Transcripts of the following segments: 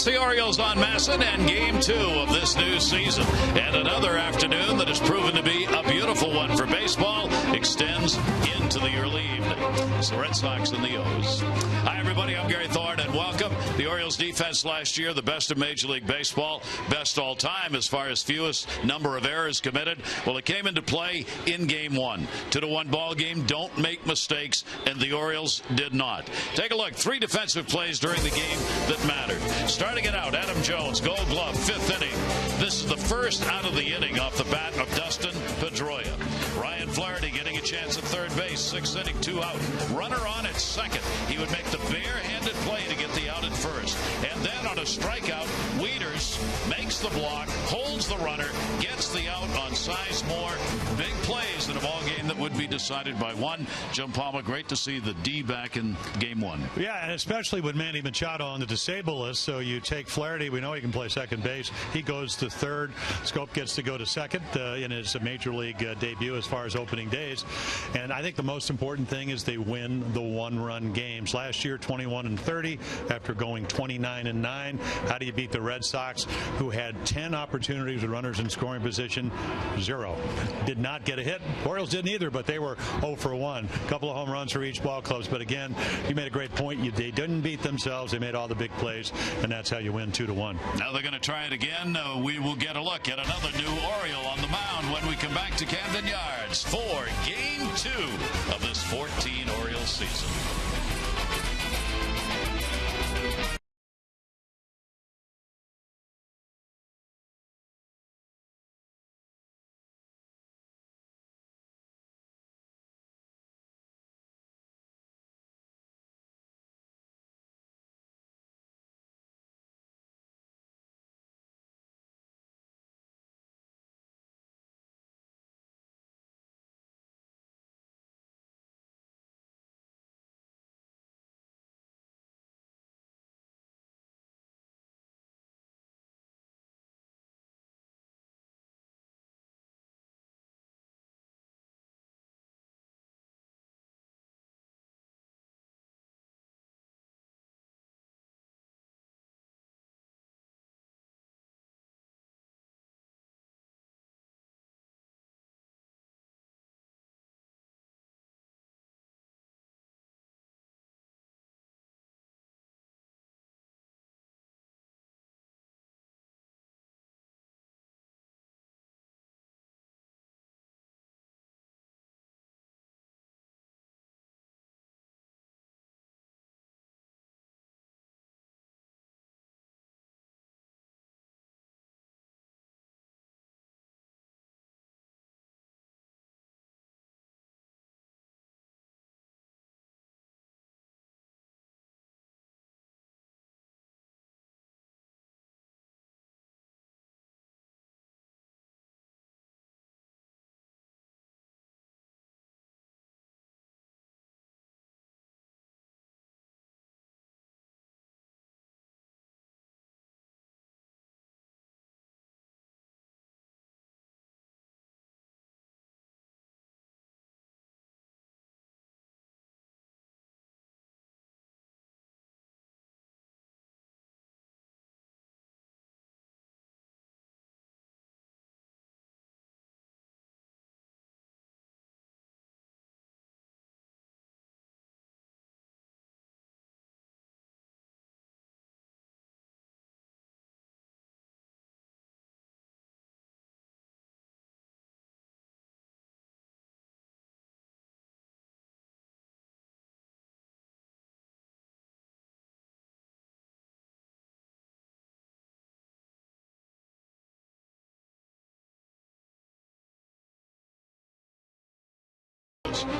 It's the Orioles on Masson and Game 2 of this new season. And another afternoon that has proven to be a beautiful one for baseball extends into the early evening. It's the Red Sox and the O's. Hi, everybody. I'm Gary Thorne, and welcome. The Orioles defense last year, the best of Major League Baseball, best all time as far as fewest number of errors committed. Well, it came into play in Game 1. 2-1 ball game. Don't make mistakes, and the Orioles did not. Take a look. 3 defensive plays during the game that mattered. Starting it out, Adam Jones, Gold Glove, 5th inning. This is the first out of the inning off the bat of Dustin Pedroia. Ryan Flaherty getting a chance at third base, 6th inning, 2 out. Runner on at second. He would make the bare-handed play to get the out at first. And then on a strikeout, Wieters makes the block, holds the runner, gets the out on Sizemore. Big plays in a ball game that would be decided by 1. Jim Palma, great to see the D back in Game 1. Yeah, and especially with Manny Machado on the disabled list. So you take Flaherty, we know he can play second base. He goes to third. Scope gets to go to second in his major league debut as far as opening days. And I think the most important thing is they win the one-run games. Last year, 21-30 after going 29-9. How do you beat the Red Sox, who had 10 opportunities with runners in scoring position? 0. Did not get a hit. Orioles didn't either, but they were 0 for 1. A couple of home runs for each ball clubs. But again, you made a great point. They didn't beat themselves. They made all the big plays, and that's how you win 2-1. Now they're going to try it again. We will get a look at another new Oriole on the mound when we come back to Camden Yards for Game 2 of this 14 Orioles season.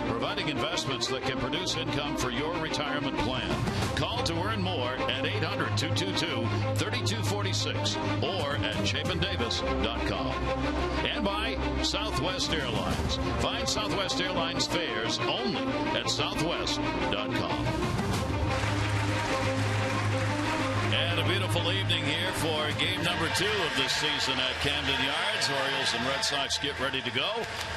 Providing investments that can produce income for your retirement plan. Call to earn more at 800-222-3246 or at chapindavis.com. And by Southwest Airlines. Find Southwest Airlines fares only at southwest.com. And a beautiful evening here for game number 2 of this season at Camden Yards. Orioles and Red Sox get ready to go.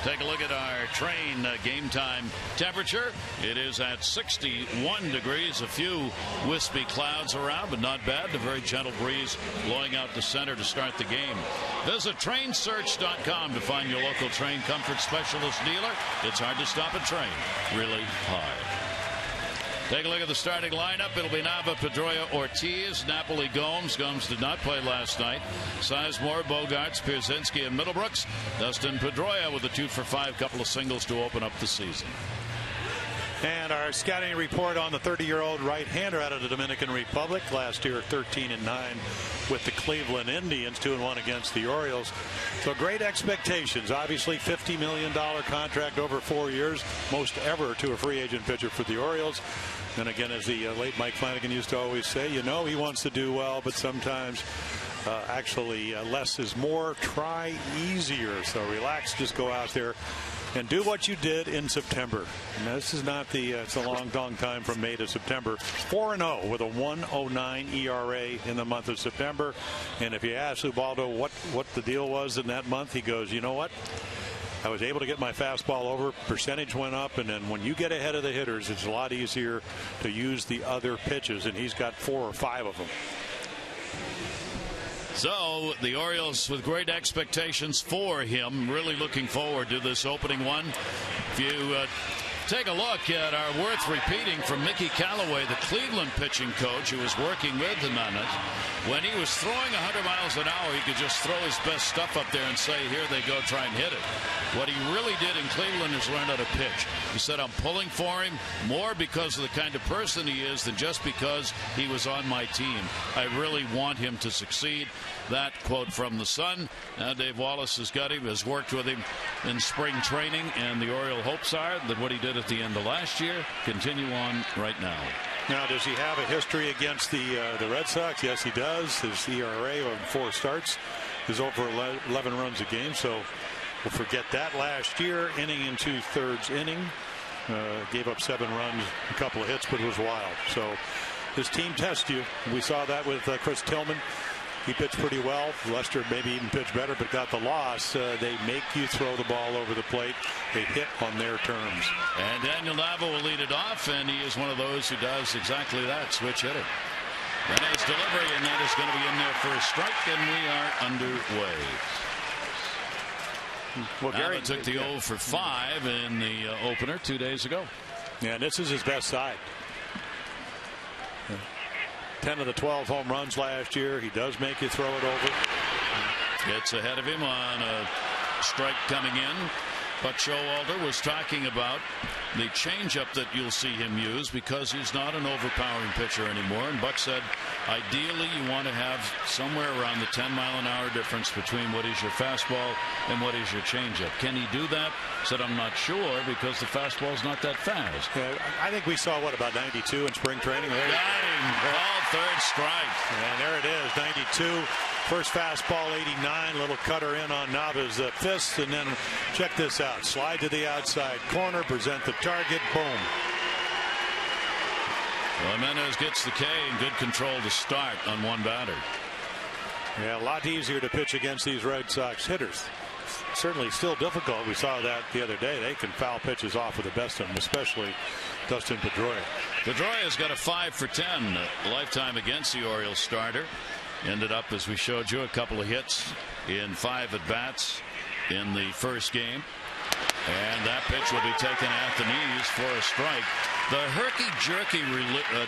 Take a look at our train game time temperature. It is at 61 degrees. A few wispy clouds around, but not bad. A very gentle breeze blowing out the center to start the game. Visit trainsearch.com to find your local train comfort specialist dealer. It's hard to stop a train. Really hard. Take a look at the starting lineup. It'll be Nava, Pedroia, Ortiz, Napoli, Gomes. Gomes did not play last night. Sizemore, Bogarts, Pierzynski, and Middlebrooks. Dustin Pedroia with a 2-for-5, couple of singles to open up the season. And our scouting report on the 30-year-old right-hander out of the Dominican Republic. Last year, 13-9 with the Cleveland Indians, 2-1 against the Orioles. So great expectations. Obviously, $50 million contract over 4 years, most ever to a free agent pitcher for the Orioles. And again, as the late Mike Flanagan used to always say, you know he wants to do well, but sometimes actually less is more. Try easier. So relax, just go out there and do what you did in September. Now, this is not it's a long time from May to September. 4-0 with a 1.09 ERA in the month of September. And if you ask Ubaldo what the deal was in that month, he goes, you know what? I was able to get my fastball over, percentage went up, and then when you get ahead of the hitters, it's a lot easier to use the other pitches, and he's got 4 or 5 of them. So the Orioles with great expectations for him, really looking forward to this opening one. If you take a look at our worth repeating from Mickey Callaway, the Cleveland pitching coach who was working with the Nunnets, when he was throwing 100 miles an hour, he could just throw his best stuff up there and say, here they go, try and hit it. What he really did in Cleveland is learn how to pitch. He said, I'm pulling for him more because of the kind of person he is than just because he was on my team. I really want him to succeed. That quote from the Sun. Dave Wallace has got him, has worked with him in spring training, and the Oriole hopes are that what he did at the end of last year continue on right now. Now, does he have a history against the Red Sox? Yes, he does. His ERA on 4 starts is over 11 runs a game, so we'll forget that. Last year, inning and 2/3 inning, gave up 7 runs, a couple of hits, but it was wild. So this team tests you. We saw that with Chris Tillman. He pitched pretty well. Lester maybe even pitched better, but got the loss. They make you throw the ball over the plate. They hit on their terms. And Daniel Nava will lead it off, and he is one of those who does exactly that, switch hitting. And his delivery, and that is going to be in there for a strike, and we are underway. Well, Nava took the 0 for 5 in the opener 2 days ago. Yeah, and this is his best side. 10 of the 12 home runs last year. He does make you throw it over. Gets ahead of him on a strike coming in. But Showalter was talking about the changeup that you'll see him use because he's not an overpowering pitcher anymore. And Buck said, ideally, you want to have somewhere around the 10-mile-an-hour difference between what is your fastball and what is your changeup. Can he do that? Said, I'm not sure because the fastball's not that fast. Yeah, I think we saw, about 92 in spring training? There got him. Ball, third strike. And there it is, 92. First fastball, 89. Little cutter in on Nava's fist. And then check this out. Slide to the outside corner. Present the target. Boom. Jimenez gets the K and good control to start on one batter. Yeah, a lot easier to pitch against these Red Sox hitters. Certainly still difficult. We saw that the other day. They can foul pitches off with the best of them, especially Dustin Pedroia. Pedroia's got a 5 for 10 lifetime against the Orioles starter. Ended up, as we showed you, a couple of hits in 5 at-bats in the first game. And that pitch will be taken at the knees for a strike. The herky-jerky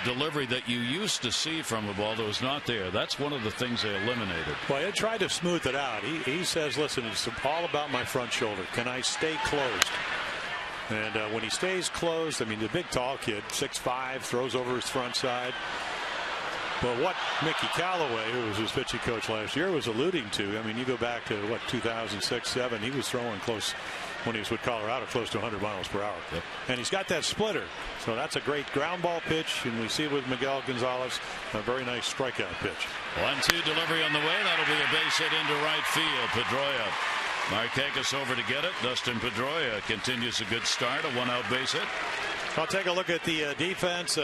delivery that you used to see from a ball that was not there, that's one of the things they eliminated. Well, he tried to smooth it out. He says, listen, it's all about my front shoulder. Can I stay closed? And when he stays closed, I mean, the big tall kid, 6'5", throws over his front side. But what Mickey Callaway, who was his pitching coach last year, was alluding to, I mean, you go back to, 2006-07, he was throwing close, when he was with Colorado, close to 100 miles per hour. Yep. And he's got that splitter. So that's a great ground ball pitch, and we see it with Miguel Gonzalez, a very nice strikeout pitch. 1-2 delivery on the way. That'll be a base hit into right field. Pedroia. Markakis over to get it. Dustin Pedroia continues a good start, a 1-out base hit. I'll take a look at the defense.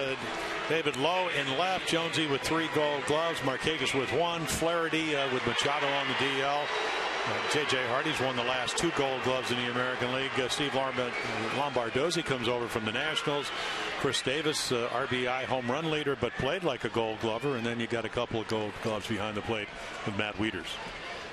David Lowe in left. Jonesy with 3 Gold Gloves. Markakis with 1. Flaherty with Machado on the DL. J.J. Hardy's won the last 2 Gold Gloves in the American League. Steve Lombardozzi comes over from the Nationals. Chris Davis, RBI home run leader, but played like a Gold Glover. And then you got a couple of Gold Gloves behind the plate with Matt Wieters.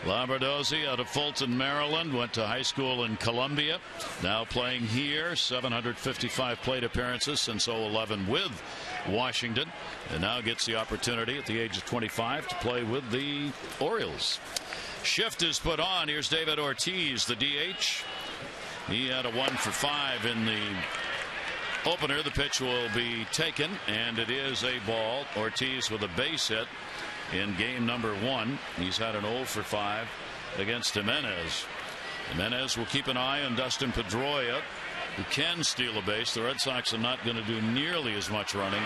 Lombardozzi out of Fulton, Maryland, went to high school in Columbia. Now playing here, 755 plate appearances since 2011 with Washington, and now gets the opportunity at the age of 25 to play with the Orioles. Shift is put on. Here's David Ortiz, the DH. He had a 1 for 5 in the opener. The pitch will be taken, and it is a ball. Ortiz with a base hit in game number 1. He's had an 0 for 5 against Jimenez. Jimenez will keep an eye on Dustin Pedroia, who can steal a base. The Red Sox are not going to do nearly as much running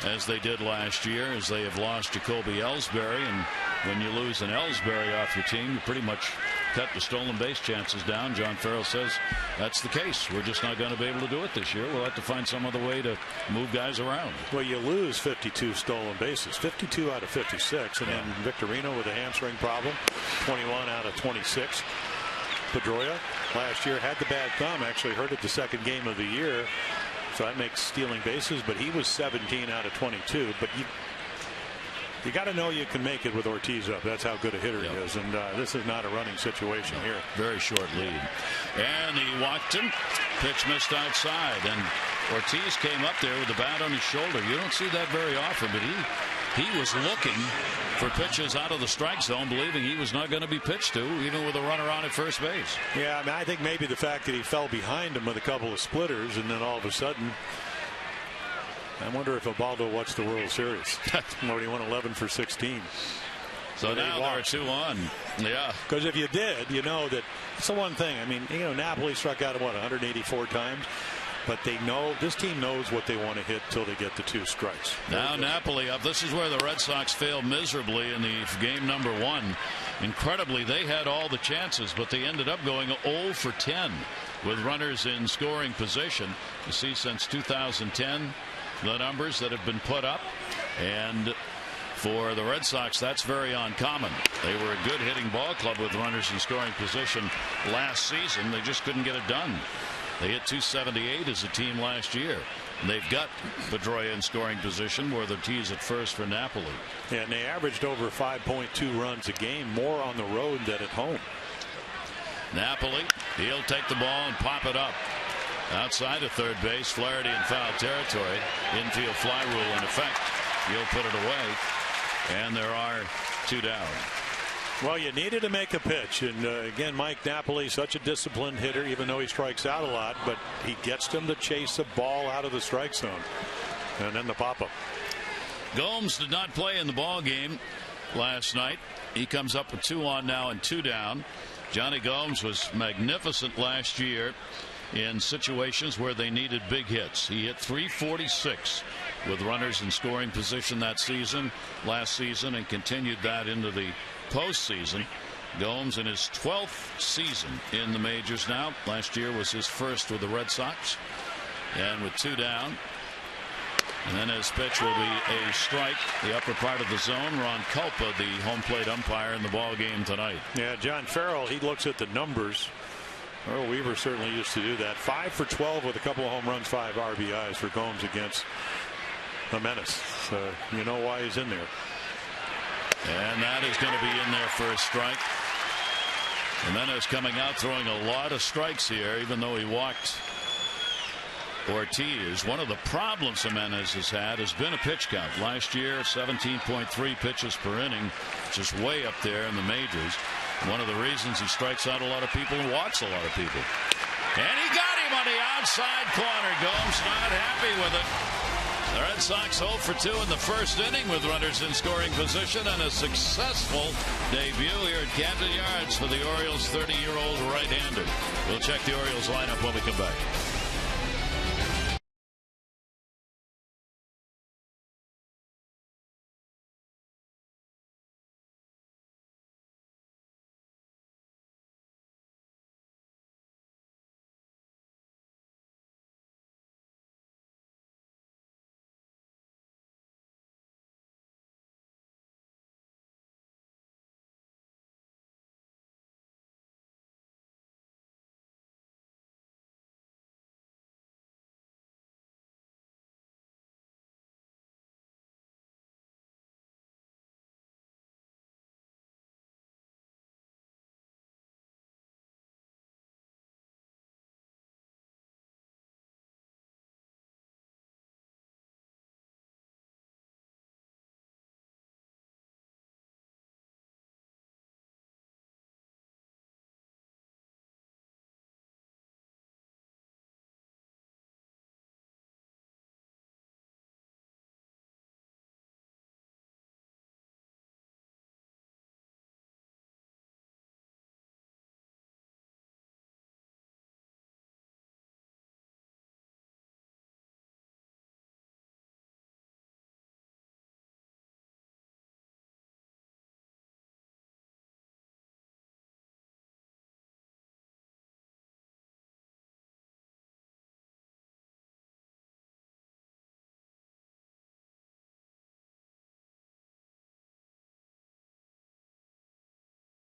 as they did last year, as they have lost Jacoby Ellsbury. And when you lose an Ellsbury off your team, you pretty much cut the stolen base chances down. John Farrell says that's the case. We're just not going to be able to do it this year. We'll have to find some other way to move guys around. Well, you lose 52 stolen bases, 52 out of 56, and then Victorino with a hamstring problem, 21 out of 26. Pedroia last year had the bad thumb, actually hurt it the second game of the year, so that makes stealing bases, but he was 17 out of 22. But you got to know you can make it with Ortiz up. That's how good a hitter he is, and this is not a running situation here. Very short lead, and he walked him. Pitch missed outside, and Ortiz came up there with the bat on his shoulder. You don't see that very often, but he was looking for pitches out of the strike zone, believing he was not going to be pitched to, even with a runner on at first base. Yeah, I mean, I think maybe the fact that he fell behind him with a couple of splitters, and then all of a sudden, I wonder if Ubaldo watched the World Series. When he won 11 for 16. So now they're 2-1. Yeah. Because if you did, you know that it's the one thing. I mean, you know, Napoli struck out 184 times. But they know, this team knows what they want to hit till they get the 2 strikes. Now Napoli up. This is where the Red Sox failed miserably in the game number 1. Incredibly, they had all the chances, but they ended up going 0 for 10 with runners in scoring position. You see, since 2010, the numbers that have been put up, and for the Red Sox, that's very uncommon. They were a good hitting ball club with runners in scoring position last season. They just couldn't get it done. They hit 278 as a team last year. They've got Pedroia in scoring position, where the T's at first for Napoli. Yeah, and they averaged over 5.2 runs a game, more on the road than at home. Napoli, he'll take the ball and pop it up outside of third base. Flaherty in foul territory. Infield fly rule in effect. He'll put it away, and there are 2 down. Well, you needed to make a pitch, and again, Mike Napoli, such a disciplined hitter, even though he strikes out a lot, but he gets them to chase a ball out of the strike zone, and then the pop-up. Gomes did not play in the ball game last night. He comes up with 2 on now and 2 down. Johnny Gomes was magnificent last year in situations where they needed big hits. He hit .346 with runners in scoring position that season, last season, and continued that into the postseason. Gomes in his 12th season in the majors now. Last year was his first with the Red Sox. And with 2 down, and then his pitch will be a strike, the upper part of the zone. Ron Culpa, the home plate umpire in the ball game tonight. Yeah, John Farrell, he looks at the numbers. Earl Weaver certainly used to do that. 5 for 12 with a couple of home runs, 5 RBIs for Gomes against Jimenez. So you know why he's in there. And that is going to be in there for a strike. Jimenez coming out throwing a lot of strikes here, even though he walked Ortiz. One of the problems Jimenez has been a pitch count. Last year, 17.3 pitches per inning, which is way up there in the majors. One of the reasons he strikes out a lot of people and walks a lot of people. And he got him on the outside corner. Gomes not happy with it. The Red Sox 0 for 2 in the first inning with runners in scoring position, and a successful debut here at Camden Yards for the Orioles' 30-year-old right-hander. We'll check the Orioles lineup when we come back.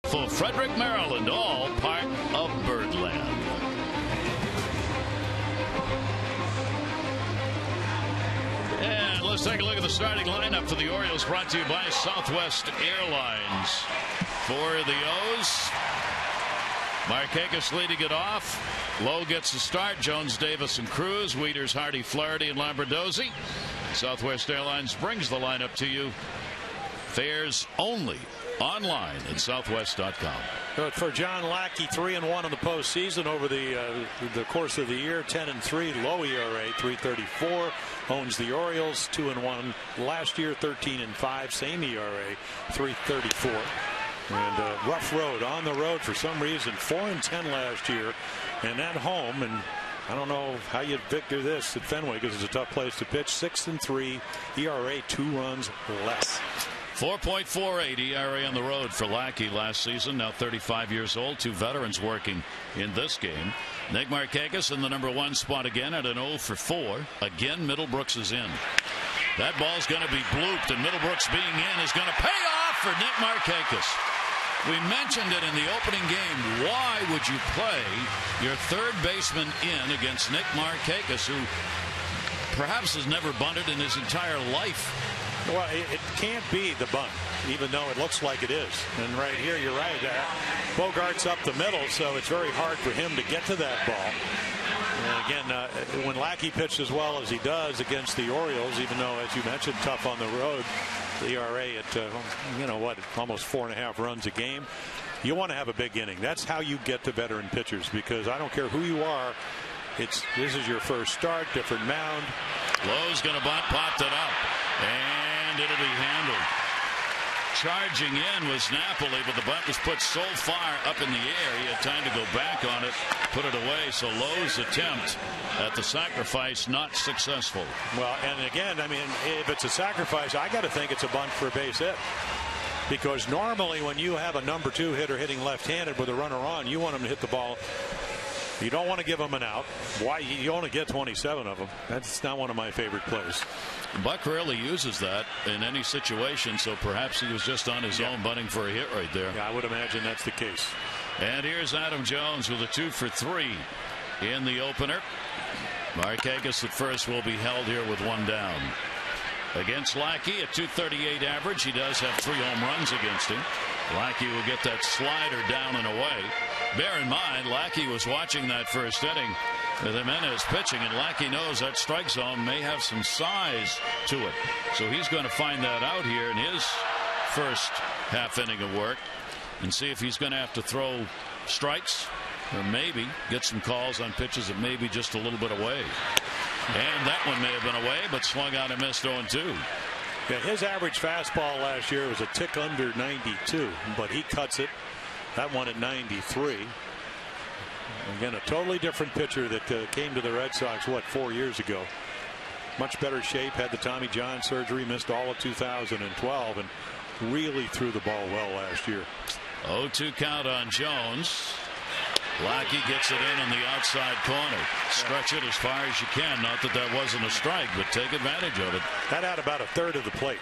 For Frederick, Maryland, all part of Birdland. And let's take a look at the starting lineup for the Orioles, brought to you by Southwest Airlines. For the O's, Markakis leading it off. Lowe gets the start. Jones, Davis, and Cruz. Wieters, Hardy, Flaherty, and Lamberdozzi. Southwest Airlines brings the lineup to you. Fares only online at southwest.com. For John Lackey, 3-1 in the postseason over the course of the year. 10-3, low ERA, 3.34. Owns the Orioles, 2-1 last year, 13-5, same ERA, 3.34. And rough road on the road for some reason. 4-10 last year, and at home. And I don't know how you'd victor this at Fenway because it's a tough place to pitch. 6-3, ERA 2 runs less. 4.48 ERA on the road for Lackey last season. Now 35 years old. 2 veterans working in this game. Nick Markakis in the #1 spot again at an 0 for 4. Again, Middlebrooks is in. That ball's going to be blooped, and Middlebrooks being in is going to pay off for Nick Markakis. We mentioned it in the opening game. Why would you play your third baseman in against Nick Markakis, who perhaps has never bunted in his entire life? Well, it can't be the bunt, even though it looks like it is. And right here, you're right. Bogart's up the middle, so it's very hard for him to get to that ball. And again, when Lackey pitched as well as he does against the Orioles, even though, as you mentioned, tough on the road, the ERA at almost 4.5 runs a game. You want to have a big inning. That's how you get to veteran pitchers, because I don't care who you are. This is your first start, different mound. Lowe's going to bunt, popped it up, and it'll be handled. Charging in was Napoli, but the bunt was put so far up in the air he had time to go back on it, put it away. So Lowe's attempt at the sacrifice not successful. Well, and again, I mean, if it's a sacrifice, I got to think it's a bunt for a base hit, because normally when you have a #2 hitter hitting left-handed with a runner on, you want him to hit the ball. You don't want to give him an out. Why? You only get 27 of them. That's not one of my favorite plays. Buck rarely uses that in any situation, so perhaps he was just on his own bunting for a hit right there. Yeah, I would imagine that's the case. And here's Adam Jones with a 2 for 3 in the opener. Markakis at first will be held here with 1 down. Against Lackey, a .238 average. He does have 3 home runs against him. Lackey will get that slider down and away. Bear in mind, Lackey was watching that first inning with Jimenez pitching, and Lackey knows that strike zone may have some size to it. So he's going to find that out here in his first half inning of work and see if he's going to have to throw strikes or maybe get some calls on pitches that may be just a little bit away. And that one may have been away, but swung out and missed 0-2. Yeah, his average fastball last year was a tick under 92, but he cuts it. That one at 93. Again, a totally different pitcher that came to the Red Sox, 4 years ago. Much better shape, had the Tommy John surgery, missed all of 2012, and really threw the ball well last year. 0-2 count on Jones. Lackey gets it in on the outside corner. Stretch it as far as you can. Not that that wasn't a strike, but take advantage of it. That had about a third of the plate.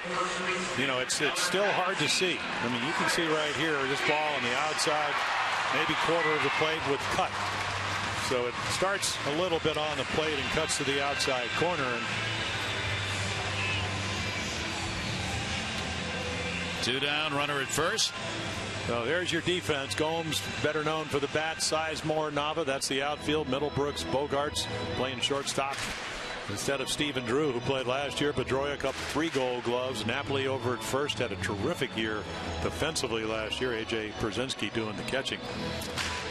You know, it's still hard to see. I mean, you can see right here this ball on the outside, maybe quarter of the plate with cut. So it starts a little bit on the plate and cuts to the outside corner. And 2 down, runner at first. So there's your defense. Gomes, better known for the bat. Sizemore, Nava, that's the outfield. Middlebrooks, Bogarts playing shortstop instead of Stephen Drew, who played last year. Pedroia up 3 Gold Gloves. Napoli over at first, had a terrific year defensively last year. A.J. Przinsky doing the catching.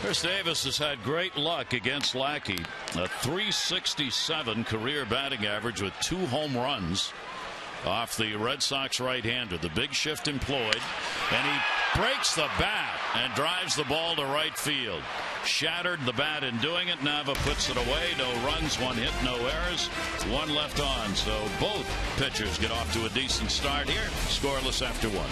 Chris Davis has had great luck against Lackey. A .367 career batting average with 2 home runs off the Red Sox right-hander. The big shift employed, and he breaks the bat and drives the ball to right field. Shattered the bat in doing it. Nava puts it away. No runs, 1 hit, no errors, 1 left on. So both pitchers get off to a decent start here. Scoreless after 1.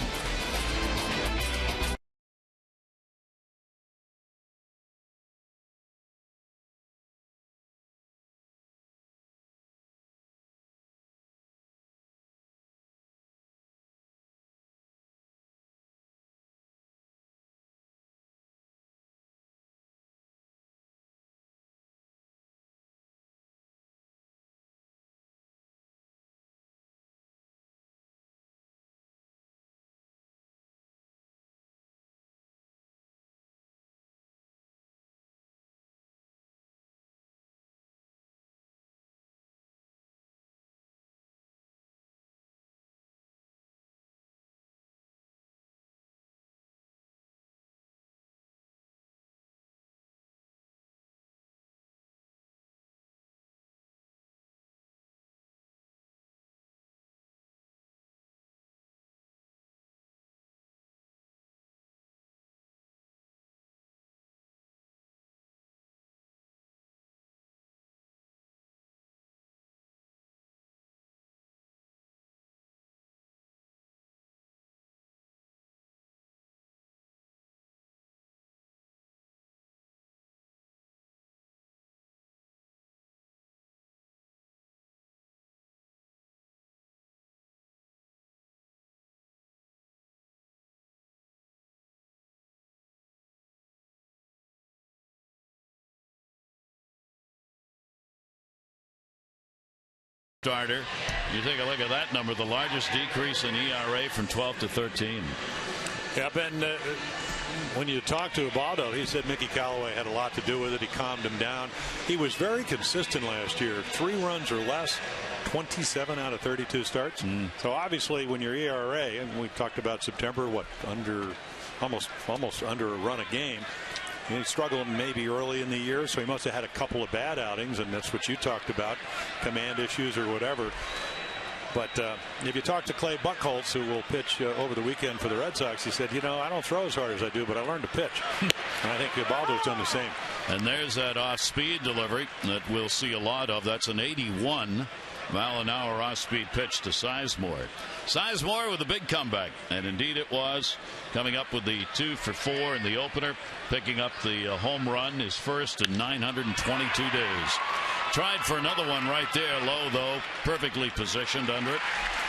starter. You take a look at that number, the largest decrease in ERA from 12 to 13. Yeah, Ben, when you talked to Ubaldo, he said Mickey Callaway had a lot to do with it. He calmed him down. He was very consistent last year. 3 runs or less, 27 out of 32 starts. So obviously when your ERA, and we talked about September, almost under a run a game. He struggled maybe early in the year, so he must have had a couple of bad outings, and that's what you talked about, command issues or whatever. But if you talk to Clay Buchholz, who will pitch over the weekend for the Red Sox, he said, I don't throw as hard as I do, but I learned to pitch. And I think Ubaldo's done the same. And there's that off-speed delivery that we'll see a lot of. That's an 81-mile-an-hour off-speed pitch to Sizemore. Sizemore with a big comeback, and indeed it was, coming up with the 2 for 4 in the opener, picking up the home run, his first in 922 days. Tried for another one right there, low though, perfectly positioned under it.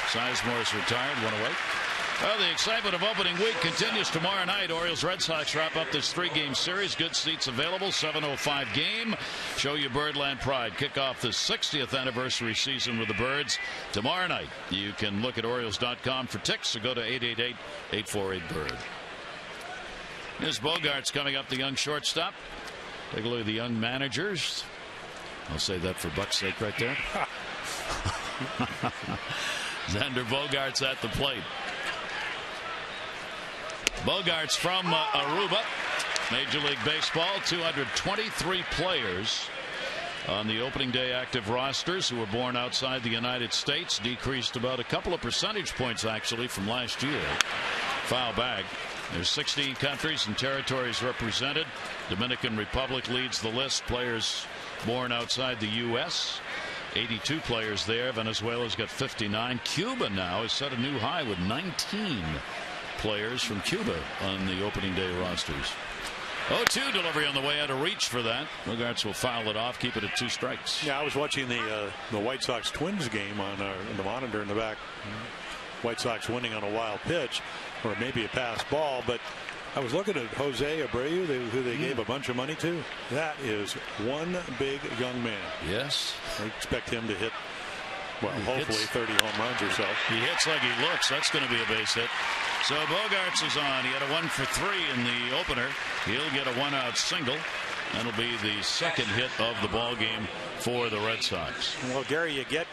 Sizemore's retired, one away. Well, the excitement of opening week continues tomorrow night. Orioles-Red Sox wrap up this 3-game series. Good seats available. 7:05 game. Show you Birdland pride. Kick off the 60th anniversary season with the Birds tomorrow night. You can look at Orioles.com for ticks or go to 888-848-BIRD. Here's Bogaerts coming up, the young shortstop. Take a look at the young managers. I'll say that for Buck's sake right there. Xander Bogaerts at the plate. Bogaerts from Aruba, Major League Baseball. 223 players on the opening day active rosters who were born outside the United States. Decreased about a couple of percentage points actually from last year. Foul bag. There's 16 countries and territories represented. Dominican Republic leads the list. Players born outside the U.S. 82 players there. Venezuela's got 59. Cuba now has set a new high with 19 players from Cuba on the opening day rosters. 0-2 delivery on the way out of reach for that. Bogaerts will foul it off, keep it at 2 strikes. Yeah, I was watching the White Sox Twins game on the monitor in the back. White Sox winning on a wild pitch, or maybe a pass ball, but I was looking at Jose Abreu, who they gave a bunch of money to. That is one big young man. Yes. I expect him to hit, well, hopefully 30 home runs or so. He hits like he looks. That's going to be a base hit. So Bogaerts is on. He had a 1 for 3 in the opener. He'll get a 1-out single. That'll be the second hit of the ball game for the Red Sox. Well, Gary, you get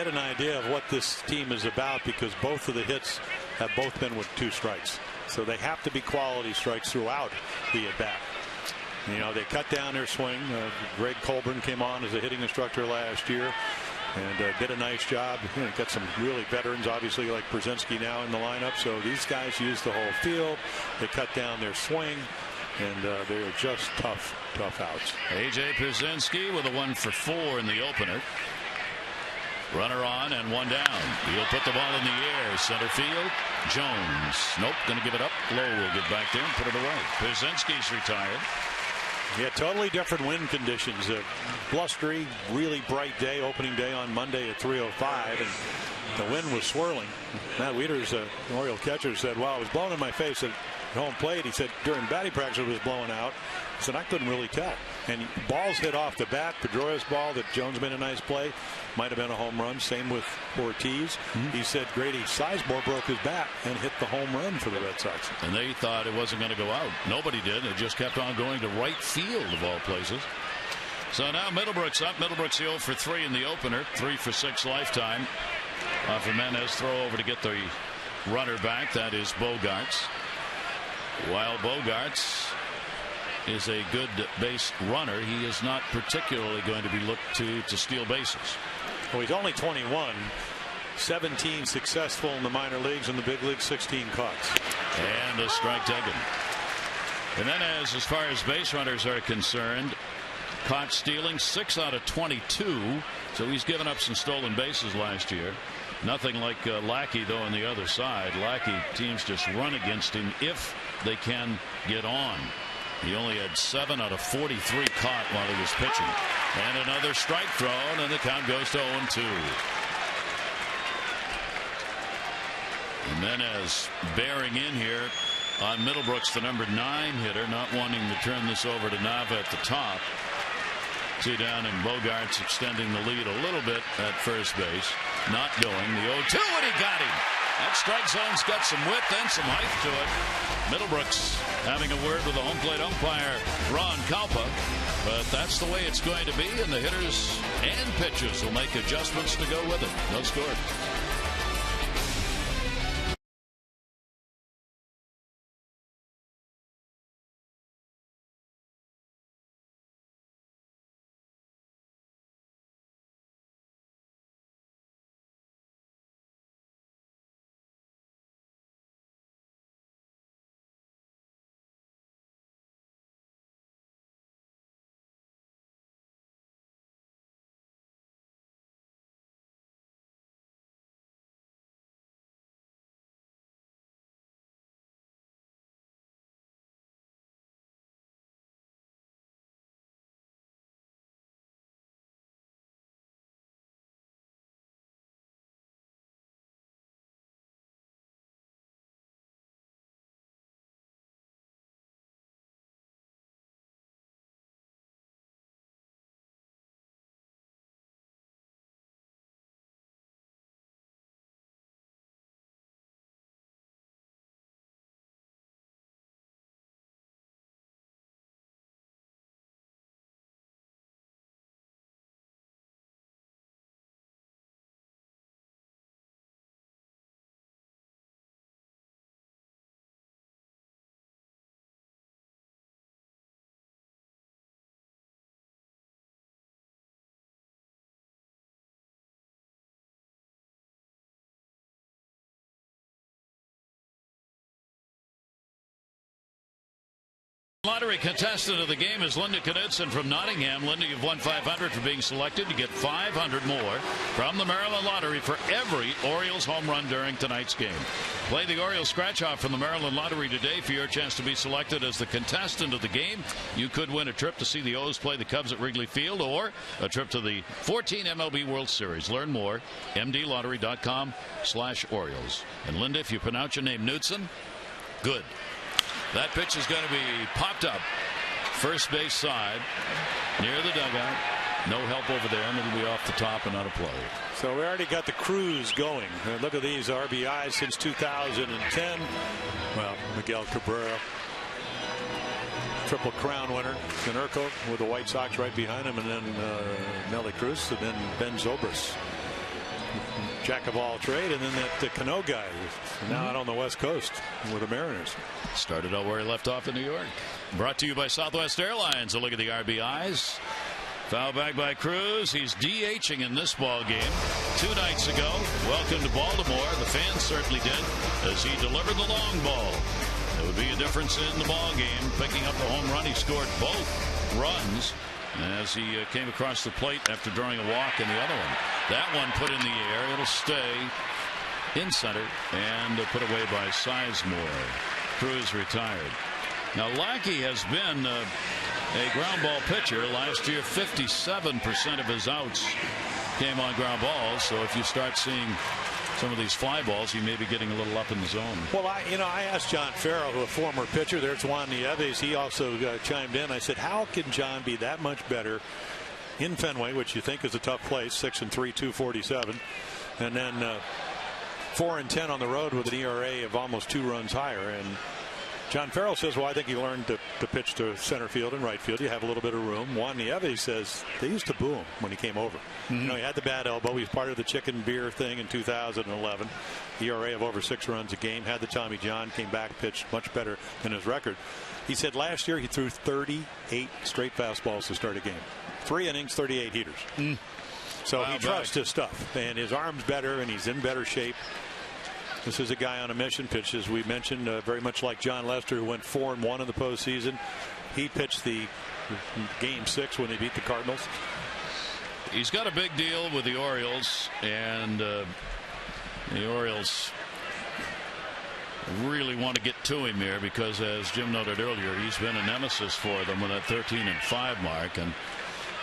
an idea of what this team is about because both of the hits have both been with 2 strikes. So they have to be quality strikes throughout the at-bat. They cut down their swing. Greg Colburn came on as a hitting instructor last year and did a nice job. Got some really veterans, obviously, like Brzezinski now in the lineup. So these guys use the whole field. They cut down their swing, and they're just tough outs. A.J. Brzezinski with a 1 for 4 in the opener. Runner on and 1 down. He'll put the ball in the air. Center field. Jones. Nope. Going to give it up. Lowe will get back there and put it away. Brzezinski's retired. Yeah, totally different wind conditions. A blustery, really bright day, opening day on Monday at 3:05, and the wind was swirling. Matt Wieters, the Oriole catcher, said, "Wow, it was blowing in my face at home plate." He said during batting practice it was blowing out. He said I couldn't really tell. And balls hit off the bat. Pedroia's ball that Jones made a nice play. Might have been a home run. Same with Ortiz. He said Grady Sizemore broke his bat and hit the home run for the Red Sox. And they thought it wasn't going to go out. Nobody did. It just kept on going to right field of all places. So now Middlebrook's up. Middlebrook's 0 for 3 in the opener. 3 for 6 lifetime. Jimenez throw over to get the runner back. That is Bogaerts. While Bogaerts is a good base runner, he is not particularly going to be looked to steal bases. Well, he's only 21. 17 successful in the minor leagues. In the big leagues, 16 caught. And a strike taken. And then as far as base runners are concerned, caught stealing 6 out of 22. So he's given up some stolen bases last year. Nothing like Lackey, though, on the other side. Lackey, teams just run against him if they can get on. He only had 7 out of 43 caught while he was pitching. And another strike thrown, and the count goes to 0-2. And then as bearing in here on Middlebrooks, the number 9 hitter, not wanting to turn this over to Nava at the top. See down and Bogart's extending the lead a little bit at first base. Not going. The 0-2, and he got him. That strike zone's got some width and some height to it. Middlebrooks having a word with the home plate umpire, Ron Kalpa. But that's the way it's going to be, and the hitters and pitchers will make adjustments to go with it. No score. Lottery contestant of the game is Linda Knudsen from Nottingham. Linda, you've won $500 for being selected to get $500 more from the Maryland Lottery for every Orioles home run during tonight's game. Play the Orioles scratch-off from the Maryland Lottery today for your chance to be selected as the contestant of the game. You could win a trip to see the O's play the Cubs at Wrigley Field or a trip to the 14 MLB World Series. Learn more, mdlottery.com/Orioles. And Linda, if you pronounce your name Knudsen, good. That pitch is going to be popped up first base side near the dugout. No help over there, and it'll be off the top and out of play. So we already got the cruise going. Look at these RBIs since 2010. Well, Miguel Cabrera, Triple Crown winner. Konerko with the White Sox right behind him, and then Nelly Cruz, and then Ben Zobrist. Jack of all trade, and then the Cano guy now out on the West Coast with the Mariners. Started out where he left off in New York. Brought to you by Southwest Airlines. A look at the RBIs. Foul back by Cruz. He's DHing in this ball game 2 nights ago. Welcome to Baltimore. The fans certainly did, as he delivered the long ball. It would be a difference in the ball game. Picking up the home run, he scored both runs as he came across the plate after drawing a walk in the other one. That one put in the air. It'll stay in center and put away by Sizemore. Cruz retired. Now Lackey has been a ground ball pitcher. Last year 57% of his outs came on ground balls. So if you start seeing some of these fly balls, he may be getting a little up in the zone. Well, I asked John Farrell, a former pitcher. There's Juan Nieves. He also chimed in. I said, how can John be that much better in Fenway, which you think is a tough place, 6-3, 247, and then 4-10 on the road with an ERA of almost 2 runs higher? And John Farrell says, well, I think he learned to pitch to center field and right field. You have a little bit of room. Juan Nieves says they used to boo him when he came over. Mm-hmm. You know, he had the bad elbow. He was part of the chicken beer thing in 2011. ERA of over 6 runs a game. Had the Tommy John. Came back, pitched much better than his record. He said last year he threw 38 straight fastballs to start a game. 3 innings, 38 heaters. So he trusts his stuff. And his arm's better, and he's in better shape. This is a guy on a mission. Pitch, as we mentioned, very much like John Lester, who went 4-1 in the postseason. He pitched the game 6 when they beat the Cardinals. He's got a big deal with the Orioles, and the Orioles really want to get to him here because, as Jim noted earlier, he's been a nemesis for them with that 13-5 mark. And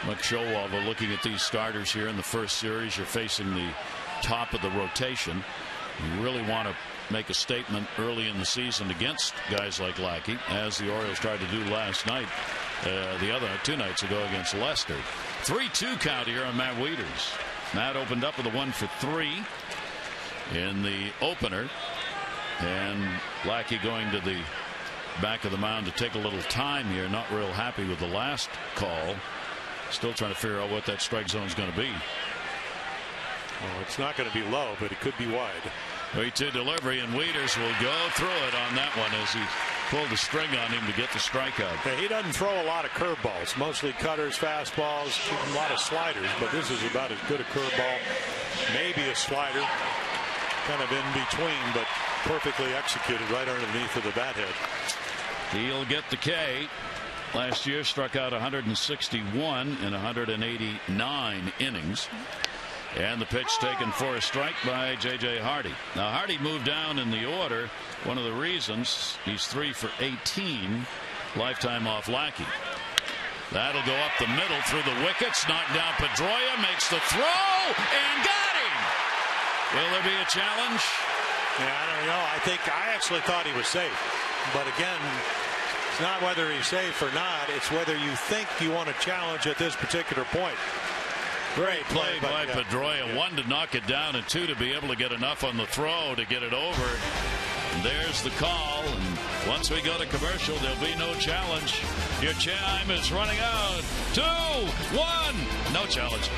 Mike Showalter, looking at these starters here in the first series, you're facing the top of the rotation. You really want to make a statement early in the season against guys like Lackey, as the Orioles tried to do last night, the other 2 nights ago against Leicester. 3-2 count here on Matt Wieters. Matt opened up with a 1-for-3 in the opener, and Lackey going to the back of the mound to take a little time here. Not real happy with the last call. Still trying to figure out what that strike zone is going to be. Well, it's not going to be low, but it could be wide. 3-2 delivery, and Wieters will go through it on that one as he pulled the string on him to get the strikeout. Yeah, he doesn't throw a lot of curveballs, mostly cutters, fastballs, a lot of sliders, but this is about as good a curveball, maybe a slider, kind of in between, but perfectly executed right underneath of the bat head. He'll get the K. Last year struck out 161 in 189 innings. And the pitch taken for a strike by J.J. Hardy. Now Hardy moved down in the order. One of the reasons he's 3 for 18 lifetime off Lackey. That'll go up the middle through the wickets. Knocked down Pedroia, makes the throw and got him. Will there be a challenge? Yeah, I don't know. I actually thought he was safe. But again, it's not whether he's safe or not. It's whether you think you want to challenge at this particular point. Great play by Pedroia. Yeah. 1 to knock it down, and 2 to be able to get enough on the throw to get it over. And there's the call. And once we go to commercial, there'll be no challenge. Your chime is running out. 2, 1. No challenge.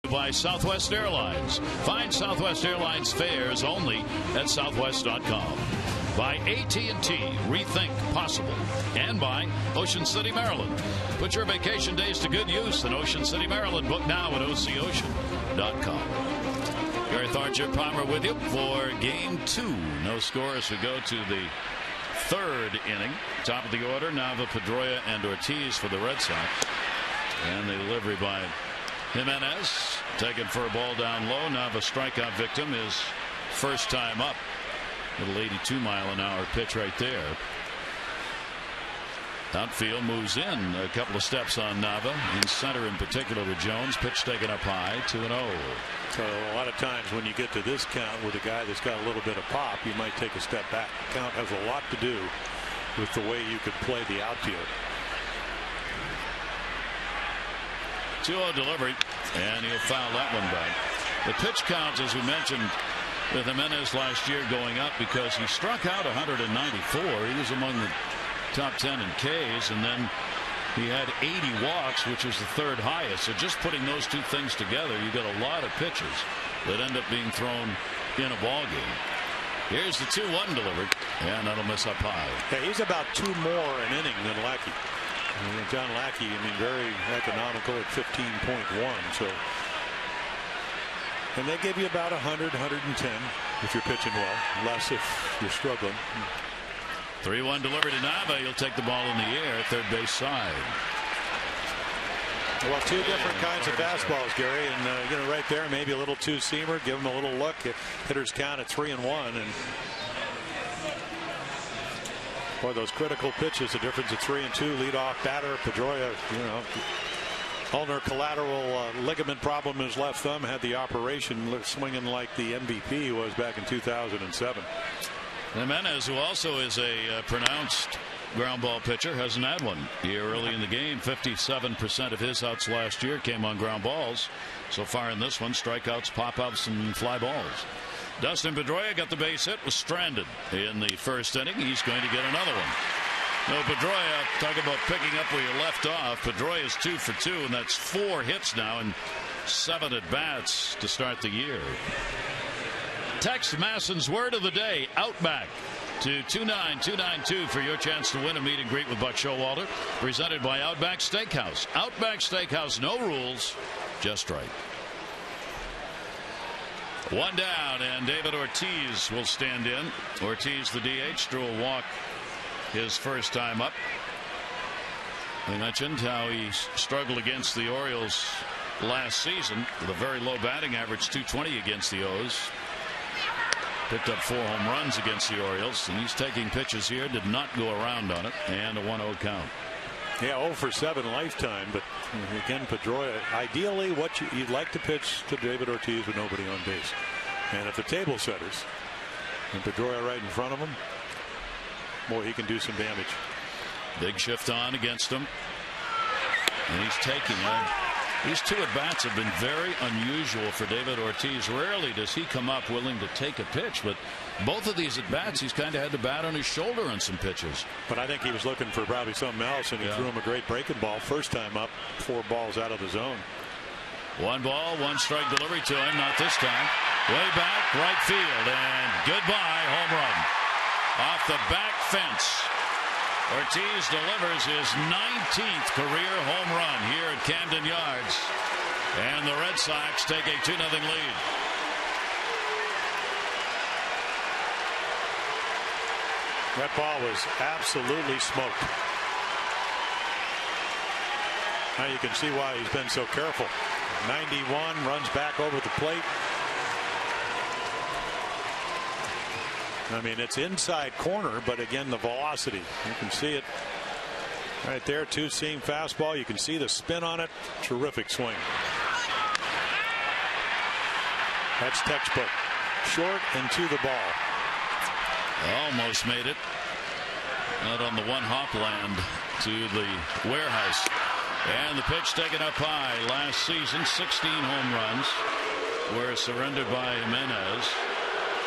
By Southwest Airlines. Find Southwest Airlines fares only at southwest.com. By AT&T, rethink possible. And by Ocean City, Maryland. Put your vacation days to good use in Ocean City, Maryland. Book now at ococean.com. Gary Tharcher Palmer with you for Game 2. No score as we go to the third inning. Top of the order, Nava, Pedroia, and Ortiz for the Red Sox. And the delivery by Jimenez, taken for a ball down low. Nava strikeout victim, his first time up. Little 82-mile-an-hour pitch right there. Outfield moves in a couple of steps on Nava. In center in particular with Jones. Pitch taken up high, 2-0. So a lot of times when you get to this count with a guy that's got a little bit of pop, you might take a step back. Count has a lot to do with the way you could play the outfield. 2-0 delivery, and he'll foul that one back. The pitch count, as we mentioned, with Jimenez last year going up because he struck out 194. He was among the top 10 in Ks, and then he had 80 walks, which was the third highest. So just putting those two things together, you got a lot of pitches that end up being thrown in a ball game. Here's the 2-1 delivered, and that'll miss up high. Yeah, he's about 2 more an inning than Lackey. John Lackey, very economical at 15.1. So, and they give you about 100, 110 if you're pitching well. Less if you're struggling. 3-1 delivery to Nava. He'll take the ball in the air, third base side. Well, 2 different kinds of fastballs, Gary, and right there, maybe a little two-seamer. Give him a little look. Hitters count at 3-1, and Boy, those critical pitches, the difference of 3 and 2, leadoff batter Pedroia, ulnar collateral ligament problem in his left thumb, had the operation, swinging like the MVP he was back in 2007. Jimenez, who also is a pronounced ground ball pitcher, hasn't had one here early in the game. 57% of his outs last year came on ground balls. So far in this one, strikeouts, pop-ups, and fly balls. Dustin Pedroia got the base hit, was stranded in the first inning. He's going to get another one. No, Pedroia, talk about picking up where you left off. Pedroia is 2 for 2, and that's 4 hits now and 7 at bats to start the year. Text Masson's word of the day, Outback, to 29292 for your chance to win a meet and greet with Buck Showalter, presented by Outback Steakhouse. Outback Steakhouse, no rules, just right. One down, and David Ortiz will stand in. Ortiz, the DH, drew a walk his first time up. I mentioned how he struggled against the Orioles last season with a very low batting average, 220 against the O's. Picked up 4 home runs against the Orioles, and he's taking pitches here. Did not go around on it, and a 1-0 count. Yeah, 0 for 7 lifetime, but again, Pedroia, ideally what you'd like to pitch to David Ortiz with nobody on base. And if the table setters and Pedroia right in front of him, boy, he can do some damage. Big shift on against him, and he's taking it. These 2 at-bats have been very unusual for David Ortiz. Rarely does he come up willing to take a pitch, but both of these at-bats, he's kind of had the bat on his shoulder on some pitches. But I think he was looking for probably something else, and he threw him a great breaking ball. First time up, 4 balls out of the zone. 1 ball, 1 strike delivery to him, not this time. Way back, right field, and goodbye, home run. Off the back fence. Ortiz delivers his 19th career home run here at Camden Yards. And the Red Sox take a 2-0 lead. That ball was absolutely smoked. Now you can see why he's been so careful. 91, runs back over the plate. I mean, it's inside corner, but again, the velocity. You can see it right there. 2-seam fastball. You can see the spin on it. Terrific swing. That's textbook. Short and to the ball. Almost made it. Out on the one hop land to the warehouse. And the pitch taken up high. Last season, 16 home runs were surrendered by Jimenez.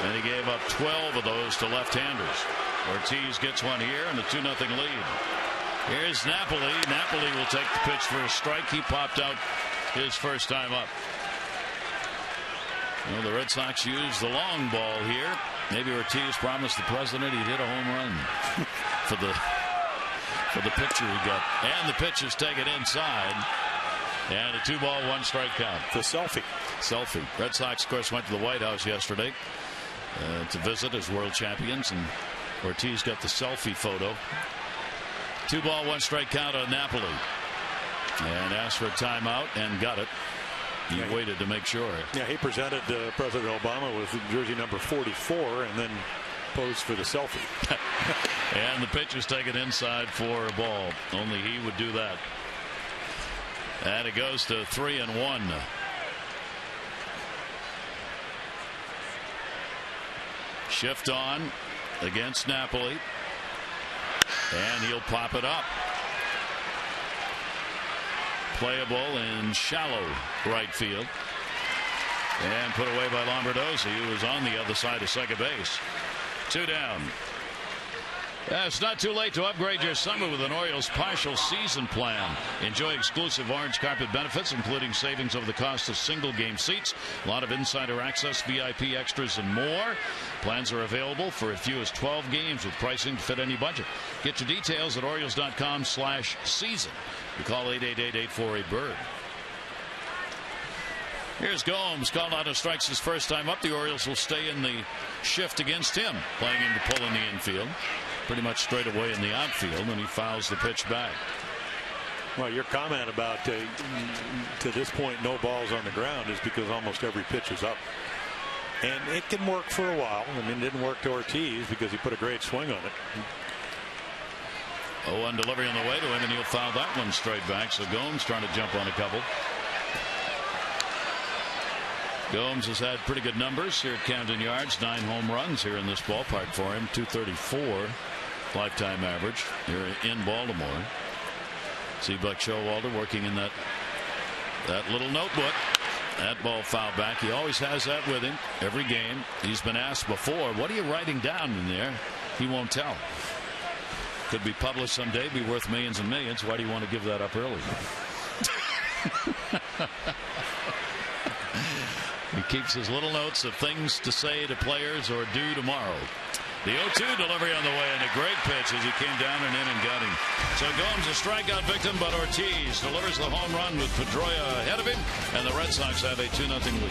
And he gave up 12 of those to left-handers. Ortiz gets one here and a 2-0 lead. Here's Napoli. Napoli will take the pitch for a strike. He popped out his first time up. Well, the Red Sox used the long ball here. Maybe Ortiz promised the president he'd hit a home run for the pitcher he got. And the pitch is taken inside. And a 2-ball, 1 strike count. The selfie. Red Sox, of course, went to the White House yesterday to visit as world champions, and Ortiz got the selfie photo. 2-ball, 1 strike count on Napoli, and asked for a timeout and got it. He waited to make sure. Yeah, he presented President Obama with jersey number 44 and then posed for the selfie. And the pitch is taken inside for a ball. Only he would do that. And it goes to 3-1. Shift on against Napoli, and he'll pop it up. Playable in shallow right field, and put away by Lombardozzi, who was on the other side of second base. 2 down. It's not too late to upgrade your summer with an Orioles partial season plan. Enjoy exclusive orange carpet benefits, including savings over the cost of single game seats, a lot of insider access, VIP extras, and more. Plans are available for as few as 12 games with pricing to fit any budget. Get your details at Orioles.com/season. You call 888-848-BIRD. Here's Gomes, called out of strikes his first time up. The Orioles will stay in the shift against him, playing him to pull in the infield. Pretty much straight away in the outfield, and he fouls the pitch back. Well, your comment about to this point no balls on the ground is because almost every pitch is up. And it can work for a while. I mean, it didn't work to Ortiz because he put a great swing on it. 0-1 delivery on the way to him, and he'll foul that one straight back. So Gomes trying to jump on a couple. Gomes has had pretty good numbers here at Camden Yards. 9 home runs here in this ballpark for him. 234 lifetime average here in Baltimore. See Buck Showalter working in that little notebook. That ball fouled back. He always has that with him every game. He's been asked before, what are you writing down in there? He won't tell. Could be published someday, be worth millions and millions. Why do you want to give that up early? He keeps his little notes of things to say to players or do tomorrow. The 0-2 delivery on the way, and a great pitch as he came down and in and got him. So Gomes a strikeout victim, but Ortiz delivers the home run with Pedroia ahead of him, and the Red Sox have a 2-0 lead.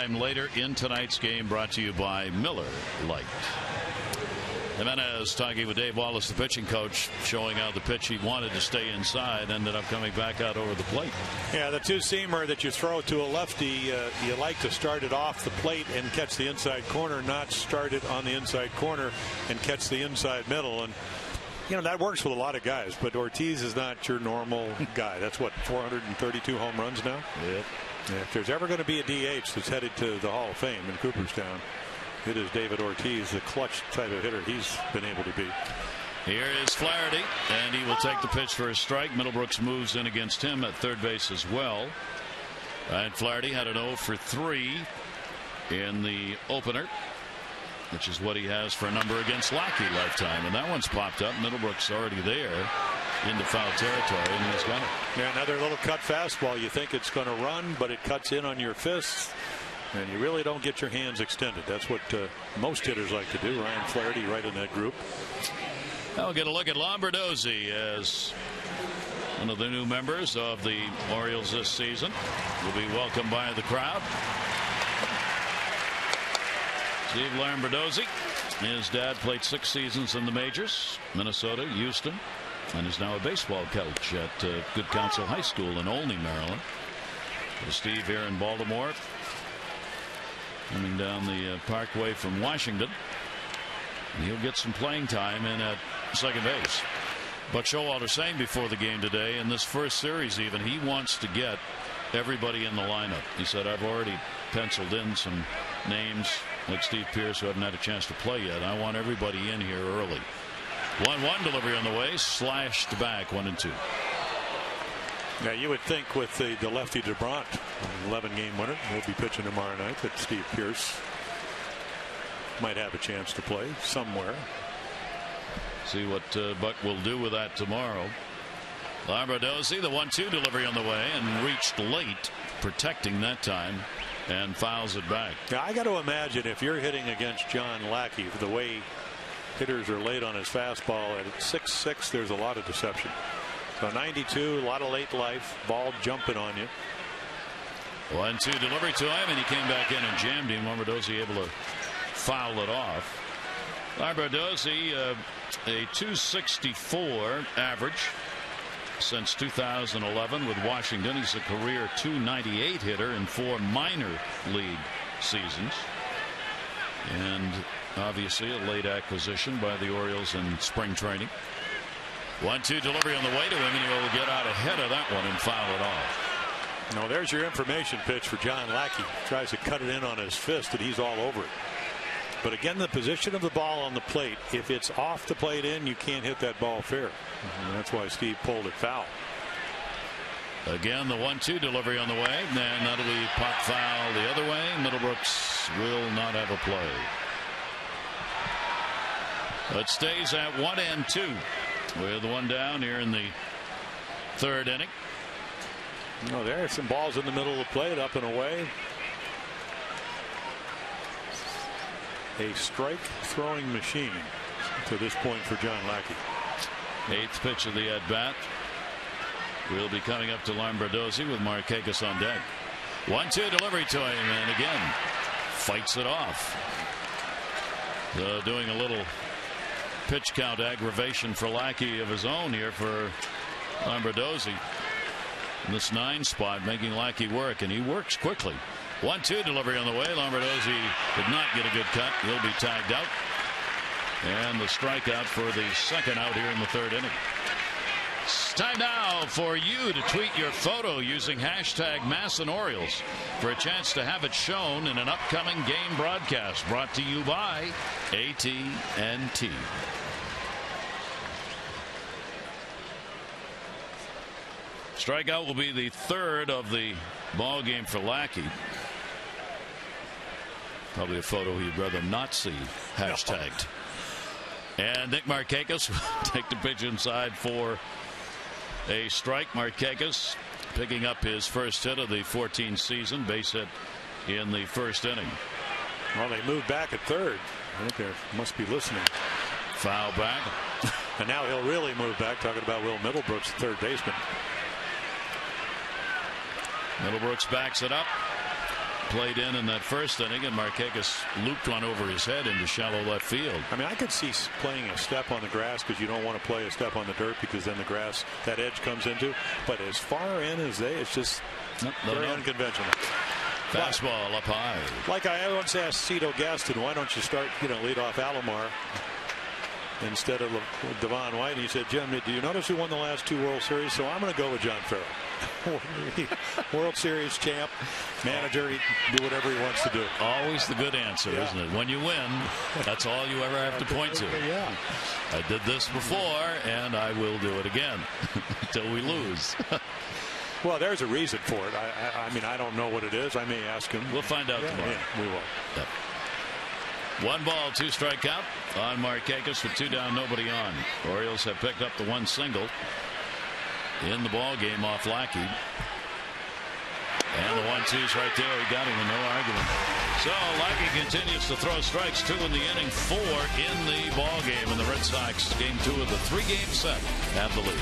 Later in tonight's game, brought to you by Miller Lite. Jimenez talking with Dave Wallace, the pitching coach, showing how the pitch he wanted to stay inside ended up coming back out over the plate. Yeah, the two-seamer that you throw to a lefty, you like to start it off the plate and catch the inside corner, not start it on the inside corner and catch the inside middle. And you know, that works with a lot of guys, but Ortiz is not your normal guy. That's what, 432 home runs now? Yep. If there's ever going to be a DH that's headed to the Hall of Fame in Cooperstown, it is David Ortiz, the clutch type of hitter he's been able to be. Here is Flaherty, and he will take the pitch for a strike. Middlebrooks moves in against him at third base as well. And Flaherty had an 0 for 3 in the opener, which is what he has for a number against Lackey lifetime. And that one's popped up. Middlebrooks already there into foul territory, and he's got it. Yeah, another little cut fastball. You think it's going to run, but it cuts in on your fists, and you really don't get your hands extended. That's what most hitters like to do. Ryan Flaherty right in that group. I'll get a look at Lombardozzi as one of the new members of the Orioles this season. Will be welcomed by the crowd. Steve Lombardozzi. His dad played 6 seasons in the majors, Minnesota, Houston, and is now a baseball coach at Good Counsel High School in Olney, Maryland. So Steve here in Baltimore, coming down the Parkway from Washington. And he'll get some playing time in at second base. Buck Showalter saying before the game today, in this first series even, he wants to get everybody in the lineup. He said, I've already penciled in some names like Steve Pearce, who haven't had a chance to play yet. I want everybody in here early. 1-1 delivery on the way, slashed back 1-2. Yeah, you would think with the lefty DeBront, 11-game winner, will be pitching tomorrow night, that Steve Pearce might have a chance to play somewhere. See what Buck will do with that tomorrow. Lombardozzi, the 1-2 delivery on the way, and reached late, protecting that time, and fouls it back. Yeah, I got to imagine if you're hitting against John Lackey, the way hitters are late on his fastball at 6'6", there's a lot of deception. So 92, a lot of late life, ball jumping on you. 1-2 delivery to him, and he came back in and jammed him. Lombardozzi able to foul it off. Lombardozzi, a .264 average since 2011 with Washington. He's a career .298 hitter in 4 minor league seasons. And obviously a late acquisition by the Orioles in spring training. 1-2 delivery on the way to him, and he will get out ahead of that one and foul it off. No, there's your information pitch for John Lackey. Tries to cut it in on his fist, and he's all over it. But again, the position of the ball on the plate, if it's off the plate in, you can't hit that ball fair. And that's why Steve pulled it foul. Again, the 1-2 delivery on the way, and that'll be pop foul the other way. Middlebrooks will not have a play. It stays at 1-2 with one down here in the 3rd inning. No, there are some balls in the middle of the plate, up and away. A strike throwing machine to this point for John Lackey. 8th pitch of the at bat will be coming up to Lombardozzi with Markakis on deck. 1-2 delivery to him, and again fights it off. Doing a little pitch count aggravation for Lackey of his own here for Lombardozzi. In this 9 spot, making Lackey work, and he works quickly. 1-2 delivery on the way. Lombardozzi did not get a good cut. He'll be tagged out. And the strikeout for the 2nd out here in the 3rd inning. It's time now for you to tweet your photo using hashtag #MASSANORioles for a chance to have it shown in an upcoming game broadcast brought to you by AT&T. Strikeout will be the 3rd of the ball game for Lackey. Probably a photo he'd rather not see hashtagged. And Nick Markakis will take the pitch inside for a strike. Markakis picking up his first hit of the 14th season, base hit in the 1st inning. Well, they moved back at 3rd. I think they must be listening. Foul back. And now he'll really move back, talking about Will Middlebrooks, the 3rd baseman. Middlebrooks backs it up. Played in that 1st inning, and Markakis looped one over his head into shallow left field. I mean, I could see playing a step on the grass because you don't want to play a step on the dirt because then the grass, that edge comes into. But as far in as it's just very unconventional. Fastball up high. Like I once asked Cito Gaston, why don't you start, lead off Alomar instead of Devon White? He said, Jim, do you notice who won the last 2 World Series? So I'm going to go with John Farrell. World Series champ, manager, he do whatever he wants to do. Always the good answer, isn't it? When you win, that's all you ever have to point to. Yeah. I did this before, and I will do it again until we lose. Well, there's a reason for it. I mean, I don't know what it is. I may ask him. We'll find out tomorrow. Yeah, we will. Yep. 1 ball, 2 strikeout on Markakis with 2 down, nobody on. Orioles have picked up the 1 single in the ball game off Lackey. And the 1-2's right there. He got him with no argument. So Lackey continues to throw strikes. 2 in the inning, 4 in the ball game. And the Red Sox game 2 of the 3-game set have the lead.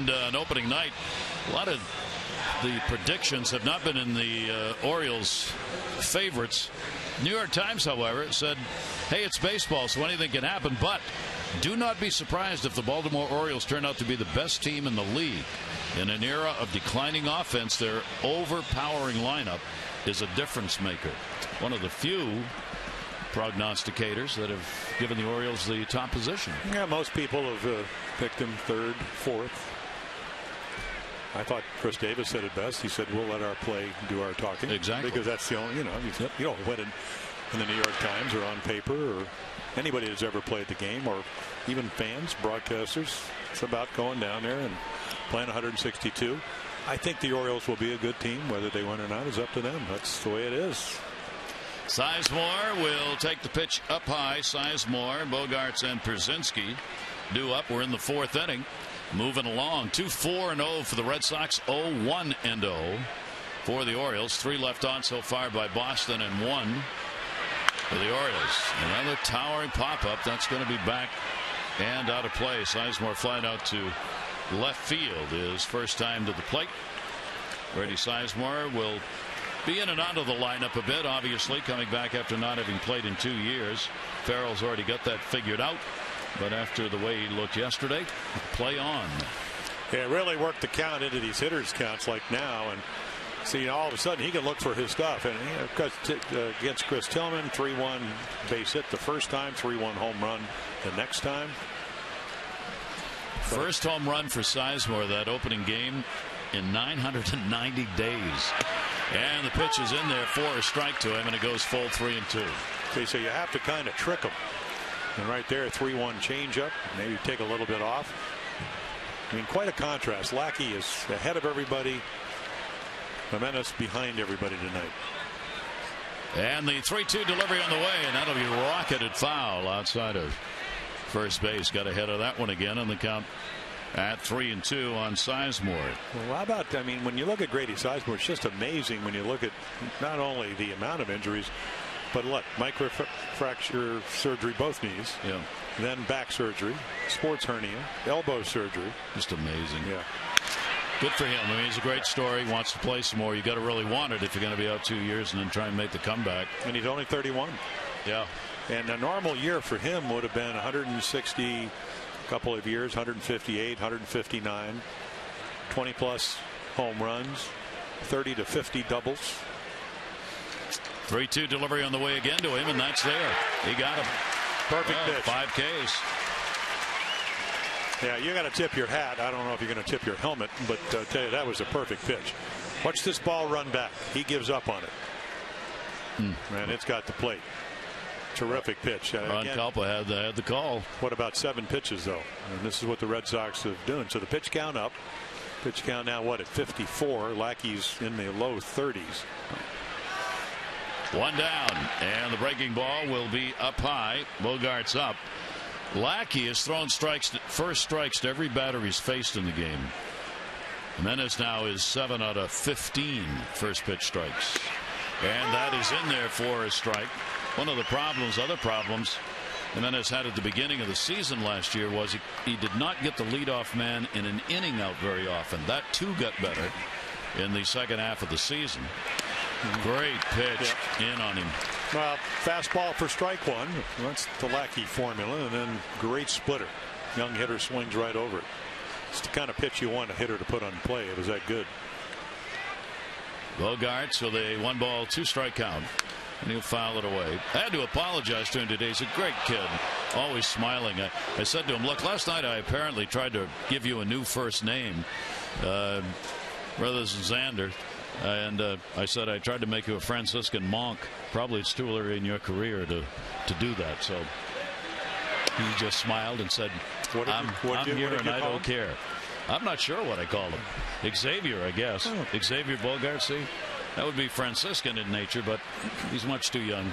And on opening night, a lot of the predictions have not been in the Orioles' favorites. New York Times, however, said, hey, it's baseball, so anything can happen, but do not be surprised if the Baltimore Orioles turn out to be the best team in the league. In an era of declining offense, their overpowering lineup is a difference maker. One of the few prognosticators that have given the Orioles the top position. Yeah, most people have picked him third, fourth. I thought Chris Davis said it best. He said, we'll let our play do our talking. Exactly. Because that's the only, you don't win it in the New York Times or on paper or anybody that's ever played the game, or even fans, broadcasters. It's about going down there and playing 162. I think the Orioles will be a good team. Whether they win or not is up to them. That's the way it is. Sizemore will take the pitch up high. Sizemore, Bogaerts, and Pierzynski due up. We're in the fourth inning. Moving along. 2-4-0 for the Red Sox. 0-1-0 for the Orioles. 3 left on so far by Boston and 1 for the Orioles. Another towering pop-up. That's going to be back and out of play. Sizemore flying out to left field. His first time to the plate. Brady Sizemore will be in and out of the lineup a bit, obviously, coming back after not having played in 2 years. Farrell's already got that figured out. But after the way he looked yesterday, play on. Yeah, really worked the count into these hitters counts like now, and see, all of a sudden he can look for his stuff. And against Chris Tillman, 3-1 base hit the first time, 3-1 home run the next time. First home run for Sizemore that opening game in 990 days. And the pitch is in there for a strike to him, and it goes full 3-2. Okay, so you have to kind of trick him. And right there, 3-1 changeup. Maybe take a little bit off. I mean, quite a contrast. Lackey is ahead of everybody. Jimenez behind everybody tonight. And the 3-2 delivery on the way, and that'll be rocketed foul outside of first base. Got ahead of that one again on the count at 3-2 on Sizemore. Well, how about, I mean, when you look at Grady Sizemore, it's just amazing when you look at not only the amount of injuries, but look, microfracture surgery, both knees. Yeah. Then back surgery, sports hernia, elbow surgery. Just amazing. Yeah. Good for him. I mean, it's a great story. He wants to play some more. You got to really want it if you're going to be out 2 years and then try and make the comeback. And he's only 31. Yeah. And a normal year for him would have been 160, a couple of years, 158, 159, 20 plus home runs, 30 to 50 doubles. 3-2 delivery on the way again to him, and that's there. He got him. Perfect pitch. 5 Ks. Yeah, you got to tip your hat. I don't know if you're going to tip your helmet, but I tell you, that was a perfect pitch. Watch this ball run back. He gives up on it. And it's got the plate. Terrific pitch. Ron Kalpa had the call. What about 7 pitches, though? And this is what the Red Sox are doing. So the pitch count up. Pitch count now, what, at 54? Lackey's in the low 30s. 1 down, and the breaking ball will be up high. Bogaerts up. Lackey has thrown first strikes to every batter he's faced in the game. Jimenez now is 7 out of 15 first pitch strikes, and that is in there for a strike. One of the other problems Jimenez had at the beginning of the season last year was he did not get the leadoff man in an inning out very often. That too got better in the second half of the season. Great pitch in on him. Well, fastball for strike one. That's the Lackey formula. And then great splitter. Young hitter swings right over it. It's the kind of pitch you want a hitter to put on play. It was that good. Bogaerts with a 1-ball 2-strike count. And he'll foul it away. I had to apologize to him today. He's a great kid. Always smiling. I said to him, look, last night I apparently tried to give you a new first name. Rather than Xander. And I said I tried to make you a Franciscan monk. Probably it's too early in your career to do that. So he just smiled and said, I'm here and I don't care. I'm not sure what I called him. Xavier, I guess. Xavier Bogaerts. See, that would be Franciscan in nature, but he's much too young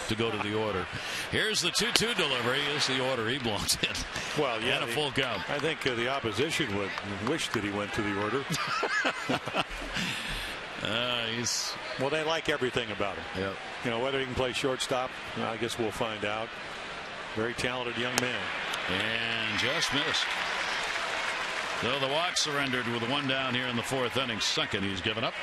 to go to the order. Here's the 2-2 delivery. Is the order he belongs in. Well, yeah, and a full count. I think the opposition would wish that he went to the order. Well, they like everything about him. Yep. You know, whether he can play shortstop, I guess we'll find out. Very talented young man. And just missed. So the walk surrendered with a 1 down here in the 4th inning. Second he's given up.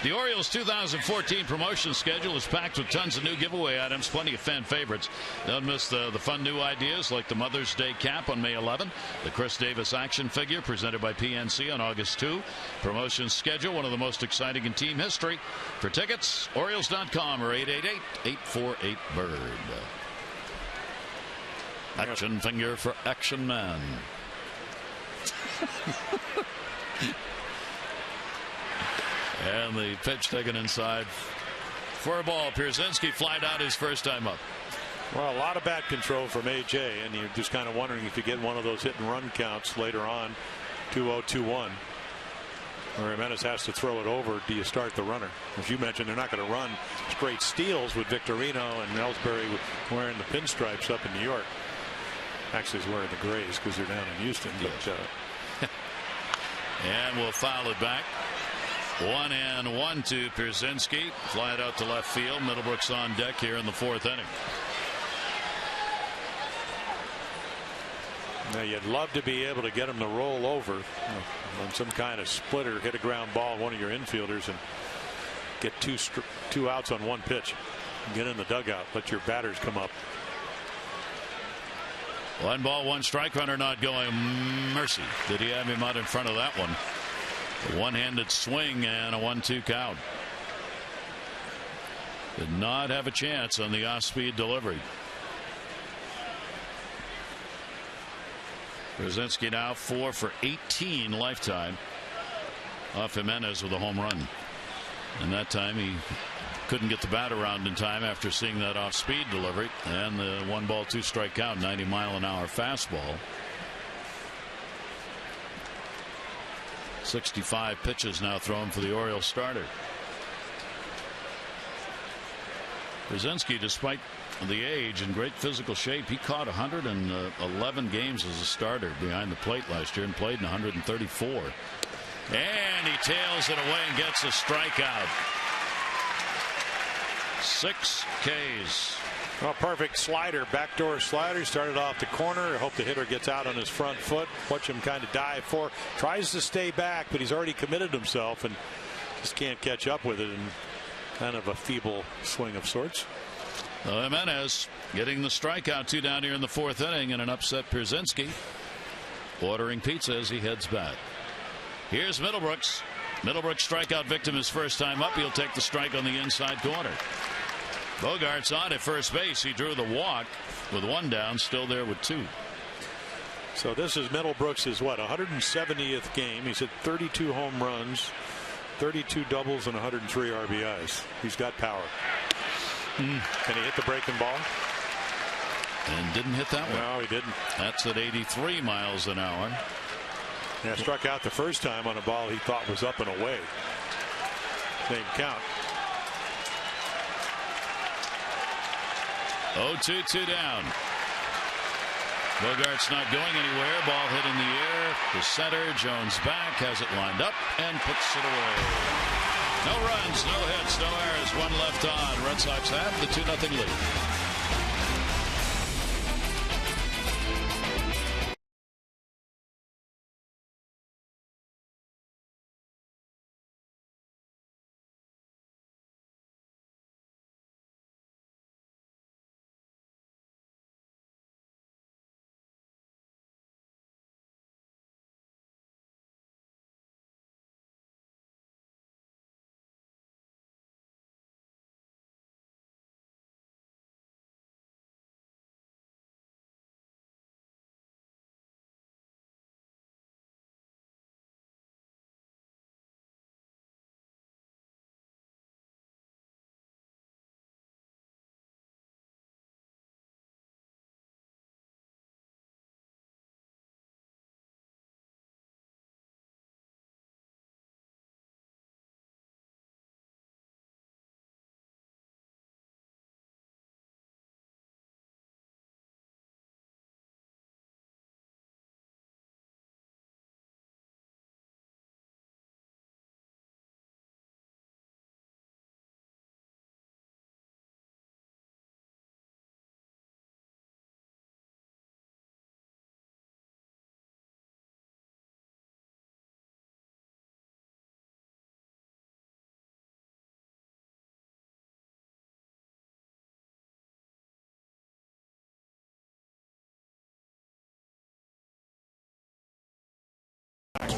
The Orioles 2014 promotion schedule is packed with tons of new giveaway items, plenty of fan favorites. Don't miss the fun new ideas like the Mother's Day cap on May 11, the Chris Davis action figure presented by PNC on August 2. Promotion schedule, one of the most exciting in team history. For tickets, Orioles.com or 888-848-BIRD. Action finger for Action Man. And the pitch taken inside for a ball. Pierzynski flied out his first time up. Well, a lot of bat control from A.J. and you're just kind of wondering if you get one of those hit and run counts later on, 2-0, 2-1, where Jimenez has to throw it over. Do you start the runner? As you mentioned, they're not going to run straight steals with Victorino and Ellsbury wearing the pinstripes up in New York. Actually, he's wearing the grays because they're down in Houston. Yes. But, and we'll foul it back. 1-1 to Pierzynski. Fly it out to left field. Middlebrooks on deck here in the 4th inning. Now you'd love to be able to get him to roll over on some kind of splitter, hit a ground ball, one of your infielders, and get two outs on one pitch. Get in the dugout. Let your batters come up. 1 ball, 1 strike. Runner not going. Mercy. Did he have him out in front of that one? A one-handed swing and a 1-2 count. Did not have a chance on the off-speed delivery. Pierzynski now 4 for 18 lifetime off Jimenez with a home run. And that time he couldn't get the bat around in time after seeing that off-speed delivery. And the 1 ball, 2 strike count, 90-mile-an-hour fastball. 65 pitches now thrown for the Orioles starter. Pierzynski, despite the age and great physical shape, he caught 111 games as a starter behind the plate last year and played in 134. And he tails it away and gets a strikeout. 6 Ks. Well, perfect slider, backdoor slider. Started off the corner. I hope the hitter gets out on his front foot. Watch him kind of dive for. Tries to stay back, but he's already committed himself and just can't catch up with it. And kind of a feeble swing of sorts. Jimenez getting the strikeout, 2 down here in the 4th inning, and an upset Pierzynski ordering pizza as he heads back. Here's Middlebrooks. Middlebrooks strikeout victim his first time up. He'll take the strike on the inside corner. Bogart's on at first base. He drew the walk with 1 down, still there with 2. So this is Middlebrooks' what, 170th game. He's hit 32 home runs, 32 doubles, and 103 RBIs. He's got power. Can he hit the breaking ball? And didn't hit that one. No, he didn't. That's at 83 miles an hour. Yeah, struck out the first time on a ball he thought was up and away. Same count. 0-2, 2 down. Bogart's not going anywhere. Ball hit in the air. The center. Jones back. Has it lined up and puts it away. No runs, no hits, no errors. 1 left on. Red Sox have the 2-0 lead.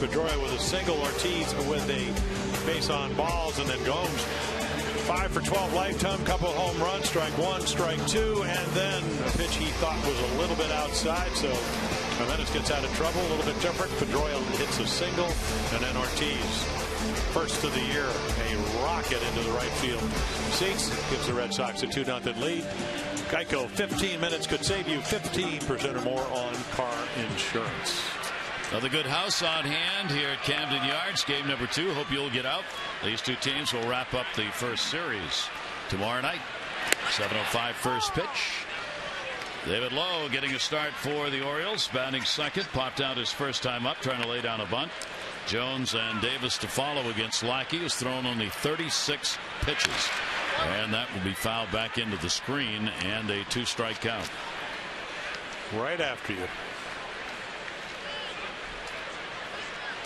Pedroia with a single, Ortiz with a base on balls, and then Gomes 5 for 12 lifetime, couple home runs, strike one, strike two, and then a pitch he thought was a little bit outside, so Jimenez gets out of trouble, a little bit different. Pedroia hits a single, and then Ortiz, first of the year, a rocket into the right field seats, gives the Red Sox a 2-0 lead. Geico, 15 minutes could save you 15% or more on car insurance. Another good house on hand here at Camden Yards. Game number 2. Hope you'll get out. These two teams will wrap up the first series tomorrow night. 7:05 first pitch. David Lowe getting a start for the Orioles. Batting second. Popped out his first time up, trying to lay down a bunt. Jones and Davis to follow against Lackey, who's thrown only 36 pitches. And that will be fouled back into the screen, and a 2-strike count. Right after you.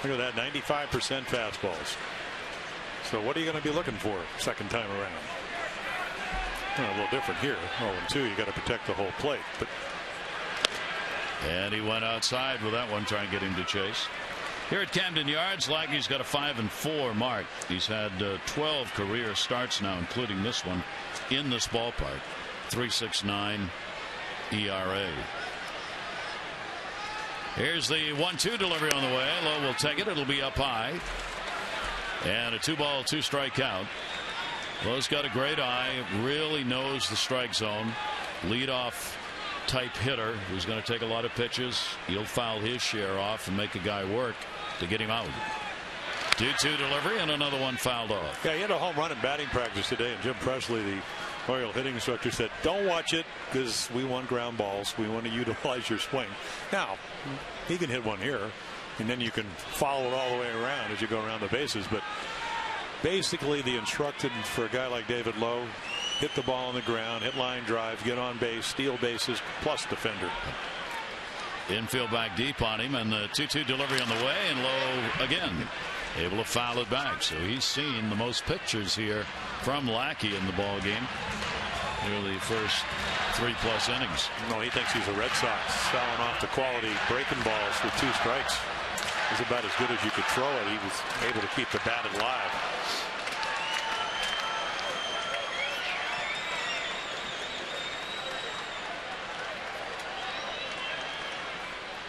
Look at that, 95% fastballs. So what are you going to be looking for second time around? Well, a little different here. 0-2, you got to protect the whole plate. But and he went outside with that one, trying to get him to chase. Here at Camden Yards, Lackey's got a 5-4 mark. He's had 12 career starts now, including this one, in this ballpark. 3.69 ERA. Here's the 1-2 delivery on the way. Lowe will take it. It'll be up high. And a 2-ball, 2-strike count. Lowe's got a great eye. Really knows the strike zone. Leadoff type hitter who's going to take a lot of pitches. He'll foul his share off and make a guy work to get him out. 2-2 delivery, and another one fouled off. Yeah, he had a home run in batting practice today, and Jim Presley, the Oriole hitting instructor, said, don't watch it because we want ground balls. We want to utilize your swing. Now, he can hit one here, and then you can follow it all the way around as you go around the bases. But basically, the instructed for a guy like David Lowe, hit the ball on the ground, hit line drives, get on base, steal bases, plus defender. Infield back deep on him, and the 2-2 delivery on the way, and Lowe again able to foul it back. So he's seen the most pitches here from Lackey in the ball game. Nearly first 3+ innings. No, he thinks he's a Red Sox, fouling off the quality breaking balls with 2 strikes. It was about as good as you could throw it. He was able to keep the bat alive.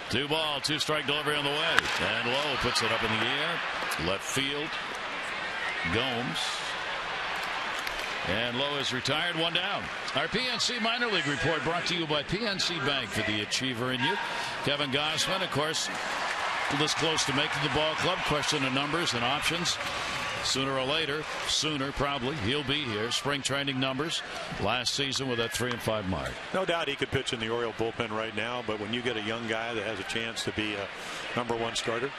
Two-ball, 2-strike delivery on the way. And Lowe puts it up in the air. Left field. Gomes. And Lowe is retired, 1 down. Our PNC Minor League Report brought to you by PNC Bank, for the achiever in you. Kevin Gausman, of course, this close to making the ball club. Question of numbers and options. Sooner or later, sooner probably, he'll be here. Spring training numbers last season with that 3-5 mark. No doubt he could pitch in the Oriole bullpen right now, but when you get a young guy that has a chance to be a #1 starter,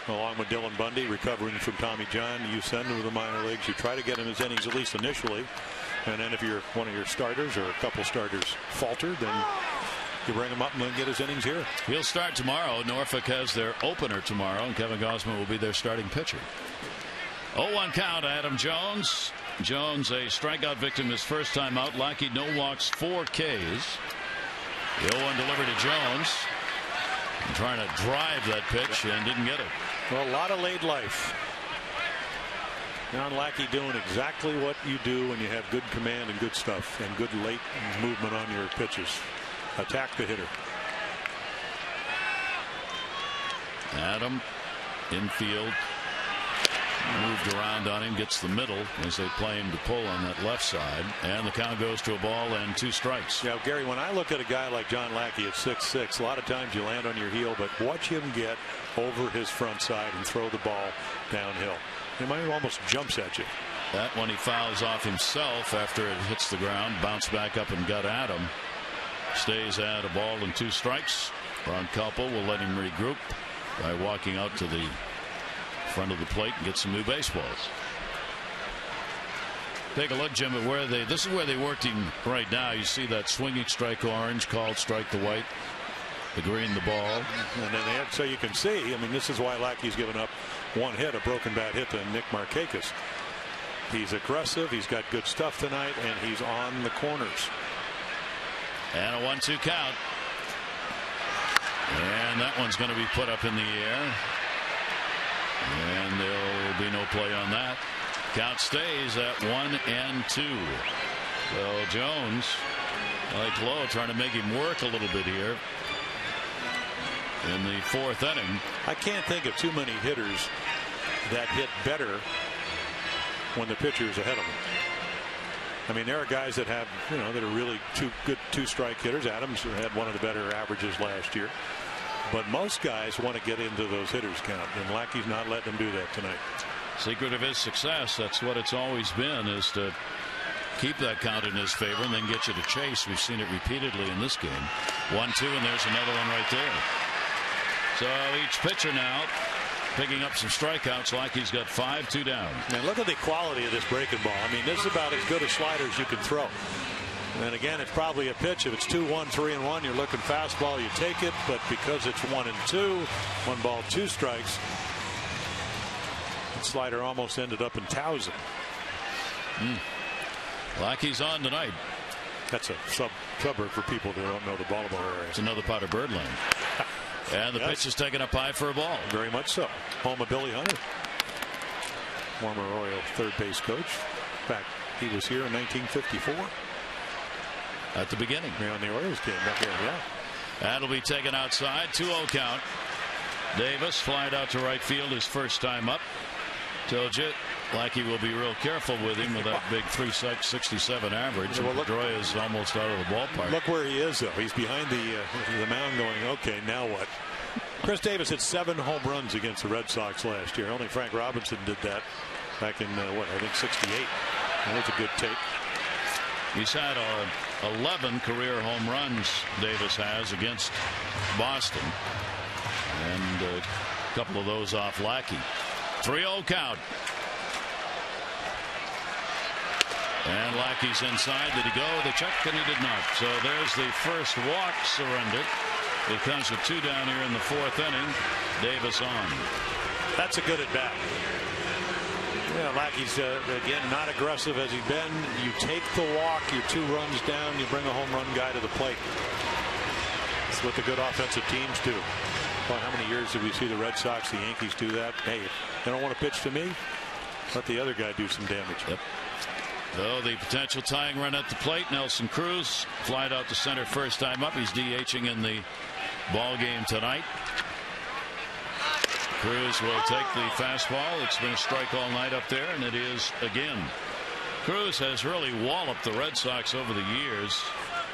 along with Dylan Bundy recovering from Tommy John, you send him to the minor leagues. You try to get him his innings at least initially, and then if you're one of your starters or a couple starters falter, then you bring him up and then get his innings here. He'll start tomorrow. Norfolk has their opener tomorrow, and Kevin Gausman will be their starting pitcher. 0-1 count. Adam Jones. Jones, a strikeout victim his first time out. Lackey, no walks, 4 Ks. The 0-1 delivered to Jones. Trying to drive that pitch and didn't get it. Well, a lot of late life. John Lackey doing exactly what you do when you have good command and good stuff and good late movement on your pitches. Attack the hitter. Adam, infield. Moved around on him, gets the middle as they play him to pull on that left side, and the count goes to a ball and 2 strikes. Yeah, Gary, when I look at a guy like John Lackey at 6'6", a lot of times you land on your heel, but watch him get over his front side and throw the ball downhill. He might almost jumps at you. That one he fouls off himself after it hits the ground, bounced back up and got at him. Stays at a ball and 2 strikes. Ron Koppel will let him regroup by walking out to the front of the plate and get some new baseballs. Take a look, Jim, at where this is where they worked him right now. You see that swinging strike orange called strike to white, the green the ball. And then so you can see, I mean, this is why Lackey's given up 1 hit, a broken bat hit to Nick Markakis. He's aggressive, he's got good stuff tonight, and he's on the corners. And a 1-2 count. And that one's going to be put up in the air. And there'll be no play on that. Count stays at 1-2. Well, Jones, like Lowe, trying to make him work a little bit here in the fourth inning. I can't think of too many hitters that hit better when the pitcher is ahead of them. I mean, there are guys that have, that are really good two-strike hitters. Adams had one of the better averages last year. But most guys want to get into those hitters count, and Lackey's not letting them do that tonight. Secret of his success, that's what it's always been, is to keep that count in his favor and then get you to chase. We've seen it repeatedly in this game. 1-2, and there's another one right there. So each pitcher now picking up some strikeouts. Lackey's got 5, 2 down. And look at the quality of this breaking ball. I mean, this is about as good a slider as you can throw. And again, it's probably a pitch. If it's 2-1, 3-1, you're looking fastball, you take it. But because it's 1-2, 1 ball, 2 strikes, the slider almost ended up in Towson. Lackey's on tonight. That's a suburb for people who don't know the Baltimore area. It's another part of Birdland. And the pitch is taken up high for a ball. Very much so. Home of Billy Hunter, former Oriole third base coach. In fact, he was here in 1954. At the beginning. Yeah, on the Orioles game back here, yeah. That'll be taken outside. 2-0 count. Davis flied out to right field his first time up. Told you, Lackey will be real careful with him with that big 367 average. Yeah, well, Pedroia is almost out of the ballpark. Look where he is, though. He's behind the mound going, okay, now what? Chris Davis hit 7 home runs against the Red Sox last year. Only Frank Robinson did that back in, I think 68. That was a good take. He's had 11 career home runs, Davis has, against Boston. And a couple of those off Lackey. 3-0 count. And Lackey's inside. Did he go? They checked, and he did not. So there's the first walk surrendered. It comes with 2 down here in the fourth inning. Davis on. That's a good at bat. Yeah, Lackey's again not aggressive as he's been. You take the walk, you're 2 runs down, you bring a home run guy to the plate. That's what the good offensive teams do. Well, how many years did we see the Red Sox, the Yankees do that? Hey, if they don't want to pitch to me, let the other guy do some damage. Yep. So the potential tying run at the plate. Nelson Cruz flied out to center first time up. He's DHing in the ball game tonight. Cruz will take the fastball. It's been a strike all night up there, and it is again. Cruz has really walloped the Red Sox over the years,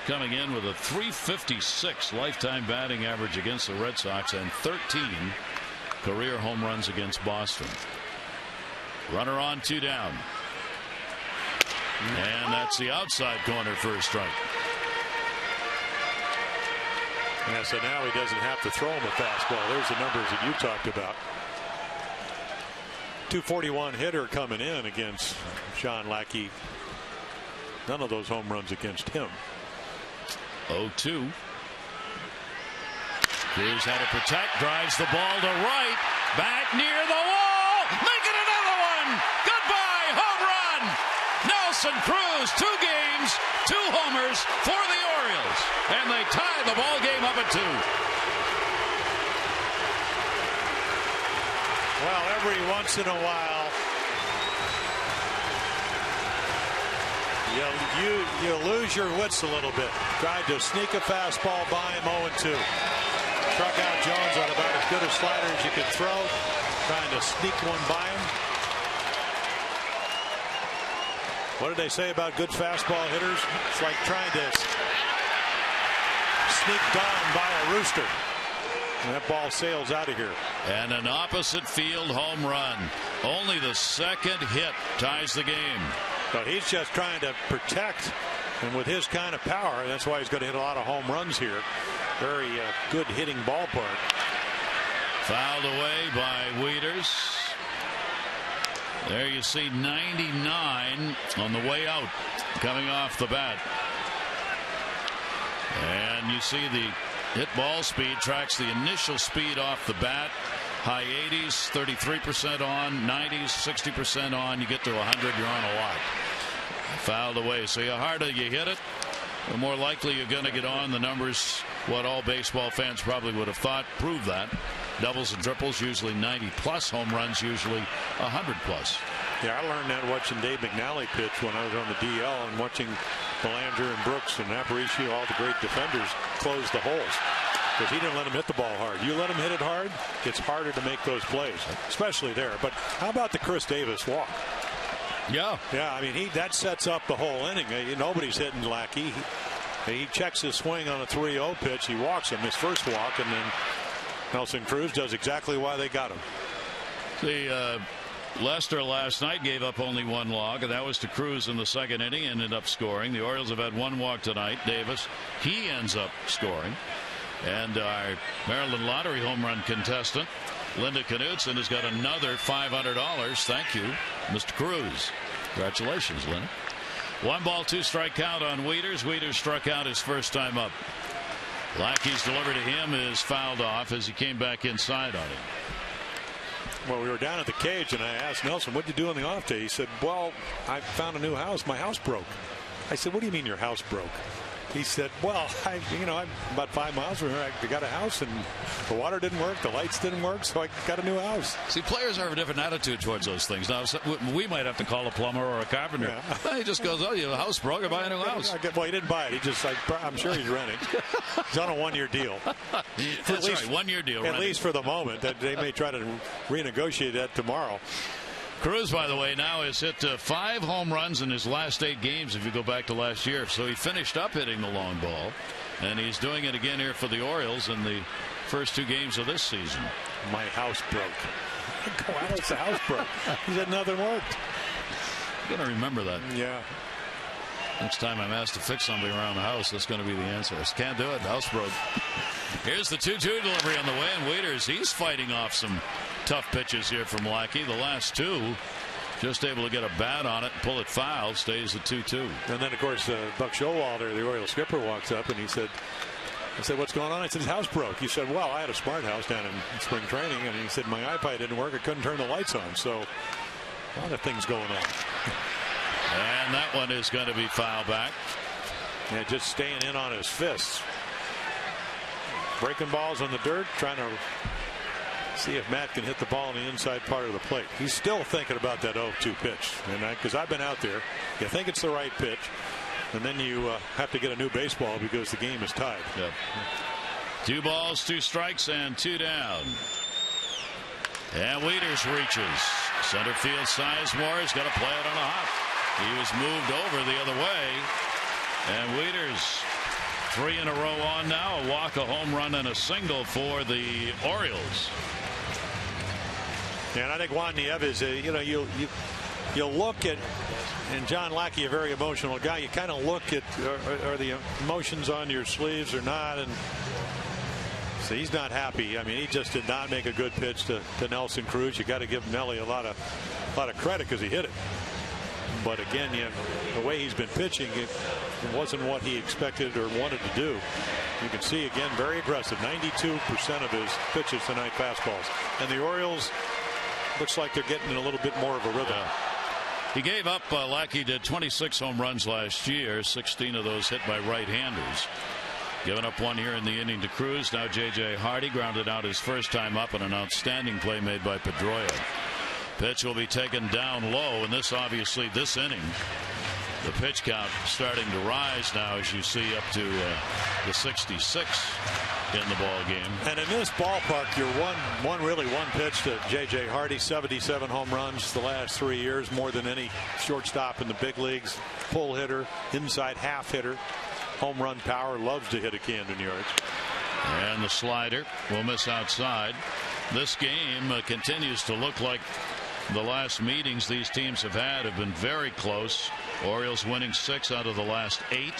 coming in with a .356 lifetime batting average against the Red Sox and 13 career home runs against Boston. Runner on, 2 down. And that's the outside corner for a strike. Yeah, so now he doesn't have to throw him a fastball. There's the numbers that you talked about. .241 hitter coming in against Sean Lackey. None of those home runs against him. 0-2. Cruz had to protect, drives the ball to right, back near the wall, making another one. Goodbye, home run. Nelson Cruz, 2 games, 2 homers for the Orioles, and they tie the ball game up at 2. Well, every once in a while, you lose your wits a little bit. Tried to sneak a fastball by him, 0-2. Struck out Jones on about as good a slider as you could throw. Trying to sneak one by him. What did they say about good fastball hitters? It's like trying to sneak down by a rooster. And that ball sails out of here. And an opposite field home run. Only the second hit ties the game. But he's just trying to protect. And with his kind of power, that's why he's going to hit a lot of home runs here. Very good hitting ballpark. Fouled away by Wieters. There you see 99 on the way out, coming off the bat. And you see the hit ball speed tracks the initial speed off the bat. High 80s, 33% on, 90s, 60% on. You get to 100, you're on a lot. Fouled away. So the harder you hit it, the more likely you're going to get on. The numbers, what all baseball fans probably would have thought, prove that. doubles and triples, usually 90+ home runs, usually 100+. Yeah, I learned that watching Dave McNally pitch when I was on the DL and watching Belanger and Brooks and Aparicio, all the great defenders, close the holes. Because he didn't let him hit the ball hard. You let him hit it hard, it's harder to make those plays, especially there. But how about the Chris Davis walk? Yeah. Yeah, I mean, that sets up the whole inning. Nobody's hitting Lackey. He checks his swing on a 3-0 pitch. He walks him, his first walk, and then Nelson Cruz does exactly why they got him. The Lester last night gave up only one walk, and that was to Cruz in the second inning, ended up scoring. The Orioles have had one walk tonight. Davis, he ends up scoring. And our Maryland Lottery home run contestant, Linda Knudsen, has got another $500. Thank you, Mr. Cruz. Congratulations, Linda. 1-2 count on Wieters. Wieters struck out his first time up. Lackey's delivery to him is fouled off as he came back inside on him. Well, we were down at the cage, and I asked Nelson, what'd you do on the off day? He said, well, I found a new house. My house broke. I said, what do you mean your house broke? He said, well, I'm about 5 miles from here. I got a house, and the water didn't work, the lights didn't work, so I got a new house. See, players have a different attitude towards those things. Now, we might have to call a plumber or a carpenter. Yeah. He just goes, oh, your house broke, I buy a new house. Well, he didn't buy it. He just, I'm sure he's renting. He's on a 1-year deal. That's right, 1-year deal. At least for the moment. They may try to renegotiate that tomorrow. Cruz, by the way, now has hit 5 home runs in his last 8 games if you go back to last year. So he finished up hitting the long ball, and he's doing it again here for the Orioles in the first 2 games of this season. My house broke. How's the house broke? He said nothing worked. You're going to remember that. Yeah. Next time I'm asked to fix something around the house, that's going to be the answer. I just can't do it. House broke. Here's the 2-2 delivery on the way, and Wieters, he's fighting off some tough pitches here from Lackey. The last 2, just able to get a bat on it and pull it foul, stays at 2-2. And then, of course, Buck Showalter, the Orioles skipper, walks up and he said, I said, what's going on? I said, his house broke. He said, well, I had a smart house down in spring training, and he said, my iPad didn't work. I couldn't turn the lights on. So a lot of things going on. And that one is going to be foul back. Yeah, just staying in on his fists. Breaking balls on the dirt, trying to see if Matt can hit the ball on the inside part of the plate. He's still thinking about that 0-2 pitch. And because I've been out there, you think it's the right pitch, and then you have to get a new baseball because the game is tied. Yep. 2 balls, 2 strikes, and 2 down. And Wieters reaches center field. Sizemore has got to play it on a hop. He was moved over the other way, and Wieters 3 in a row on now. A walk, a home run, and a single for the Orioles. And I think Juan Nieves, you'll look at, and John Lackey, a very emotional guy, you kind of look at, are the emotions on your sleeves or not? And so he's not happy. I mean, he just did not make a good pitch to Nelson Cruz. You got to give Nelly a lot of credit because he hit it. But again, the way he's been pitching, it wasn't what he expected or wanted to do. You can see again, very aggressive. 92% of his pitches tonight fastballs. And the Orioles, looks like they're getting in a little bit more of a rhythm. Yeah. He gave up. Lackey did 26 home runs last year, 16 of those hit by right-handers. Giving up 1 here in the inning to Cruz. Now J.J. Hardy grounded out his first time up, and an outstanding play made by Pedroia. Pitch will be taken down low, and this inning, the pitch count starting to rise now, as you see, up to the 66 in the ball game. And in this ballpark, you're one pitch to J.J. Hardy. 77 home runs the last 3 years, more than any shortstop in the big leagues. Pull hitter, inside half hitter, home run power, loves to hit a Camden Yards. And the slider will miss outside. This game continues to look like the last meetings these teams have been very close. Orioles winning 6 out of the last 8.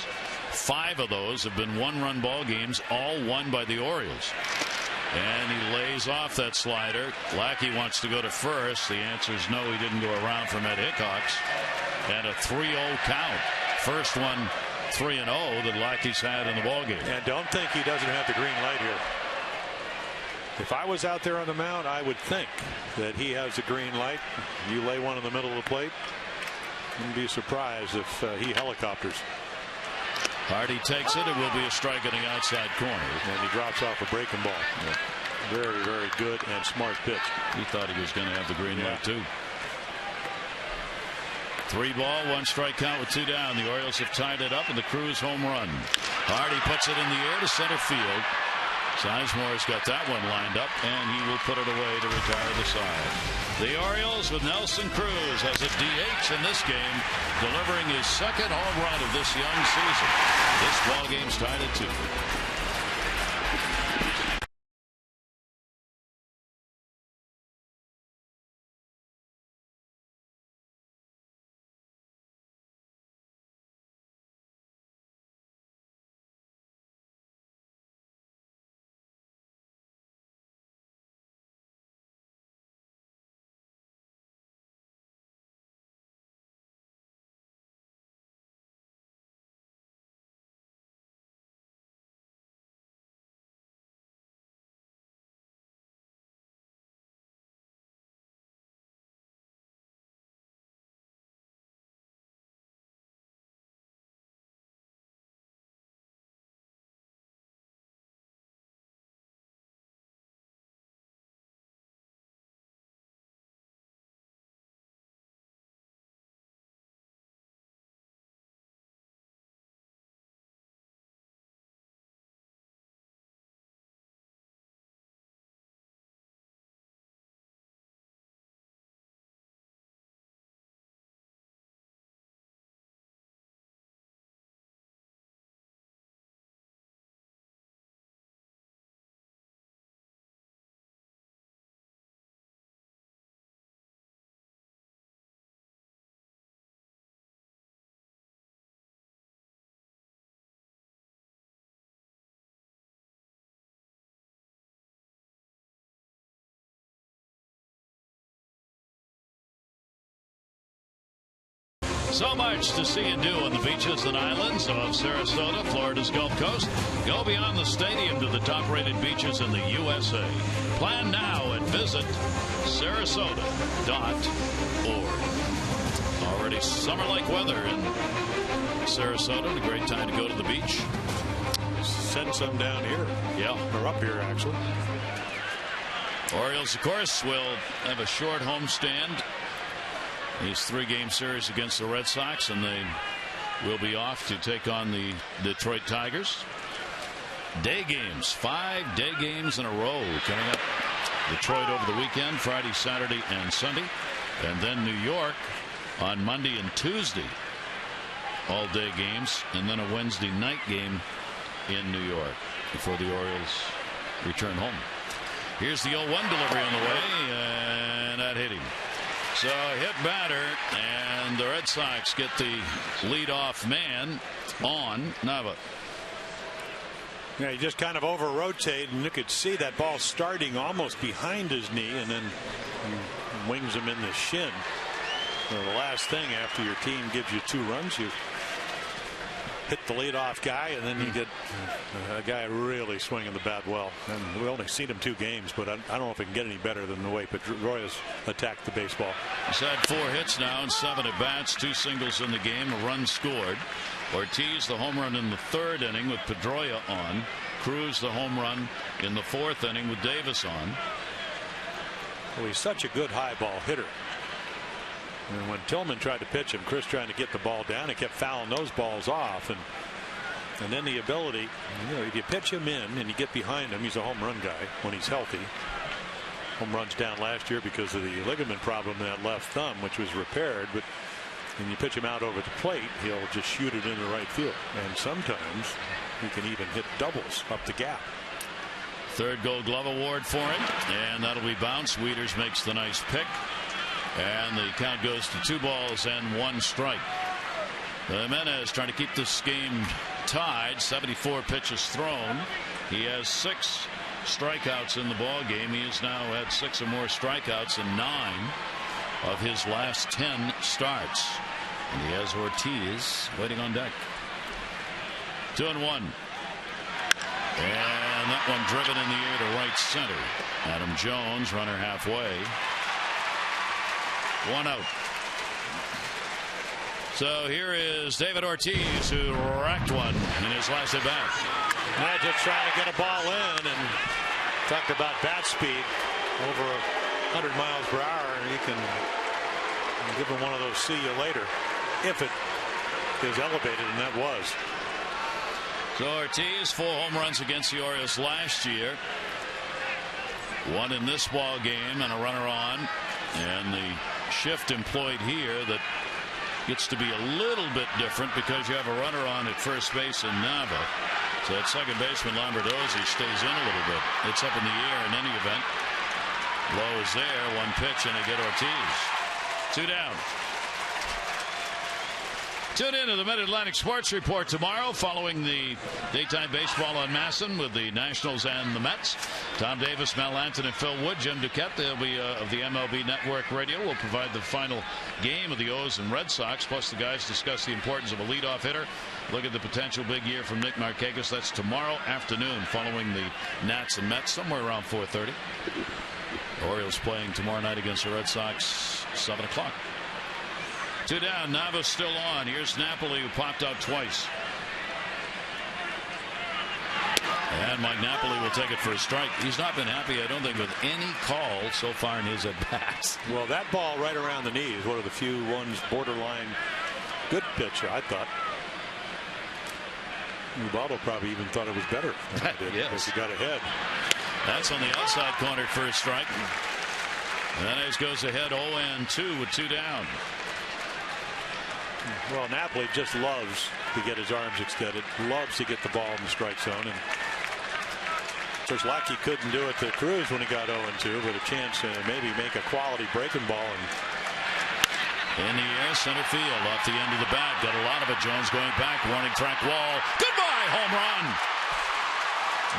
5 of those have been 1-run ball games, all won by the Orioles. And he lays off that slider. Lackey wants to go to first. The answer is no, he didn't go around from Ed Hickox. And a 3-0 count. First one 3-0 that Lackey's had in the ball game. And don't think he doesn't have the green light here. If I was out there on the mound, I would think that he has a green light. You lay one in the middle of the plate, you'd be surprised if he helicopters. Hardy takes it. It will be a strike in the outside corner. And he drops off a breaking ball. Yeah. Very, very good and smart pitch. He thought he was going to have the green light too. 3 ball, 1 strike count with 2 down. The Orioles have tied it up, and the Cruz home run. Hardy puts it in the air to center field. Sizemore's got that one lined up, and he will put it away to retire the side. The Orioles with Nelson Cruz has a DH in this game, delivering his 2nd home run of this young season. This ball game's tied at 2. So much to see and do on the beaches and islands of Sarasota, Florida's Gulf Coast. Go beyond the stadium to the top-rated beaches in the USA. Plan now and visit Sarasota.org. Already summer-like weather in Sarasota. A great time to go to the beach. Send some down here. Yeah. Or up here, actually. Orioles, of course, will have a short homestand. These 3-game series against the Red Sox, and they will be off to take on the Detroit Tigers. Day games, 5 day games in a row coming up. Detroit over the weekend, Friday, Saturday, and Sunday. And then New York on Monday and Tuesday. All day games, and then a Wednesday night game in New York before the Orioles return home. Here's the 0-1 delivery on the way, and that hit him. So hit batter, and the Red Sox get the leadoff man on Nava. Yeah, he just kind of over-rotated, and you could see that ball starting almost behind his knee, and then wings him in the shin. So the last thing after your team gives you 2 runs, you hit the leadoff guy, and then you get a guy really swinging the bat well. And we only seen him 2 games, but I don't know if it can get any better than the way Pedroia's attacked the baseball. He's had 4 hits now and 7 at bats, 2 singles in the game, a run scored. Ortiz the home run in the 3rd inning with Pedroia on. Cruz the home run in the 4th inning with Davis on. Well, he's such a good high ball hitter. And when Tillman tried to pitch him, Chris trying to get the ball down, he kept fouling those balls off. And then the ability, if you pitch him in and you get behind him, he's a home run guy when he's healthy. Home runs down last year because of the ligament problem in that left thumb, which was repaired. But when you pitch him out over the plate, he'll just shoot it into right field. And sometimes he can even hit doubles up the gap. 3rd Gold Glove award for him, and that'll be bounced. Wieters makes the nice pick. And the count goes to 2 balls and 1 strike. Jimenez trying to keep this game tied. 74 pitches thrown. He has 6 strikeouts in the ball game. He has now had 6 or more strikeouts in 9 of his last 10 starts. And he has Ortiz waiting on deck. 2-1. And that one driven in the air to right center. Adam Jones, runner halfway. 1 out. So here is David Ortiz, who racked one in his last at bat. Magic trying to get a ball in, and Talked about bat speed over 100 miles per hour, and you can give him one of those see you later if it is elevated, and that was. So Ortiz, 4 home runs against the Orioles last year. 1 in this ball game and a runner on, and the shift employed here that gets to be a little bit different because you have a runner on at first base in Nava. So at second baseman Lombardozzi stays in a little bit. It's up in the air in any event. Low is there, 1 pitch, and they get Ortiz. 2 down. Tune in to the Mid-Atlantic Sports Report tomorrow following the daytime baseball on Masson with the Nationals and the Mets. Tom Davis, Mel Anton, and Phil Wood, Jim Duquette, they'll be of the MLB Network Radio, will provide the final game of the O's and Red Sox. Plus the guys discuss the importance of a leadoff hitter. Look at the potential big year from Nick Markakis. That's tomorrow afternoon following the Nats and Mets, somewhere around 4:30. Orioles playing tomorrow night against the Red Sox, 7 o'clock. 2 down. Nava's still on. Here's Napoli, who popped out twice. And Mike Napoli will take it for a strike. He's not been happy, I don't think, with any call so far in his at-bats. Well, that ball right around the knee is one of the few ones borderline good pitch, I thought. Ubaldo probably even thought it was better than I did. Yes. Because he got ahead. That's on the outside corner for a strike. Menez goes ahead 0-2 with 2 down. Well, Napoli just loves to get his arms extended, loves to get the ball in the strike zone. And of course, Lackey couldn't do it to Cruz when he got 0-2, but a chance to maybe make a quality breaking ball. And in the air, center field, off the end of the bat. Got a lot of it. Jones going back, warning track wall. Goodbye, home run.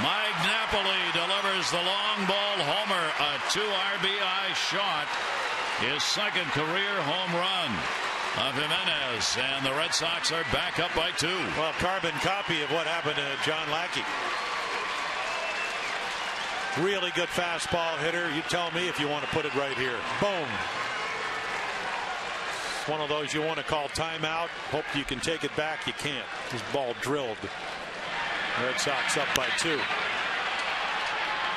Mike Napoli delivers the long ball homer, a 2 RBI shot. His second career home run of Jimenez, and the Red Sox are back up by 2. Well, carbon copy of what happened to John Lackey. Really good fastball hitter. You tell me if you want to put it right here. Boom. One of those you want to call timeout. Hope you can take it back. You can't. This ball drilled. Red Sox up by 2.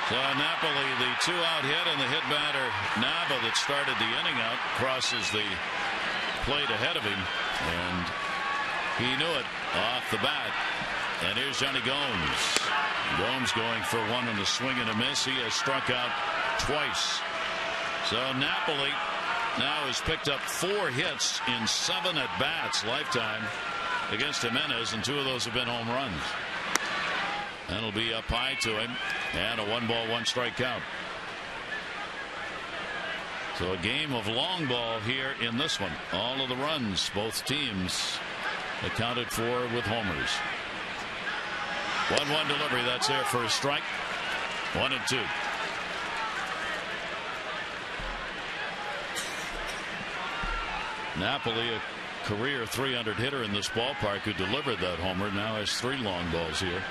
So Napoli, the 2-out hit, and the hit batter Nava that started the inning out crosses the plate ahead of him, and he knew it off the bat. And here's Johnny Gomes. Gomes going for 1 on the swing and a miss. He has struck out twice. So Napoli now has picked up 4 hits in 7 at-bats lifetime against Jimenez, and 2 of those have been home runs. That'll be up high to him, and a 1-ball, 1-strike count. So a game of long ball here in this one. All of the runs, both teams accounted for with homers. 1-1 delivery. That's there for a strike. 1-2. Napoli, a career 300 hitter in this ballpark, who delivered that homer, now has 3 long balls here.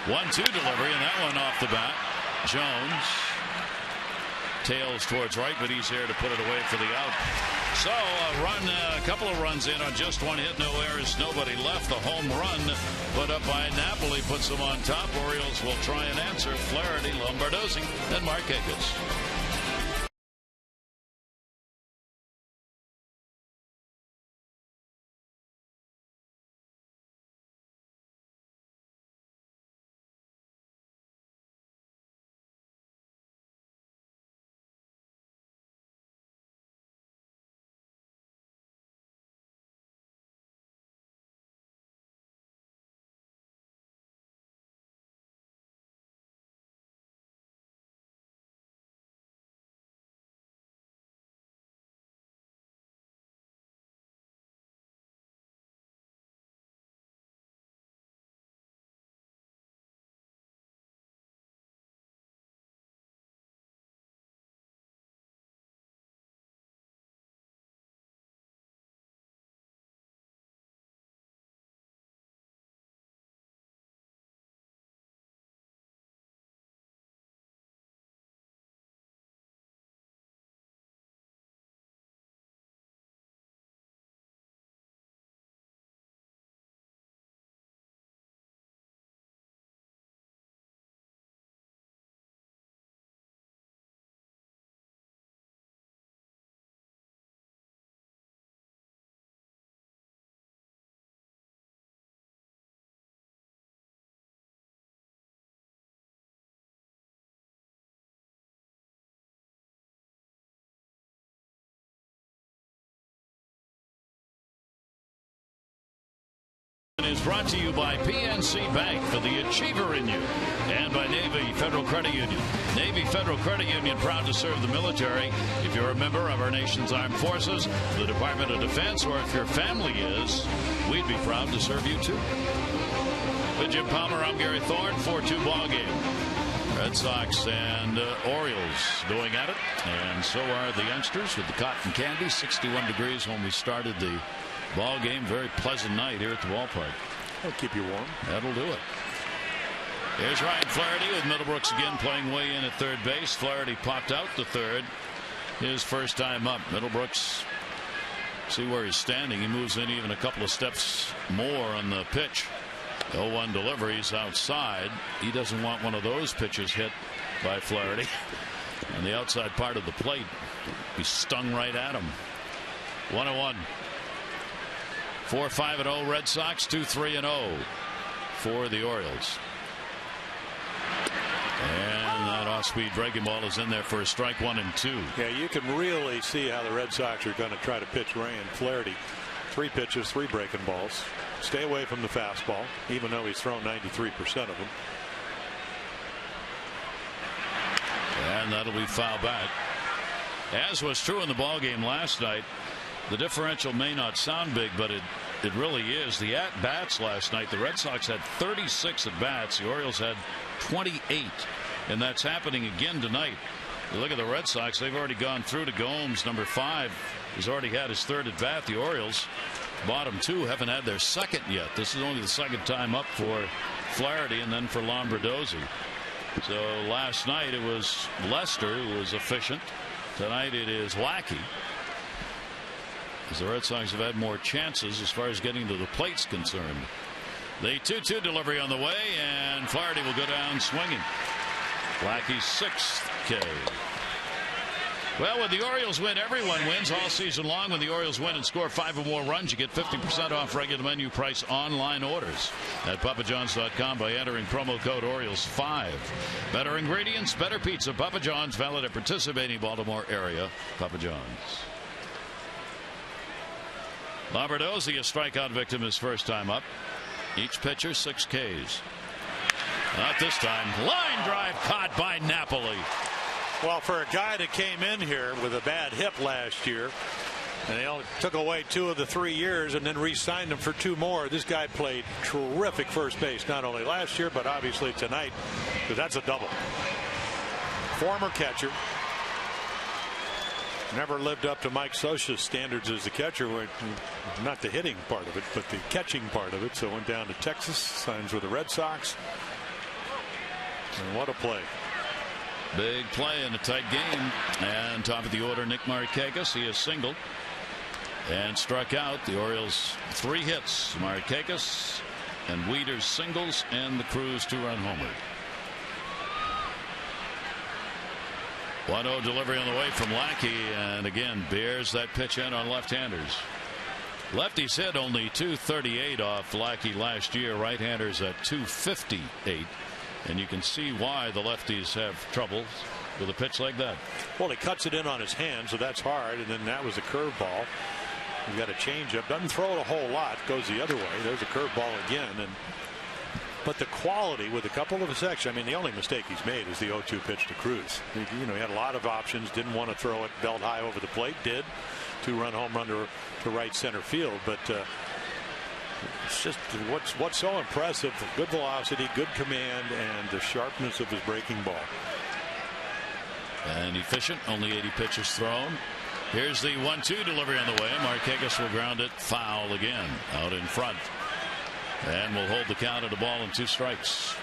1-2 delivery, and that one off the bat. Jones tails towards right, but he's here to put it away for the out. So a couple of runs in on just 1 hit, no errors, nobody left. The home run put up by Napoli puts them on top. Orioles will try and answer. Flaherty, Lombardozzi, and Markakis. brought to you by PNC Bank for the achiever in you, and by Navy Federal Credit Union. Navy Federal Credit Union, proud to serve the military. If you're a member of our nation's armed forces, the Department of Defense, or if your family is, we'd be proud to serve you too. With Jim Palmer, I'm Gary Thorne. 4-2 ball game. Red Sox and Orioles going at it, and so are the youngsters with the cotton candy. 61 degrees when we started the ball game. Very pleasant night here at the ballpark. That'll keep you warm. That'll do it. Here's Ryan Flaherty with Middlebrooks again playing way in at third base. Flaherty popped out to third. His first time up. Middlebrooks, see where he's standing. He moves in even a couple of steps more on the pitch. 0-1 deliveries outside. He doesn't want one of those pitches hit by Flaherty on the outside part of the plate. He stung right at him. 1-1. 4-5-0 Red Sox. 2-3-0 for the Orioles. And that off-speed breaking ball is in there for a strike 1-2. Yeah, you can really see how the Red Sox are going to try to pitch Ryan Flaherty. 3 pitches, 3 breaking balls. Stay away from the fastball, even though he's thrown 93% of them. And that'll be foul back. As was true in the ball game last night, the differential may not sound big, but it really is. The at-bats last night, the Red Sox had 36 at-bats. The Orioles had 28. And that's happening again tonight. You look at the Red Sox, they've already gone through to Gomes, number 5. He's already had his 3rd at bat. The Orioles, bottom 2, haven't had their 2nd yet. This is only the 2nd time up for Flaherty and then for Lombardozzi. So last night it was Lester who was efficient. Tonight it is Lackey. As the Red Sox have had more chances as far as getting to the plate's concerned. The 2-2 delivery on the way, and Flaherty will go down swinging. Lackey's 6th K. Well, when the Orioles win, everyone wins all season long. When the Orioles win and score 5 or more runs, you get 50% off regular menu price online orders at papajohns.com by entering promo code Orioles5. Better ingredients, better pizza. Papa John's, valid at participating Baltimore area Papa John's. Lombardozzi, a strikeout victim, his first time up. Each pitcher 6 Ks. Not this time. Line drive caught by Napoli. Well, for a guy that came in here with a bad hip last year, and they only took away 2 of the 3 years and then re-signed him for 2 more, this guy played terrific first base, not only last year, but obviously tonight, because that's a double. Former catcher. Never lived up to Mike Scioscia's standards as a catcher, not the hitting part of it, but the catching part of it. So went down to Texas, signs with the Red Sox. And what a play. Big play in a tight game. And top of the order, Nick Markakis. He has singled and struck out. The Orioles 3 hits. Markakis and Wieters singles, and the Cruz 2-run homer. 1-0 delivery on the way from Lackey, and again bears that pitch in on left-handers. Lefties hit only .238 off Lackey last year. Right-handers at .258, and you can see why the lefties have trouble with a pitch like that. Well, he cuts it in on his hand, so that's hard, and then that was a curveball. He's got a changeup, doesn't throw it a whole lot, goes the other way. There's a curveball again, but the quality with a couple of sections. I mean, the only mistake he's made is the 0-2 pitch to Cruz. He had a lot of options, didn't want to throw it belt high over the plate, did. 2-run home run to right center field, but it's just what's so impressive: good velocity, good command, and the sharpness of his breaking ball. And efficient, only 80 pitches thrown. Here's the 1-2 delivery on the way. Markakis will ground it foul again out in front. And will hold the count at a ball and 2 strikes.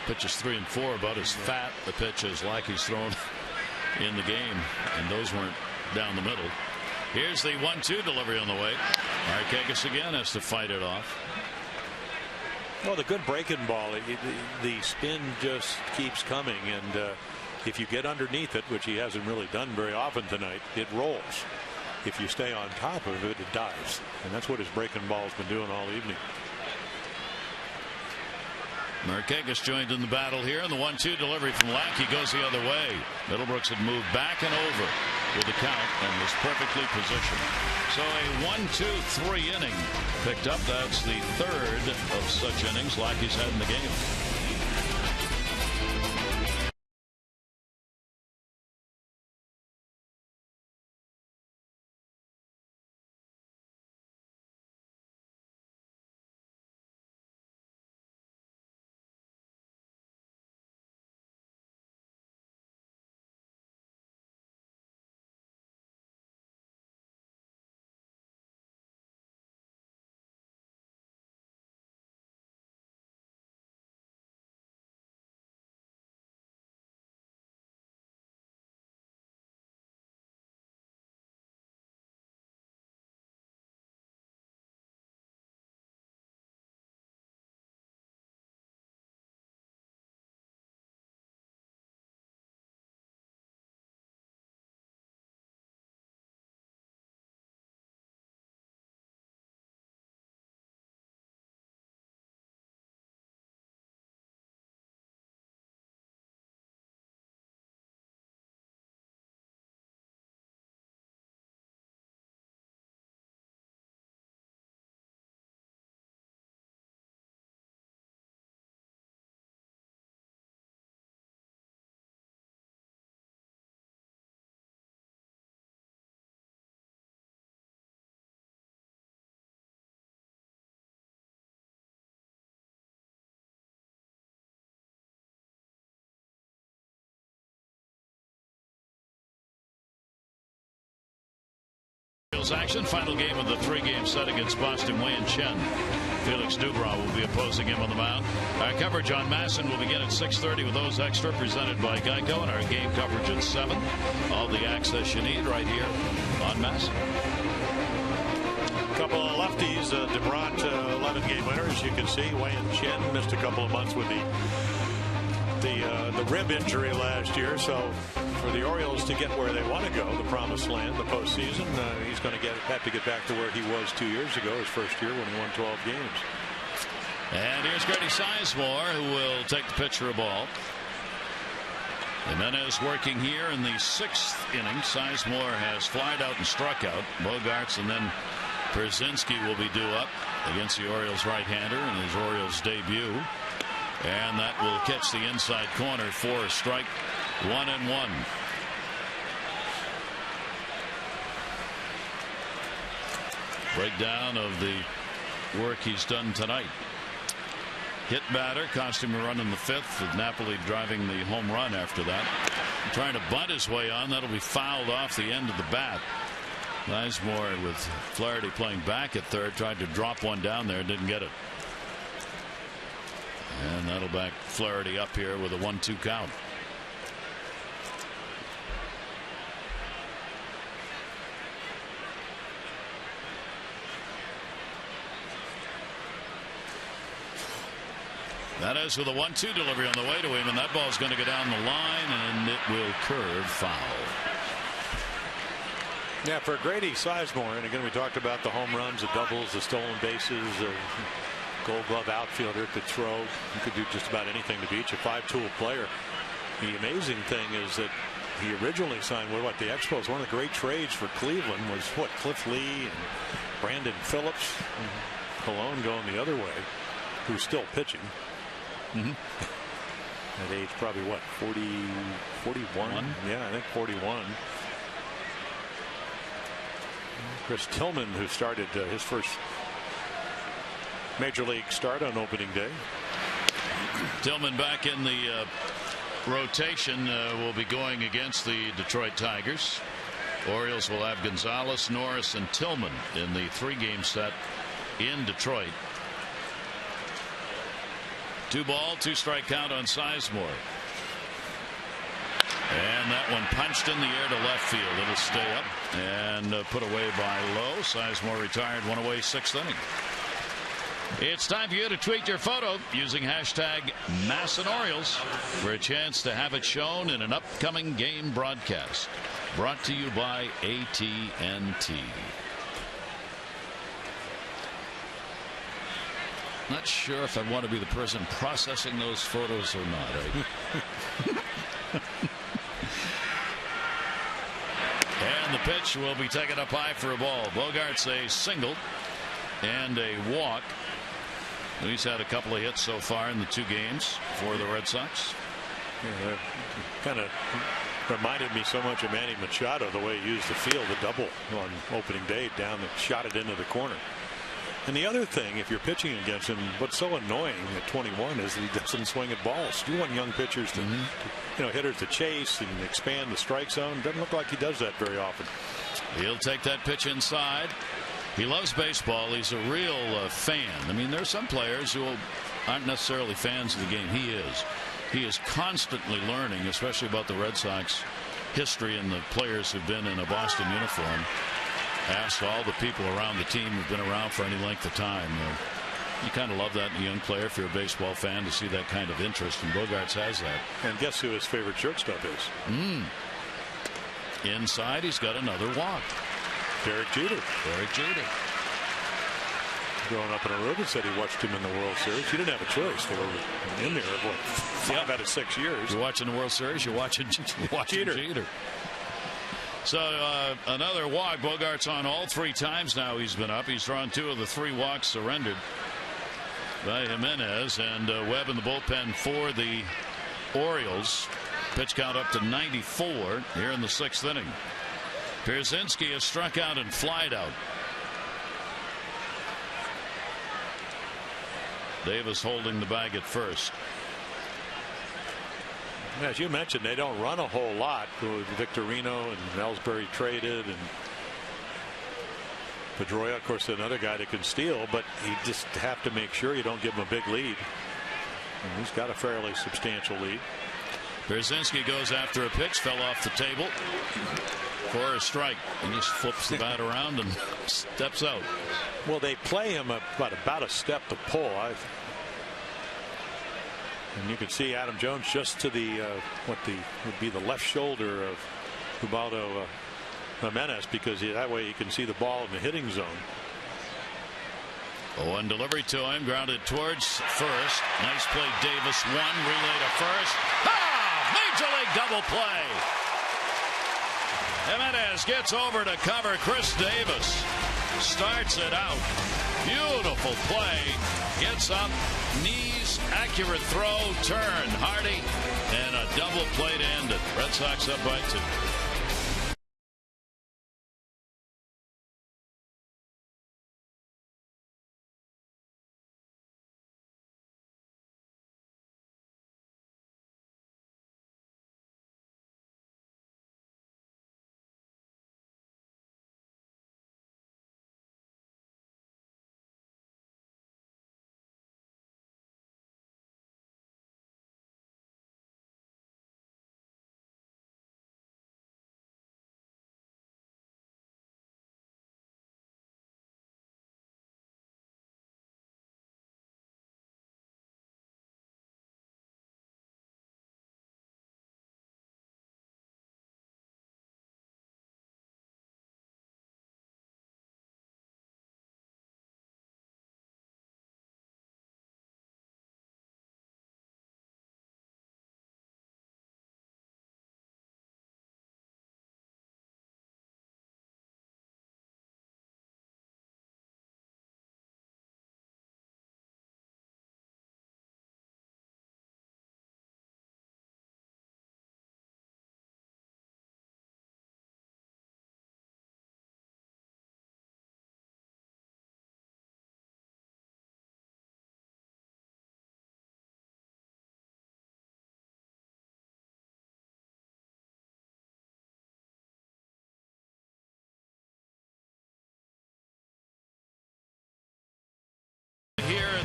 Pitches 3 and 4, about as fat a pitch as Lackey's thrown in the game, and those weren't down the middle. Here's the 1-2 delivery on the way. Markakis again has to fight it off. Well, the good breaking ball, the spin just keeps coming, and if you get underneath it, which he hasn't really done very often tonight, it rolls. If you stay on top of it, it dives, and that's what his breaking ball's been doing all evening. Markakis joined in the battle here, and the 1-2 delivery from Lackey goes the other way. Middlebrooks had moved back and over with the count and was perfectly positioned. So a 1-2-3 inning picked up. That's the third of such innings Lackey's had in the game. Action. Final game of the 3-game set against Boston. Wei Chen. Felix Dubrow will be opposing him on the mound. Our coverage on Masson will begin at 6:30 with those extra presented by Geico, and our game coverage at 7. All the access you need right here on Masson. A couple of lefties. DeBrant 11-game winner, as you can see. Wei Chen missed a couple of months with the rib injury last year, so for the Orioles to get where they want to go, the promised land, the postseason, he's going to have to get back to where he was 2 years ago, his first year when he won 12 games. And here's Grady Sizemore, who will take the pitcher a ball. Jimenez working here in the 6th inning. Sizemore has flied out and struck out. Bogarts and then Brzezinski will be due up against the Orioles right-hander in his Orioles debut. And that will catch the inside corner for a strike. 1-1. Breakdown of the work he's done tonight. Hit batter, cost him a run in the 5th, with Napoli driving the home run after that. Trying to bunt his way on. That'll be fouled off the end of the bat. Sizemore with Flaherty playing back at third, tried to drop one down there, didn't get it. And that'll back Flaherty up here with a 1-2 count. That is with a 1-2 delivery on the way to him, and that ball's going to go down the line, and it will curve foul. Yeah, for Grady Sizemore, and again we talked about the home runs, the doubles, the stolen bases, Gold Glove outfielder, could throw. He could do just about anything to beat you. 5-tool player. The amazing thing is that he originally signed with the Expos. One of the great trades for Cleveland was Cliff Lee and Brandon Phillips. Colon going the other way, who's still pitching. At age probably 41? Yeah, I think 41. Chris Tillman, who started his first Major League start on opening day. Tillman back in the rotation, will be going against the Detroit Tigers. Orioles will have Gonzalez, Norris, and Tillman in the 3-game set in Detroit. 2-ball, 2-strike count on Sizemore. And that one punched in the air to left field. It'll stay up and put away by Lowe. Sizemore retired, one away, 6th inning. It's time for you to tweet your photo using hashtag MasonOrioles for a chance to have it shown in an upcoming game broadcast. Brought to you by AT&T. Not sure if I want to be the person processing those photos or not. And the pitch will be taken up high for a ball. Bogart's a single and a walk. He's had a couple of hits so far in the 2 games for the Red Sox. Yeah, kind of reminded me so much of Manny Machado, the way he used the field, the double on opening day down and shot it into the corner. And the other thing, if you're pitching against him, what's so annoying at 21 is that he doesn't swing at balls. You want young pitchers to, hitters to chase and expand the strike zone. Doesn't look like he does that very often. He'll take that pitch inside. He loves baseball. He's a real fan. I mean, there are some players who aren't necessarily fans of the game. He is. He is constantly learning, especially about the Red Sox history and the players who've been in a Boston uniform. Asked all the people around the team who've been around for any length of time. You kind of love that in a young player if you're a baseball fan, to see that kind of interest, and Bogarts has that. And guess who his favorite shortstop is? Inside, he's got another walk. Derek Jeter. Derek Jeter. Growing up in Aruba, said he watched him in the World Series. He didn't have a choice. They were in there for 5 out of 6 years. You're watching the World Series, you're watching Jeter. So another walk. Bogart's on all 3 times now he's been up. He's drawn 2 of the 3 walks surrendered by Jimenez, and Webb in the bullpen for the Orioles. Pitch count up to 94 here in the 6th inning. Pierzynski has struck out and flied out. Davis holding the bag at first. As you mentioned, they don't run a whole lot. Victorino and Ellsbury traded, and Pedroia, of course, another guy that can steal, but you just have to make sure you don't give him a big lead. And he's got a fairly substantial lead. Pierzynski goes after a pitch, fell off the table for a strike, and just flips the bat around and steps out. Well, they play him about a step to pull. And you can see Adam Jones just to the would be the left shoulder of Ubaldo Jimenez, because that way he can see the ball in the hitting zone. One delivery to him, grounded towards first. Nice play, Davis. One relay to first. Major league double play. Jimenez gets over to cover Chris Davis. Starts it out. Beautiful play. Gets up, knees, accurate throw, turn, Hardy, and a double play to end it. Red Sox up by 2.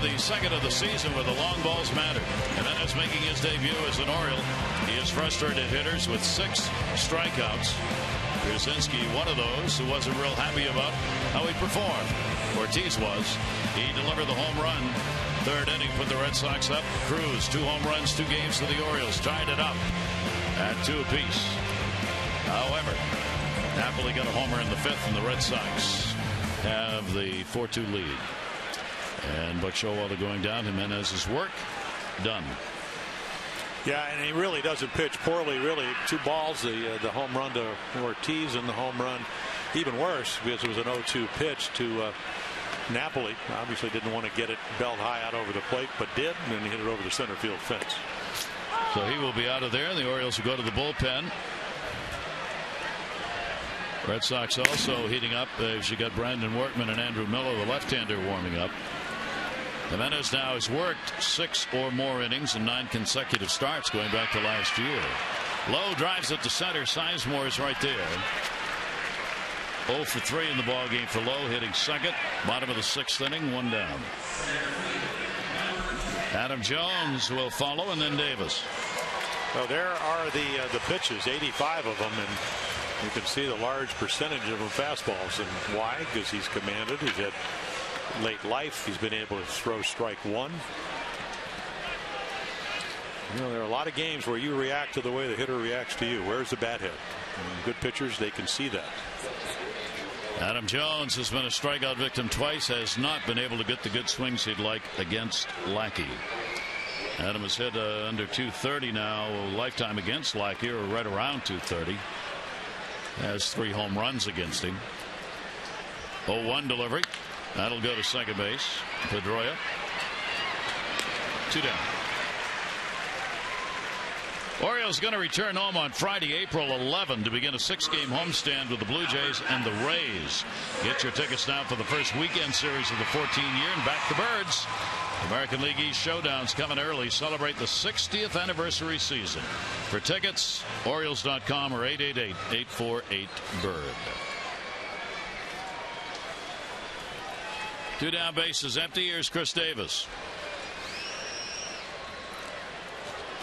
The second of the season where the long balls matter. And then as making his debut as an Oriole, he has frustrated hitters with 6 strikeouts. Pierzynski, one of those who wasn't real happy about how he performed. Ortiz was. He delivered the home run. 3rd inning, put the Red Sox up. Cruz, 2 home runs, 2 games to the Orioles. Tied it up at 2 apiece. However, Napoli got a homer in the 5th, and the Red Sox have the 4-2 lead. And Buck Showalter going down. Jimenez's work done. Yeah, and he really doesn't pitch poorly. Really, 2 balls, the home run to Ortiz and the home run even worse because it was an 0-2 pitch to Napoli. Obviously didn't want to get it belt high out over the plate, but did, and then he hit it over the center field fence. So he will be out of there. The Orioles will go to the bullpen. Red Sox also heating up. You got Brandon Workman and Andrew Miller, the left-hander, warming up. Jimenez now has worked 6 or more innings in 9 consecutive starts going back to last year. Lowe drives it to center. Sizemore is right there. 0 for 3 in the ball game for Lowe, hitting second. Bottom of the 6th inning, 1 down. Adam Jones will follow, and then Davis. Well, there are the pitches, 85 of them, and you can see the large percentage of them fastballs. And why? Because he's commanded. He's had late life. He's been able to throw strike 1. You know, there are a lot of games where you react to the way the hitter reacts to you. Where's the bat hit? And good pitchers, they can see that. Adam Jones has been a strikeout victim twice, has not been able to get the good swings he'd like against Lackey. Adam has hit under 230 now, lifetime against Lackey, or right around 230. Has 3 home runs against him. 0-1 delivery. That'll go to second base. Pedroia. 2 down. Orioles going to return home on Friday, April 11, to begin a 6-game homestand with the Blue Jays and the Rays. Get your tickets now for the first weekend series of the 14-year and back the Birds. American League East Showdowns coming early. Celebrate the 60th anniversary season. For tickets, Orioles.com or 888-848-BIRD. 2 down, bases empty. Here's Chris Davis.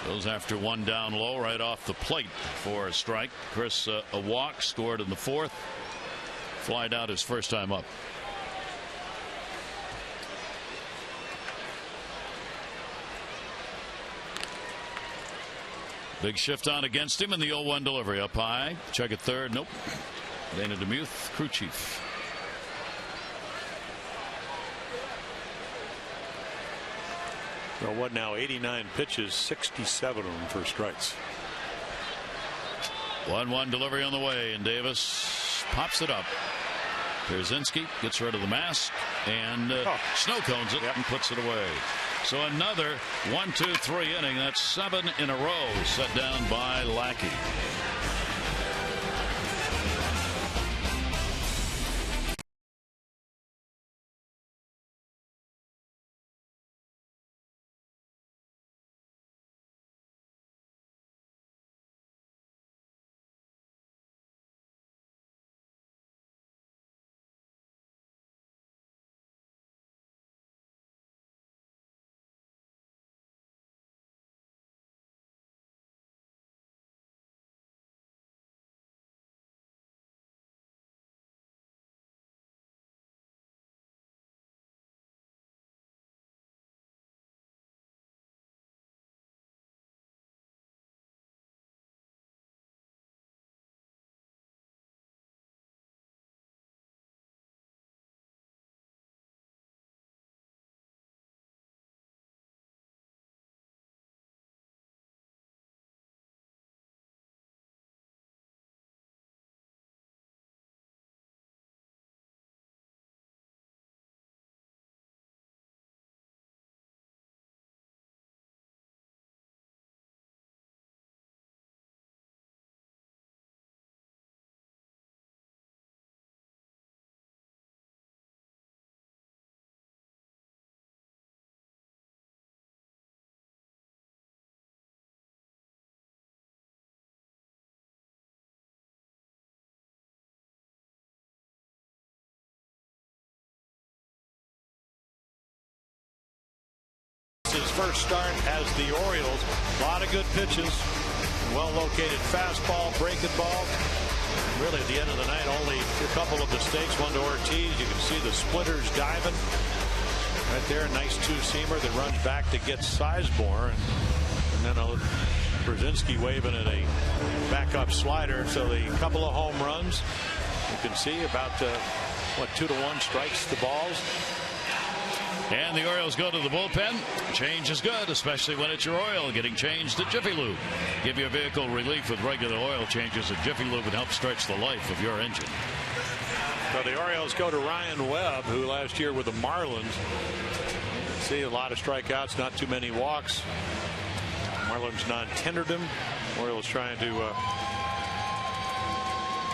Goes after 1 down low right off the plate for a strike. Chris, a walk, scored in the 4th. Flied out his first time up. Big shift on against him in the 0-1 delivery. Up high. Check at third. Nope. Dana DeMuth, crew chief. Well, what now? 89 pitches, 67 of them for strikes. 1-1 delivery on the way, and Davis pops it up. Pierzynski gets rid of the mask and snow cones it and puts it away. So another 1-2-3 inning. That's 7 in a row set down by Lackey. His first start as the Orioles. A lot of good pitches. Well-located fastball, breaking ball. Really, at the end of the night, only a couple of mistakes. One to Ortiz. You can see the splitters diving. Right there, a nice 2-seamer that runs back to get Sizemore. And then Brzezinski waving at a backup slider. So the couple of home runs. You can see about, 2-1 strikes the balls. And the Orioles go to the bullpen. Change is good, especially when it's your oil getting changed at Jiffy Lube. Give your vehicle relief with regular oil changes at Jiffy Lube and help stretch the life of your engine. So the Orioles go to Ryan Webb, who last year with the Marlins. See a lot of strikeouts, not too many walks. Marlins non-tendered him. Orioles trying to.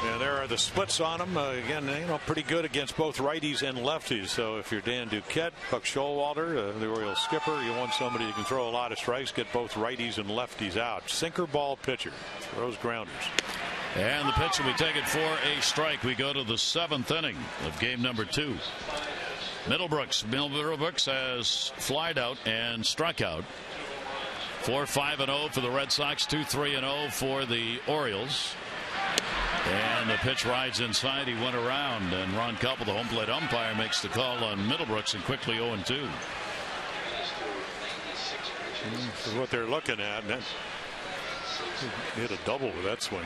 Yeah, there are the splits on them. Again, pretty good against both righties and lefties. So if you're Dan Duquette, Buck Showalter, the Orioles skipper, you want somebody who can throw a lot of strikes, get both righties and lefties out. Sinker ball pitcher, throws grounders. And the pitch will be taken for a strike. We go to the 7th inning of game number 2. Middlebrooks has flied out and struck out. 4-5-0 for the Red Sox, 2-3-0 for the Orioles. And the pitch rides inside. He went around, and Ron Koppel, the home plate umpire, makes the call on Middlebrooks and quickly 0-2. This is what they're looking at. He hit a double with that swing.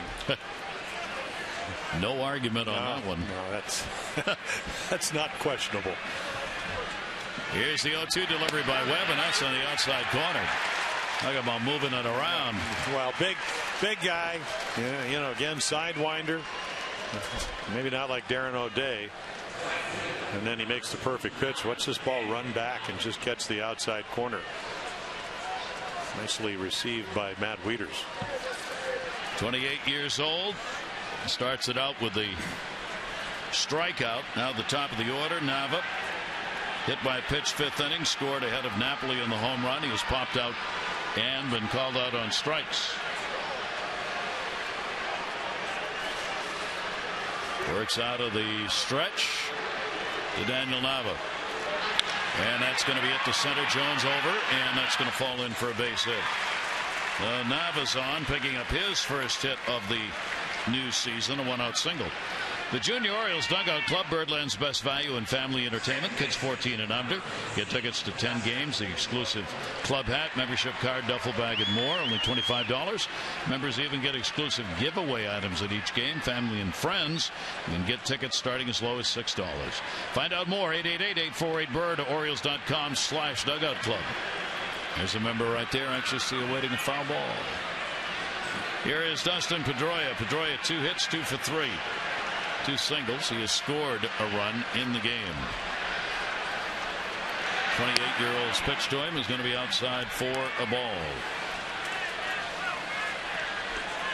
No argument on that one. No, that's not questionable. Here's the 0-2 delivery by Webb, and that's on the outside corner. Talk about moving it around. Well, big guy. Yeah, again, sidewinder. Maybe not like Darren O'Day. And then he makes the perfect pitch. Watch this ball run back and just catch the outside corner. Nicely received by Matt Wieters. 28 years old. Starts it out with the strikeout. Now the top of the order, Nava. Hit by a pitch, 5th inning. Scored ahead of Napoli in the home run. He was popped out and been called out on strikes. Works out of the stretch to Daniel Nava. And that's going to be hit to center. Jones over, and that's going to fall in for a base hit. Nava's on, picking up his first hit of the new season, a 1-out single. The Junior Orioles Dugout Club, Birdland's best value in family entertainment. Kids 14 and under. Get tickets to 10 games, the exclusive club hat, membership card, duffel bag, and more. Only $25. Members even get exclusive giveaway items at each game. Family and friends can get tickets starting as low as $6. Find out more, 888-848-BIRD, Orioles.com/dugout club. There's a member right there, anxiously awaiting a foul ball. Here is Dustin Pedroia. Pedroia, 2 hits, 2 for 3. 2 singles. He has scored a run in the game. 28-year-old's pitch to him is going to be outside for a ball.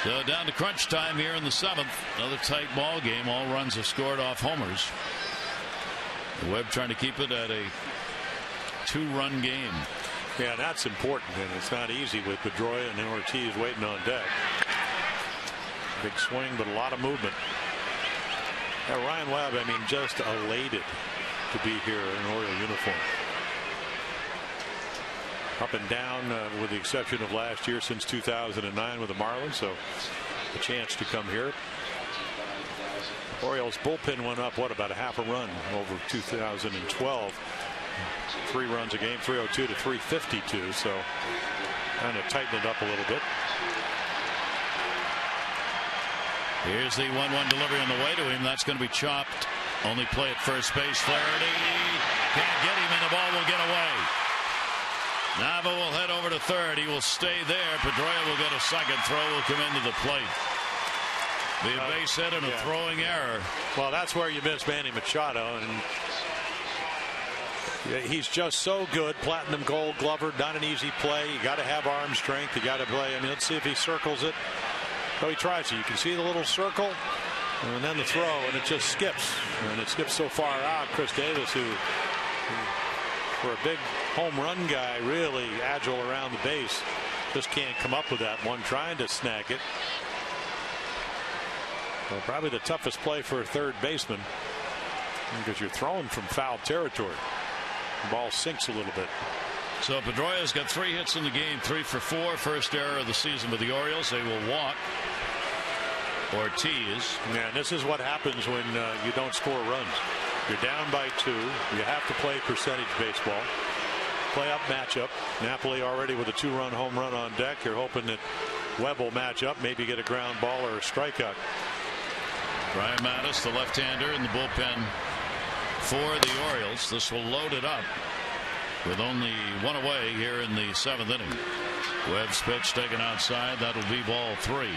So down to crunch time here in the 7th. Another tight ball game. All runs have scored off homers. Webb trying to keep it at a 2-run game. Yeah, that's important, and it's not easy with Pedroia and Ortiz waiting on deck. Big swing, but a lot of movement. Yeah, Ryan Webb, just elated to be here in an Oriole uniform. Up and down, with the exception of last year, since 2009 with the Marlins, so a chance to come here. Orioles bullpen went up, about a half a run over 2012. 3 runs a game, 302 to 352, so kind of tighten it up a little bit. Here's the 1-1 delivery on the way to him. That's going to be chopped. Only play at first base. Flaherty can't get him, and the ball will get away. Nava will head over to third. He will stay there. Pedroia will get a second. Throw will come into the plate. Be a base hit and a throwing error. Well, that's where you miss Manny Machado, and he's just so good. Platinum Gold Glover, not an easy play. You got to have arm strength. You got to play. Let's see if he circles it. So he tries it. You can see the little circle, and then the throw, and it just skips. And it skips so far out. Chris Davis, who for a big home run guy, really agile around the base, just can't come up with that one, trying to snag it. Well, probably the toughest play for a third baseman, because you're throwing from foul territory. The ball sinks a little bit. So Pedroia's got 3 hits in the game, 3 for 4. First error of the season with the Orioles. They will walk Ortiz. Yeah, and this is what happens when you don't score runs. You're down by 2. You have to play percentage baseball. Play up matchup. Napoli already with a 2-run home run on deck. You're hoping that Webb will match up, maybe get a ground ball or a strikeout. Brian Mattis, the left-hander in the bullpen for the Orioles. This will load it up. with only one away here in the 7th inning. Webb's pitch taken outside. That'll be ball 3.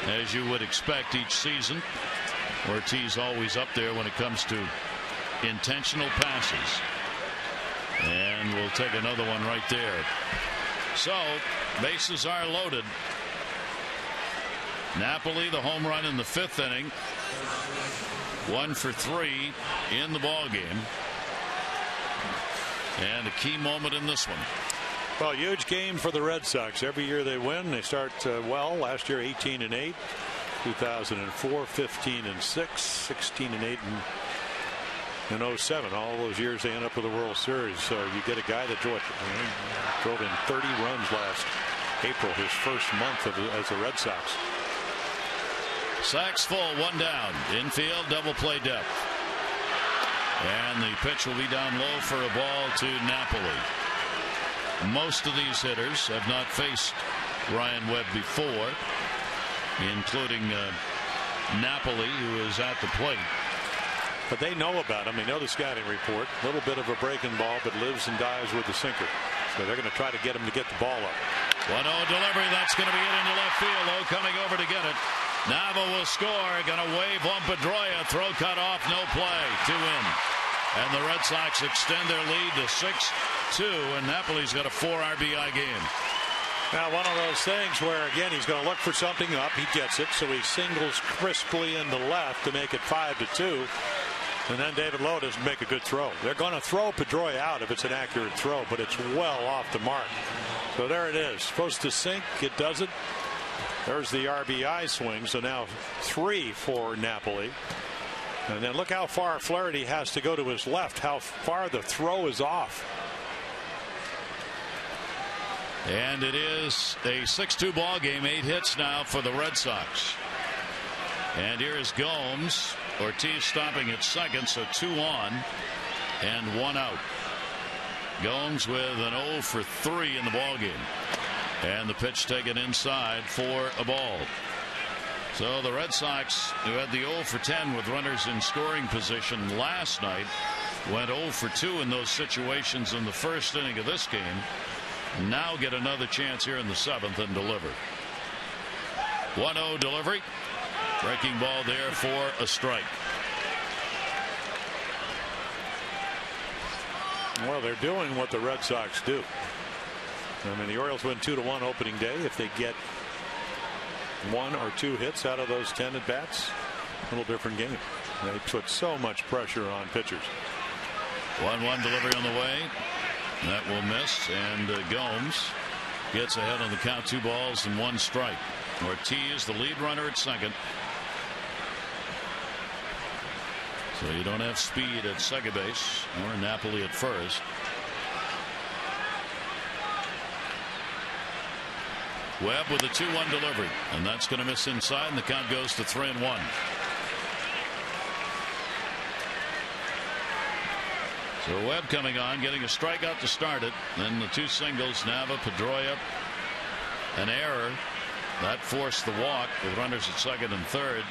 As you would expect each season, Ortiz always up there when it comes to intentional passes. And we'll take another one right there. So bases are loaded. Napoli, the home run in the 5th inning. 1 for 3 in the ball game. And a key moment in this one. Well, huge game for the Red Sox. Every year they win, they start well. Last year 18-8, 2004 15-6, 16-8 in 07. All those years they end up with the World Series. So you get a guy that drove in 30 runs last April, his first month as a Red Sox. Sacks full, 1 down. Infield, double play depth. And the pitch will be down low for a ball to Napoli. Most of these hitters have not faced Ryan Webb before, including Napoli, who is at the plate. But they know about him. They know the scouting report. A little bit of a breaking ball, but lives and dies with the sinker. So they're going to try to get him to get the ball up. 1-0 delivery. That's going to be it into left field. Oh, coming over to get it. Nava will score. Going to wave on Pedroia. Throw cut off. No play. 2 in. And the Red Sox extend their lead to 6-2. And Napoli's got a 4 RBI game. Now, one of those things where, again, he's going to look for something up. He gets it. So he singles crisply into left to make it 5-2. And then David Lowe doesn't make a good throw. They're going to throw Pedroia out if it's an accurate throw, but it's well off the mark. So there it is. Supposed to sink. It doesn't. There's the RBI swing. So now 3 for Napoli. And then look how far Flaherty has to go to his left. How far the throw is off. And it is a 6-2 ball game. 8 hits now for the Red Sox. And here is Gomes. Ortiz stopping at second, so 2 on and 1 out. Gomes with an 0 for 3 in the ball game. And the pitch taken inside for a ball. So the Red Sox, who had the 0 for 10 with runners in scoring position last night, went 0 for 2 in those situations in the first inning of this game. Now get another chance here in the 7th and deliver. 1-0 delivery. Breaking ball there for a strike. Well, they're doing what the Red Sox do. I mean, the Orioles win 2-1 opening day. If they get 1 or 2 hits out of those 10 at bats, a little different game. They put so much pressure on pitchers. 1-1 delivery on the way. That will miss, and Gomes gets ahead on the count. 2 balls and 1 strike. Ortiz, the lead runner at second. So you don't have speed at second base or Napoli at first. Webb with a 2-1 delivery, and that's going to miss inside, and the count goes to 3-1. So Webb coming on, getting a strikeout to start it. Then the 2 singles, Nava, Pedroia, an error that forced the walk with runners at second and third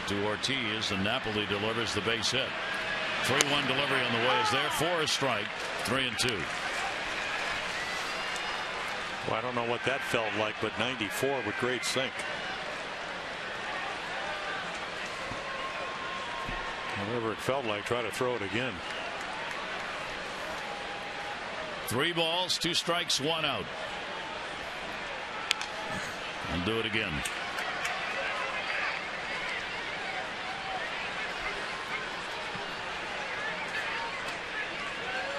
to Ortiz, and Napoli delivers the base hit. 3-1 delivery on the way is there for a strike. 3-2. Well, I don't know what that felt like, but 94 with great sink. Whatever it felt like, try to throw it again. 3 balls, 2 strikes, 1 out. And do it again.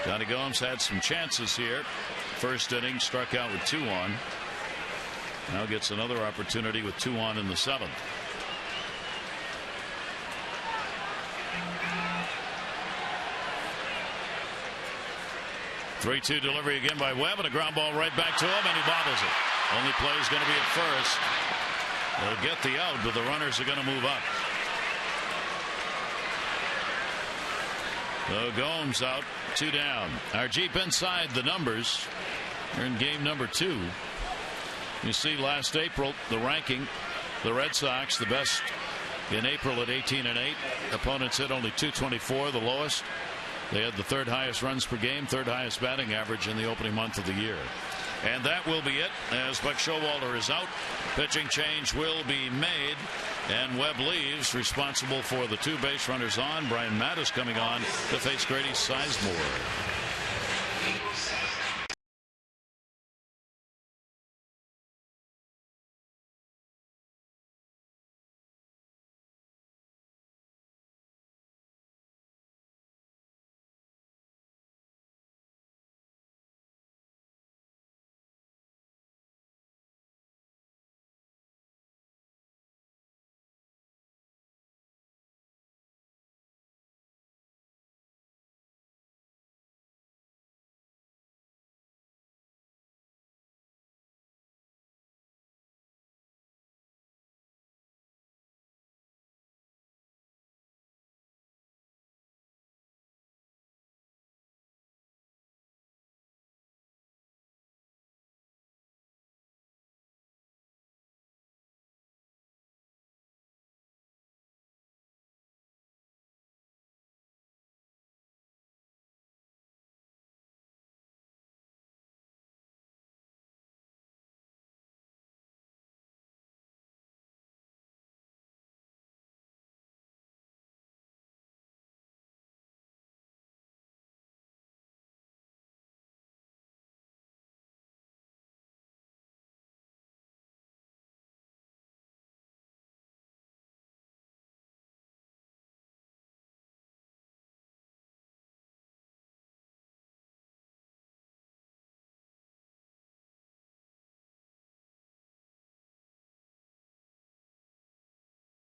Johnny Gomes had some chances here. First inning, struck out with 2 on. Now gets another opportunity with 2 on in the 7th. Three-2 delivery again by Webb, and a ground ball right back to him, and he bobbles it. Only play is going to be at first. They'll get the out, but the runners are going to move up. So Gomes out, 2 down. Our Jeep inside the numbers. We're in game number 2. You see last April the ranking, the Red Sox the best in April at 18-8. Opponents hit only 224, the lowest. They had the third highest runs per game, third highest batting average in the opening month of the year. And that will be it, as Buck Showalter is out. Pitching change will be made, and Webb leaves, responsible for the 2 base runners on. Brian Mattis coming on to face Grady Sizemore.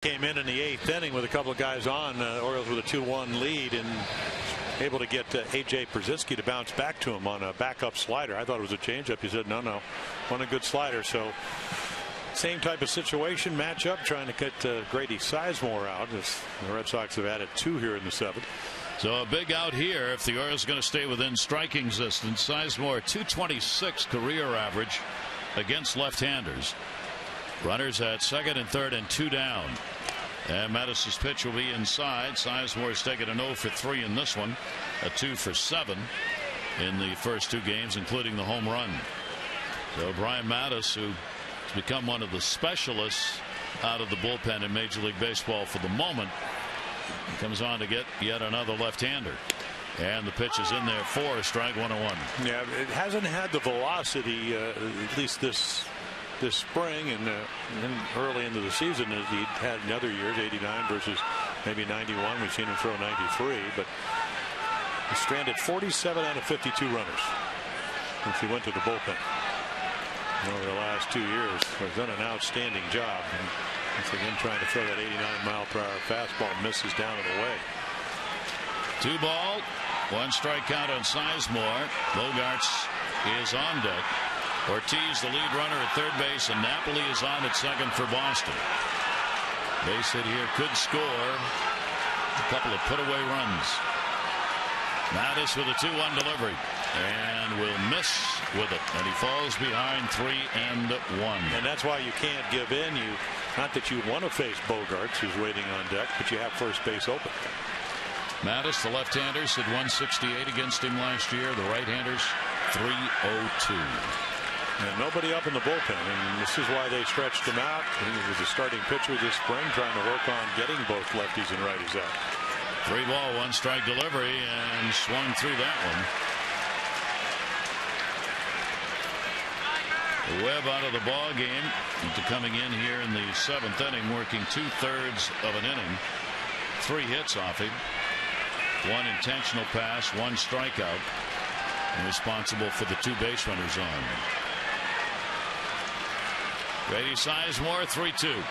Came in the 8th inning with a couple of guys on. Orioles with a 2-1 lead and able to get A.J. Pierzynski to bounce back to him on a backup slider. I thought it was a changeup. He said no, on a good slider. So same type of situation, matchup, trying to get Grady Sizemore out. As the Red Sox have added 2 here in the 7th. So a big out here if the Orioles are going to stay within striking distance. Sizemore, 226 career average against left-handers. Runners at second and third and 2 down. And Mattis' pitch will be inside. Sizemore's taken an 0 for 3 in this one, a 2 for 7 in the first 2 games, including the home run. So Brian Mattis, who has become one of the specialists out of the bullpen in Major League Baseball for the moment, comes on to get yet another left-hander. And the pitch is in there for strike 1-1. Yeah, it hasn't had the velocity, at least this spring and early into the season as he'd had in other years. 89 versus maybe 91. We've seen him throw 93, but he stranded 47 out of 52 runners since he went to the bullpen. Over the last 2 years, he's done an outstanding job. And once again, trying to throw that 89-mile-per-hour fastball, misses down and away. 2 ball, 1 strike count on Sizemore. Bogarts is on deck. Ortiz, the lead runner at third base, and Napoli is on at second for Boston. Base hit here could score a couple of put-away runs. Mattis with a 2-1 delivery and will miss with it, and he falls behind 3-1. And that's why you can't give in. Not that you want to face Bogarts, who's waiting on deck, but you have first base open. Mattis, the left-handers, hit 168 against him last year. The right-handers, 302. And nobody up in the bullpen, and this is why they stretched him out. He was a starting pitcher this spring, trying to work on getting both lefties and righties out. 3 ball, 1 strike delivery, and swung through that one. Webb out of the ball game into coming in here in the 7th inning, working 2/3 of an inning. 3 hits off him, 1 intentional pass, 1 strikeout, and responsible for the 2 base runners on. Grady Sizemore, 3-2.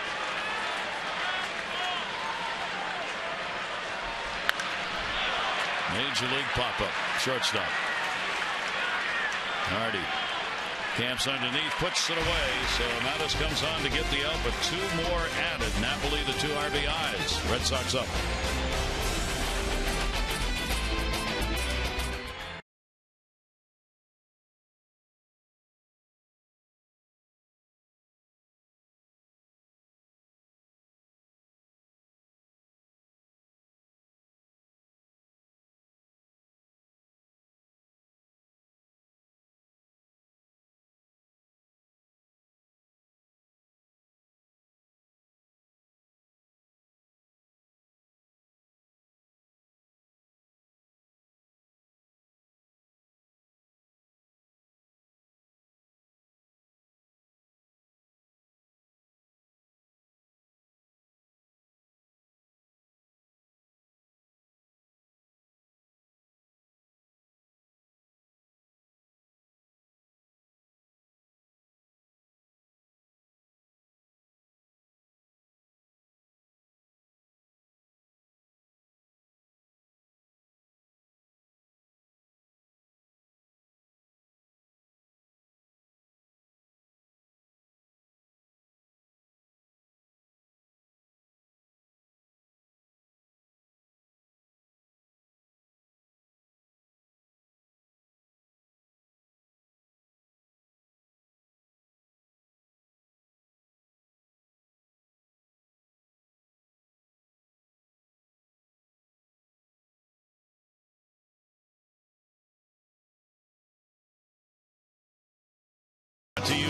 Major League pop-up, shortstop. Hardy camps underneath, puts it away. So Mattis comes on to get the out, but 2 more added. Napoli, the 2 RBIs. Red Sox up.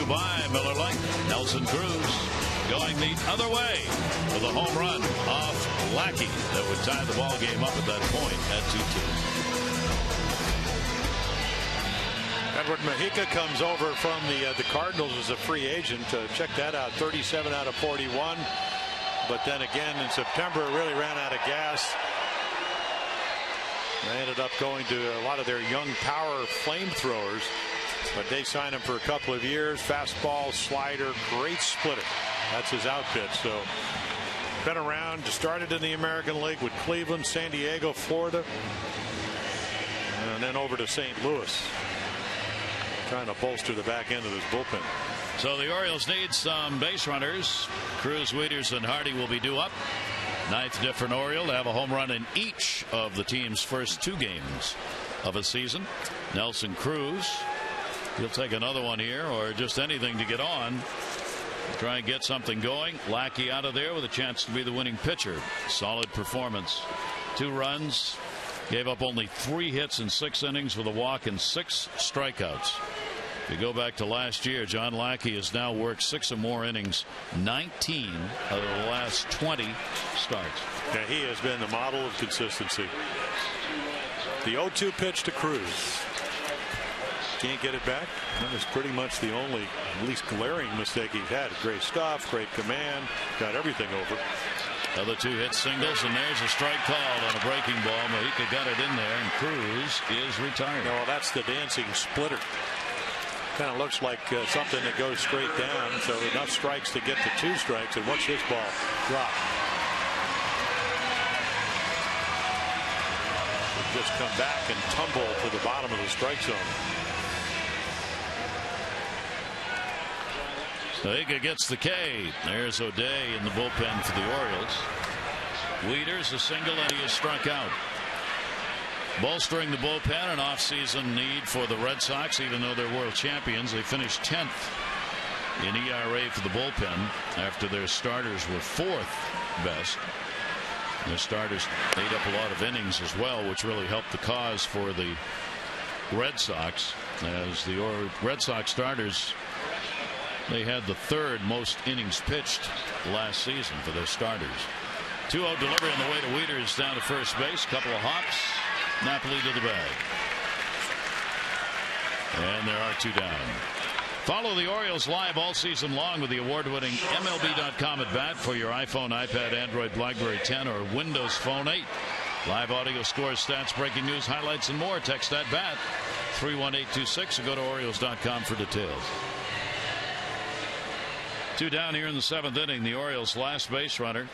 by Miller Lite. Nelson Cruz going the other way with a home run off Lackey that would tie the ball game up at that point at 2-2. Edward Mujica comes over from the Cardinals as a free agent. Check that out, 37 out of 41. But then again in September really ran out of gas. They ended up going to a lot of their young power flamethrowers, but they signed him for a couple of years. Fastball, slider, great splitter. That's his outfit. So been around, started in the American League with Cleveland, San Diego, Florida, and then over to St. Louis, trying to bolster the back end of this bullpen. So the Orioles need some base runners. Cruz, Wieters, and Hardy will be due up. Ninth different Oriole to have a home run in each of the team's first 2 games of a season. Nelson Cruz, he'll take another one here or just anything to get on. Try and get something going. Lackey out of there with a chance to be the winning pitcher. Solid performance. 2 runs. Gave up only 3 hits in 6 innings with a walk and 6 strikeouts. If you go back to last year, John Lackey has now worked 6 or more innings, 19 of the last 20 starts. Yeah, he has been the model of consistency. The 0-2 pitch to Cruz. Can't get it back. That was pretty much the only, at least glaring mistake he's had. Great stuff, great command, got everything over. Other 2 hit singles, and there's a strike called on a breaking ball. Mujica got it in there, and Cruz is retired. No, that's the dancing splitter. Kind of looks like something that goes straight down. So enough strikes to get to 2 strikes, and watch this ball drop. Just come back and tumble to the bottom of the strike zone. Mujica gets the K. There's O'Day in the bullpen for the Orioles. Wieters a single, and he is struck out. Bolstering the bullpen, an offseason need for the Red Sox. Even though they're world champions, they finished 10th in ERA for the bullpen after their starters were 4th best. Their starters ate up a lot of innings as well, which really helped the cause for the Red Sox, as the Red Sox starters, they had the 3rd most innings pitched last season for their starters. 2-0 delivery on the way to Wieters down to first base. Couple of hops. Napoli to the bag. And there are 2 down. Follow the Orioles live all season long with the award-winning MLB.com at bat for your iPhone, iPad, Android, BlackBerry 10, or Windows Phone 8. Live audio, scores, stats, breaking news, highlights, and more. Text at bat 31826 or go to Orioles.com for details. 2 down here in the 7th inning. The Orioles' last base runner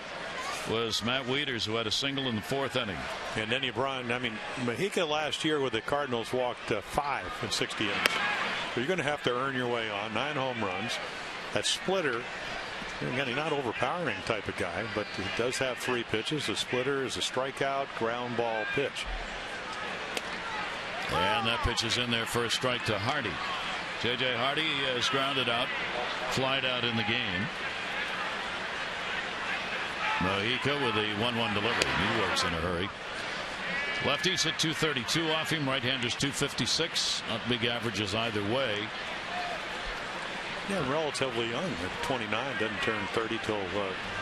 was Matt Wieters, who had a single in the 4th inning. And then you brought, Mujica last year with the Cardinals walked 5 in 60 innings. So you're going to have to earn your way on. 9 home runs. That splitter, again, he's not overpowering type of guy, but he does have 3 pitches. The splitter is a strikeout, ground ball pitch. And that pitch is in there for a strike to Hardy. J.J. Hardy is grounded out, flied out in the game. Mujica with a 1-1 delivery. He works in a hurry. Lefties hit 232 off him. Right-handers 256. Not big averages either way. Yeah, relatively young at 29. Doesn't turn 30 till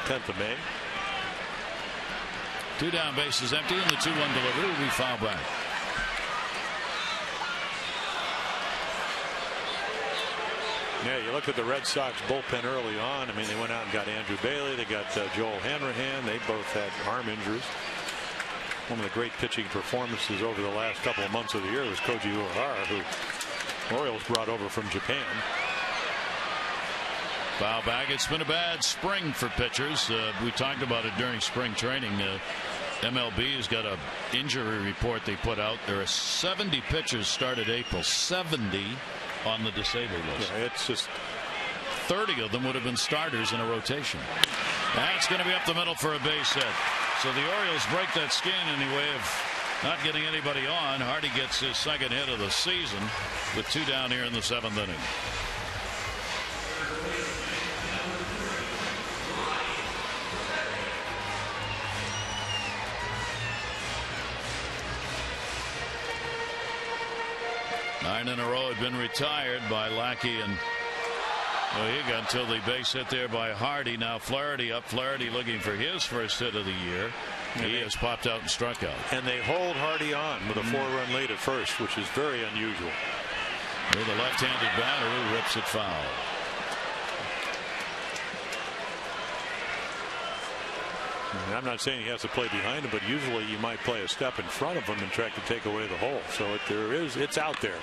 10th of May. 2 down, bases empty, and the 2-1 delivery will be fouled back. Yeah, you look at the Red Sox bullpen early on. They went out and got Andrew Bailey. They got Joel Hanrahan. They both had arm injuries. One of the great pitching performances over the last couple of months of the year was Koji Uehara, who Orioles brought over from Japan. Foul back. It's been a bad spring for pitchers. We talked about it during spring training. MLB has got an injury report they put out. There are 70 pitchers started April. 70 on the disabled list. Yeah, it's just 30 of them would have been starters in a rotation. That's going to be up the middle for a base hit. So the Orioles break that skin anyway of not getting anybody on. Hardy gets his 2nd hit of the season with 2 down here in the 7th inning. Nine in a row had been retired by Lackey and Well, he got until the base hit there by Hardy. Now Flaherty up. Flaherty looking for his first hit of the year. He has popped out and struck out. And they hold Hardy on with a 4-run lead at first, which is very unusual. With a left-handed batter who rips it foul. I'm not saying he has to play behind him, but usually you might play a step in front of him and try to take away the hole. So it's out there.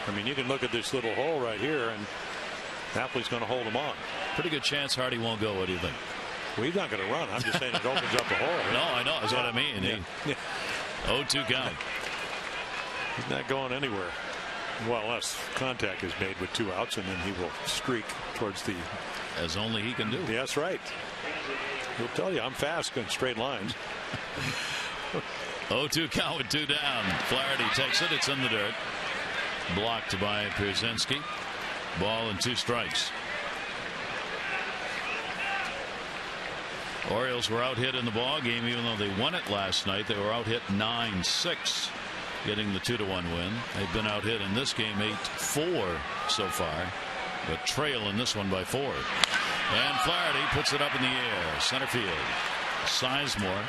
I mean, you can look at this little hole right here, and Napoli's going to hold him on. Pretty good chance Hardy won't go. What do you think? Well, he's not going to run. I'm just saying it opens up the hole. No, I know. That's what I mean. Yeah. 0-2 count. He's not going anywhere. Well, unless contact is made with 2 outs, and then he will streak towards the. As only he can do. Yeah, that's right. He'll tell you I'm fast in straight lines. 0-2 count with 2 down. Flaherty takes it. It's in the dirt. Blocked by Pierzynski. Ball and 2 strikes. Orioles were out hit in the ball game, even though they won it last night. They were out hit 9-6, getting the 2-1 win. They've been out hit in this game 8-4 so far, but trail in this one by 4. And Flaherty puts it up in the air, center field. Sizemore,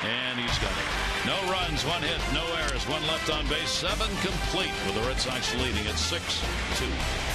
and he's got it. No runs, 1 hit, no errors, 1 left on base, 7 complete, with the Red Sox leading at 6-2.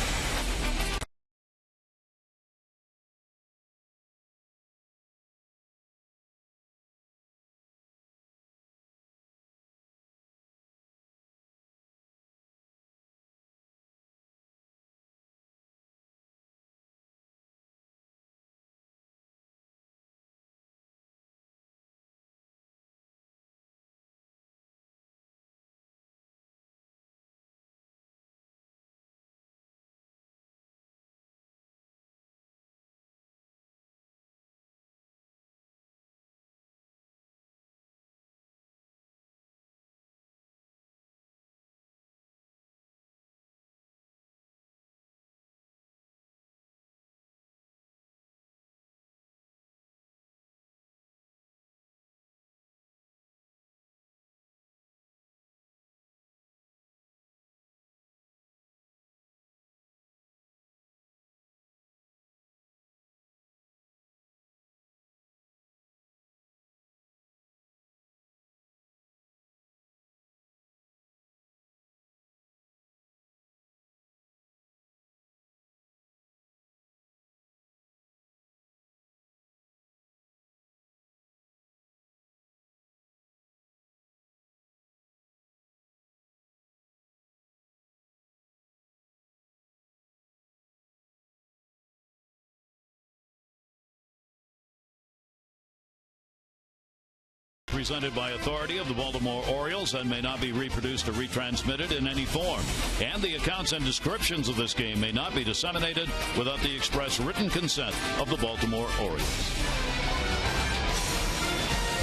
Presented by authority of the Baltimore Orioles and may not be reproduced or retransmitted in any form. And the accounts and descriptions of this game may not be disseminated without the express written consent of the Baltimore Orioles.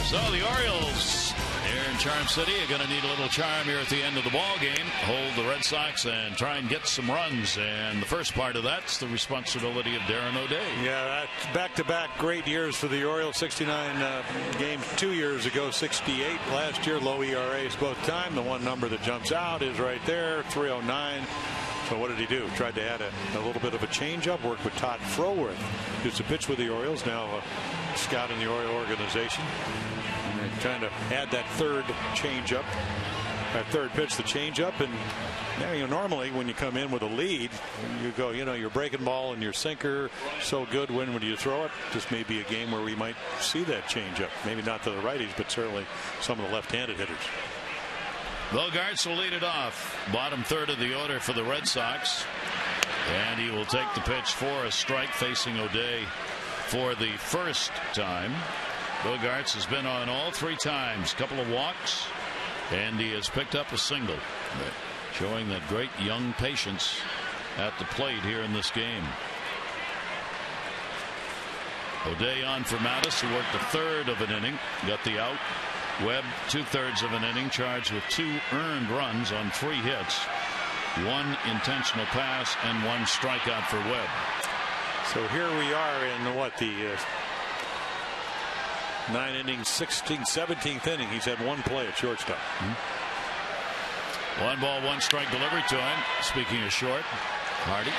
So the Orioles here in Charm City are going to need a little charm here at the end of the ball game. Hold the Red Sox and try and get some runs. And the first part of that's the responsibility of Darren O'Day. Yeah, that's back-to-back great years for the Orioles. 69 games 2 years ago, 68 last year. Low ERAs both time. The one number that jumps out is right there, 309. So what did he do? Tried to add a little bit of a changeup. Worked with Todd Froworth. Used to pitch with the Orioles. Now a scout in the Oriole organization. And they're trying to add that third changeup. That third pitch, the changeup, and you know, normally when you come in with a lead, you go, you know, your breaking ball and your sinker so good. When would you throw it? This may be a game where we might see that changeup. Maybe not to the righties, but certainly some of the left-handed hitters. Bogaerts will lead it off. Bottom third of the order for the Red Sox, and he will take the pitch for a strike, facing O'Day for the first time. Bogaerts has been on all 3 times. Couple of walks, and he has picked up a single, showing that great young patience at the plate here in this game. O'Day on for Mattis, who worked a third of an inning, got the out. Webb 2/3 of an inning, charged with 2 earned runs on 3 hits, 1 intentional pass, and 1 strikeout for Webb. So here we are in what, the 9 innings, 17th inning. He's had 1 play at shortstop. 1 ball, 1 strike delivery to him. Speaking of short, Hardy.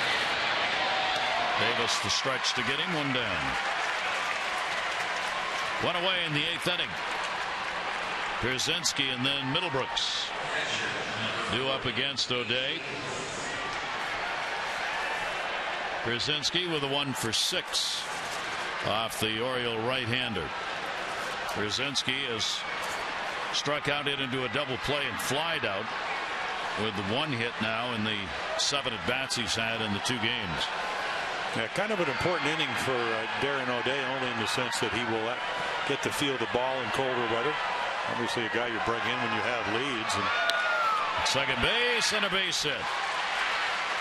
Davis the stretch to get him, one down. One away in the 8th inning. Pierzynski and then Middlebrooks due up against O'Day. Pierzynski with a 1 for 6 off the Oriole right-hander. Pierzynski has struck out it into a double play and flied out with the 1 hit now in the 7 at-bats he's had in the 2 games. Yeah, kind of an important inning for Darren O'Day, only in the sense that he will get to feel the ball in colder weather. Obviously a guy you bring in when you have leads. And second base and a base hit.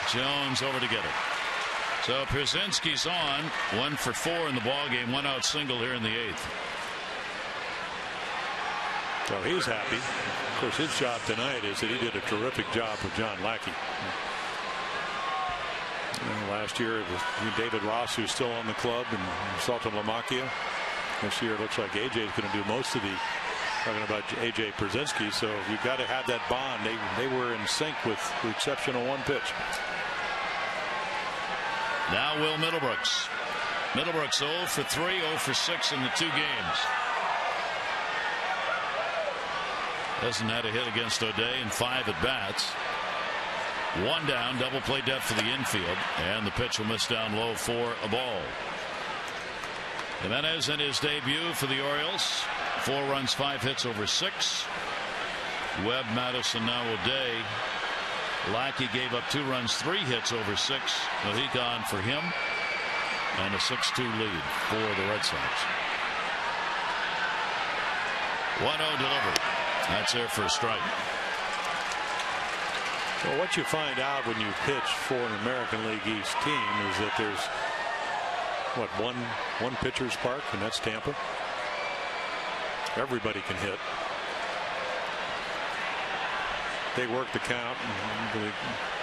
Jones over to get it. So Pierzynski's on, 1 for 4 in the ball game, 1 out single here in the 8th. So he's happy. Of course, his job tonight is that he did a terrific job with John Lackey. Last year it was David Ross, who's still on the club, and Sultan Lamacchia. This year it looks like AJ is going to do most of the talking about AJ Pierzynski. So you've got to have that bond. They were in sync with the exception of 1 pitch. Now Will Middlebrooks. Middlebrooks 0 for 3, 0 for 6 in the 2 games. Hasn't had a hit against O'Day in 5 at-bats. 1 down, double play depth for the infield, and the pitch will miss down low for a ball. Jimenez in his debut for the Orioles, 4 runs, 5 hits over 6. Webb, Madison, now O'Day. Lackey gave up 2 runs, 3 hits over 6. Mohican for him, and a 6-2 lead for the Red Sox. 1-0 delivered. That's there for a strike. Well, what you find out when you pitch for an American League East team is that there's one pitcher's park, and that's Tampa. Everybody can hit. They work the count.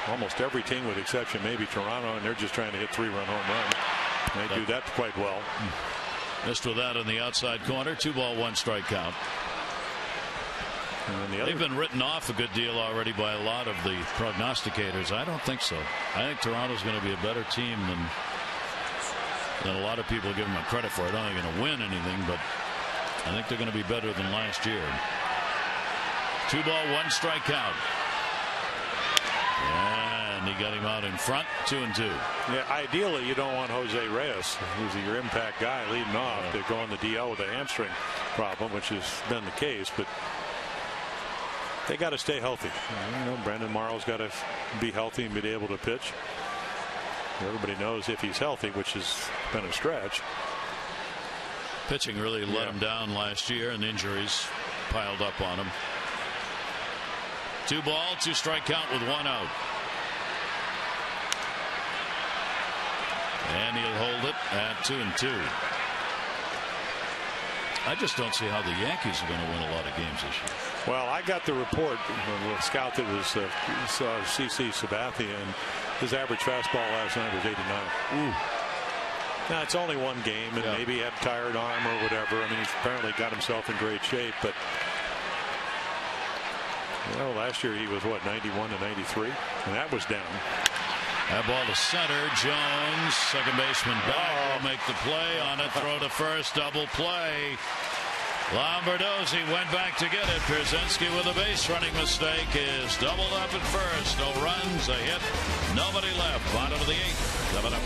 Almost every team, with exception maybe Toronto, and they're just trying to hit 3-run home runs. They do that quite well. Missed with that on the outside corner. 2-ball, 1 strike count. They've been written off a good deal already by a lot of the prognosticators. I don't think so. I think Toronto's going to be a better team than a lot of people give them credit for. I don't think they're going to win anything, but I think they're going to be better than last year. 2-ball, 1 strike count. And he got him out in front, 2-2. Yeah, ideally you don't want Jose Reyes, who's your impact guy, leading off to go on the DL with a hamstring problem, which has been the case, but they got to stay healthy. Brandon Morrow's got to be healthy and be able to pitch. Everybody knows if he's healthy, which has been a stretch. Pitching really let him down last year, and injuries piled up on him. 2-ball, 2 strike count with 1 out. And he'll hold it at 2-2. I just don't see how the Yankees are going to win a lot of games this year. Well, I got the report from a scout that was CC Sabathia, and his average fastball last night was 89. Ooh. Now, it's only 1 game, and maybe he had a tired arm or whatever. I mean, he's apparently got himself in great shape, but last year he was 91 to 93, and that was down. That ball to center. Jones, second baseman back, will make the play on it. Throw to first, double play. Lombardozzi went back to get it. Pierzynski with a base running mistake is doubled up at first. No runs, a hit, nobody left. Bottom of the 8th. Coming up.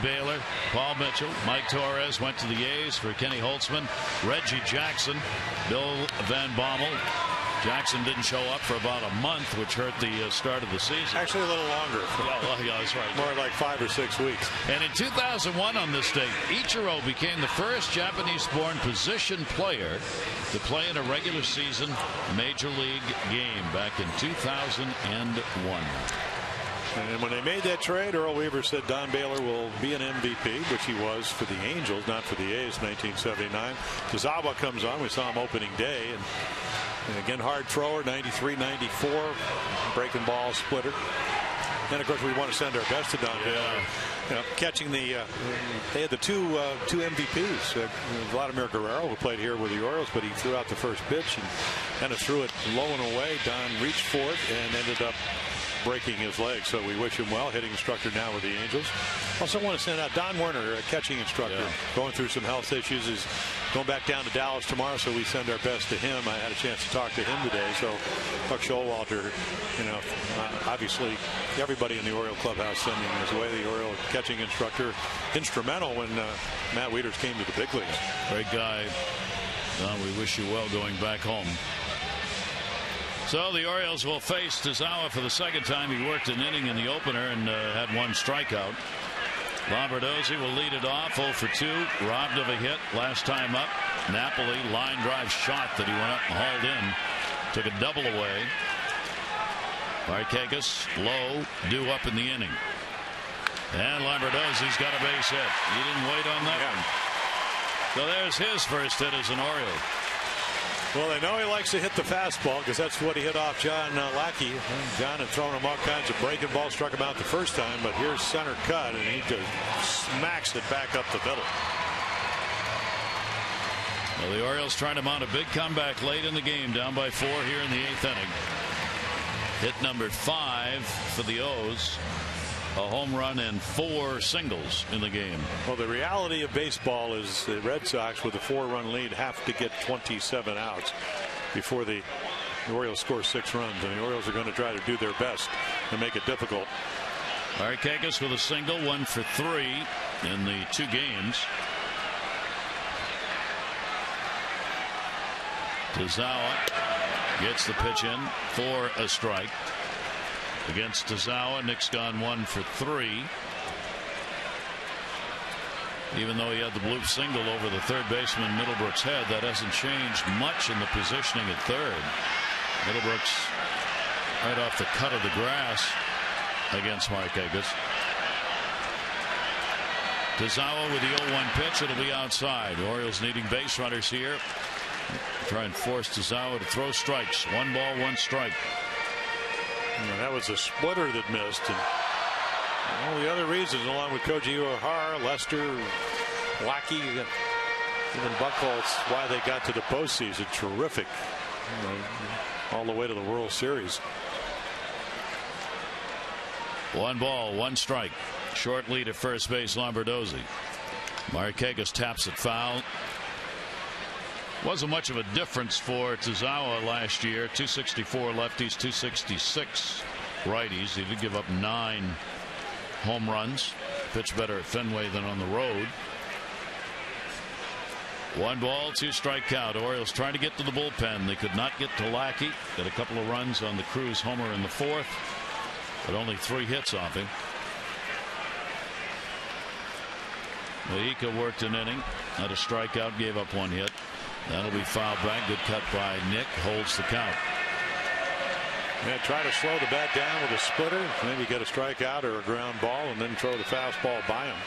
Baylor, Paul Mitchell, Mike Torres went to the A's for Kenny Holtzman, Reggie Jackson, Bill Van Bommel. Jackson didn't show up for about a month, which hurt the start of the season. Actually, a little longer. Yeah, that's right. More like 5 or 6 weeks. And in 2001 on this date, Ichiro became the first Japanese-born position player to play in a regular season Major League game back in 2001. And when they made that trade, Earl Weaver said Don Baylor will be an MVP, which he was for the Angels, not for the A's, 1979. Tazawa comes on. We saw him opening day. And again, hard thrower, 93, 94, breaking ball, splitter. And of course, we want to send our best to Don Baylor. You know, catching they had the two MVPs. Vladimir Guerrero, who played here with the Orioles, but he threw out the first pitch and kind of threw it low and away. Don reached for it and ended up breaking his leg. So we wish him well. Hitting instructor now with the Angels. Also want to send out Don Werner, a catching instructor, going through some health issues. Is going back down to Dallas tomorrow, so we send our best to him. I had a chance to talk to him today. So Buck Showalter, obviously everybody in the Oriole clubhouse sending his way. The Oriole catching instructor, instrumental when Matt Wieters came to the big leagues. Great guy. We wish you well going back home. So the Orioles will face Tazawa for the second time. He worked an inning in the opener and had one strikeout. Lombardozzi will lead it off, 0 for 2, robbed of a hit last time up. Napoli line drive shot that he went up and hauled in, took a double away. Markakis low, due up in the inning, and Lombardozzi's got a base hit. He didn't wait on that one. So there's his first hit as an Oriole. Well, they know he likes to hit the fastball because that's what he hit off John Lackey. John had thrown him all kinds of breaking balls, struck him out the first time, but here's center cut, and he just smacks it back up the middle. Well, the Orioles trying to mount a big comeback late in the game, down by 4 here in the 8th inning. Hit number 5 for the O's. A home run and 4 singles in the game. Well, the reality of baseball is the Red Sox, with a 4-run lead, have to get 27 outs before the Orioles score 6 runs, and the Orioles are going to try to do their best to make it difficult. Markakis with a single, 1 for 3 in the 2 games. Tazawa gets the pitch in for a strike. Against Tazawa, Nick's gone 1 for 3. Even though he had the bloop single over the third baseman Middlebrook's head, that hasn't changed much in the positioning at third. Middlebrooks right off the cut of the grass against Markakis. Tazawa with the 0-1 pitch. It'll be outside. The Orioles needing base runners here. Try and force Tazawa to throw strikes. 1 ball, 1 strike. That was a splitter that missed, and all the other reasons, along with Koji Uehara, Lester, Lackey, even Buchholz, why they got to the postseason. Terrific, all the way to the World Series. 1 ball, 1 strike. Short lead at first base, Lombardozzi. Markakis taps it foul. Wasn't much of a difference for Tazawa last year. 264 lefties, 266 righties. He did give up 9 home runs. Pitched better at Fenway than on the road. 1 ball, 2 strike count. Orioles trying to get to the bullpen. They could not get to Lackey. Got a couple of runs on the Cruz homer in the 4th, but only 3 hits off him. Mojica worked an inning, had a strikeout, gave up 1 hit. That'll be fouled back. Good cut by Nick. Holds the count. Yeah, try to slow the bat down with a splitter. Maybe get a strikeout or a ground ball, and then throw the fastball by him.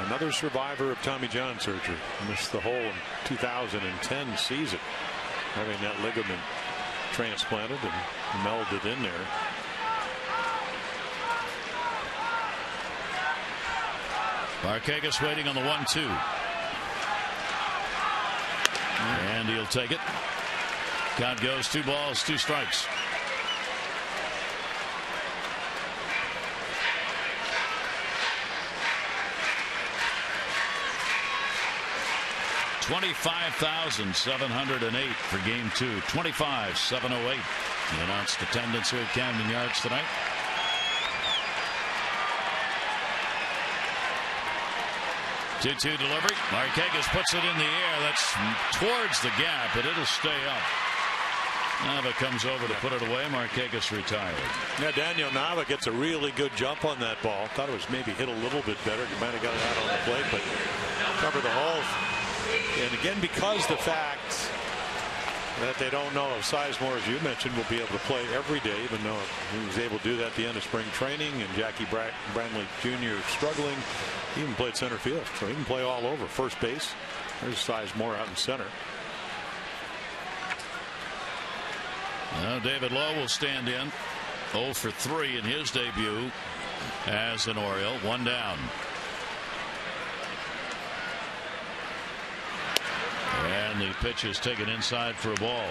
Another survivor of Tommy John surgery. Missed the whole 2010 season, having that ligament transplanted and melded in there. Markakis waiting on the 1-2. And he'll take it. Count goes 2 balls, 2 strikes. $25,708 for game 2. 25,708. The announced attendance here at Camden Yards tonight. 2-2 delivery. Marquez puts it in the air. That's towards the gap, but it'll stay up. Nava comes over to put it away. Marquez retired. Yeah, Daniel Nava gets a really good jump on that ball. Thought it was maybe hit a little bit better. He might have got it out on the plate, but covered the hole. And again, because the fact that they don't know if Sizemore, as you mentioned, will be able to play every day, even though he was able to do that at the end of spring training, and Jackie Bradley Jr. struggling. He even played center field, so he can play all over. First base, there's Sizemore out in center. Now David Lowe will stand in. 0 for 3 in his debut as an Oriole. 1 down. And the pitch is taken inside for a ball.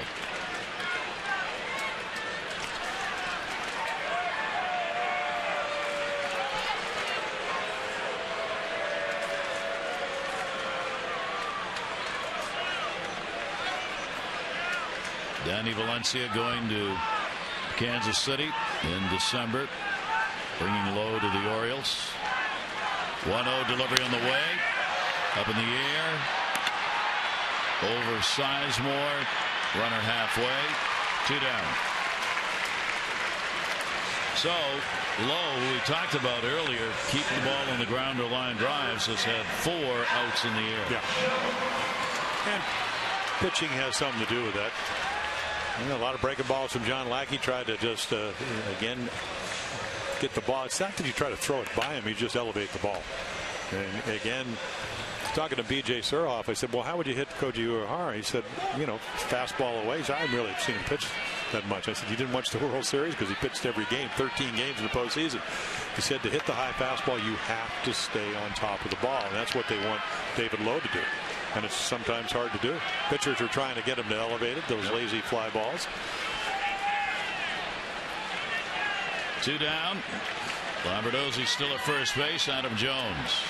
Danny Valencia going to Kansas City in December, bringing Lowe to the Orioles. 1-0 delivery on the way. Up in the air. Over Sizemore. Runner halfway. 2 down. So Lowe, who we talked about earlier, keeping the ball on the ground or line drives, has had 4 outs in the air. Yeah. And pitching has something to do with that. A lot of breaking balls from John Lackey. Tried to just again get the ball. It's not that you try to throw it by him, you just elevate the ball. And again, talking to BJ Surhoff, I said, well, how would you hit Koji Uehara? He said, fastball away. So I haven't really seen him pitch that much. I said, you didn't watch the World Series? Because he pitched every game, 13 games in the postseason. He said, to hit the high fastball, you have to stay on top of the ball. And that's what they want David Lowe to do. And it's sometimes hard to do. Pitchers are trying to get him to elevate it, those lazy fly balls. 2 down. Lombardozzi still at first base. Adam Jones.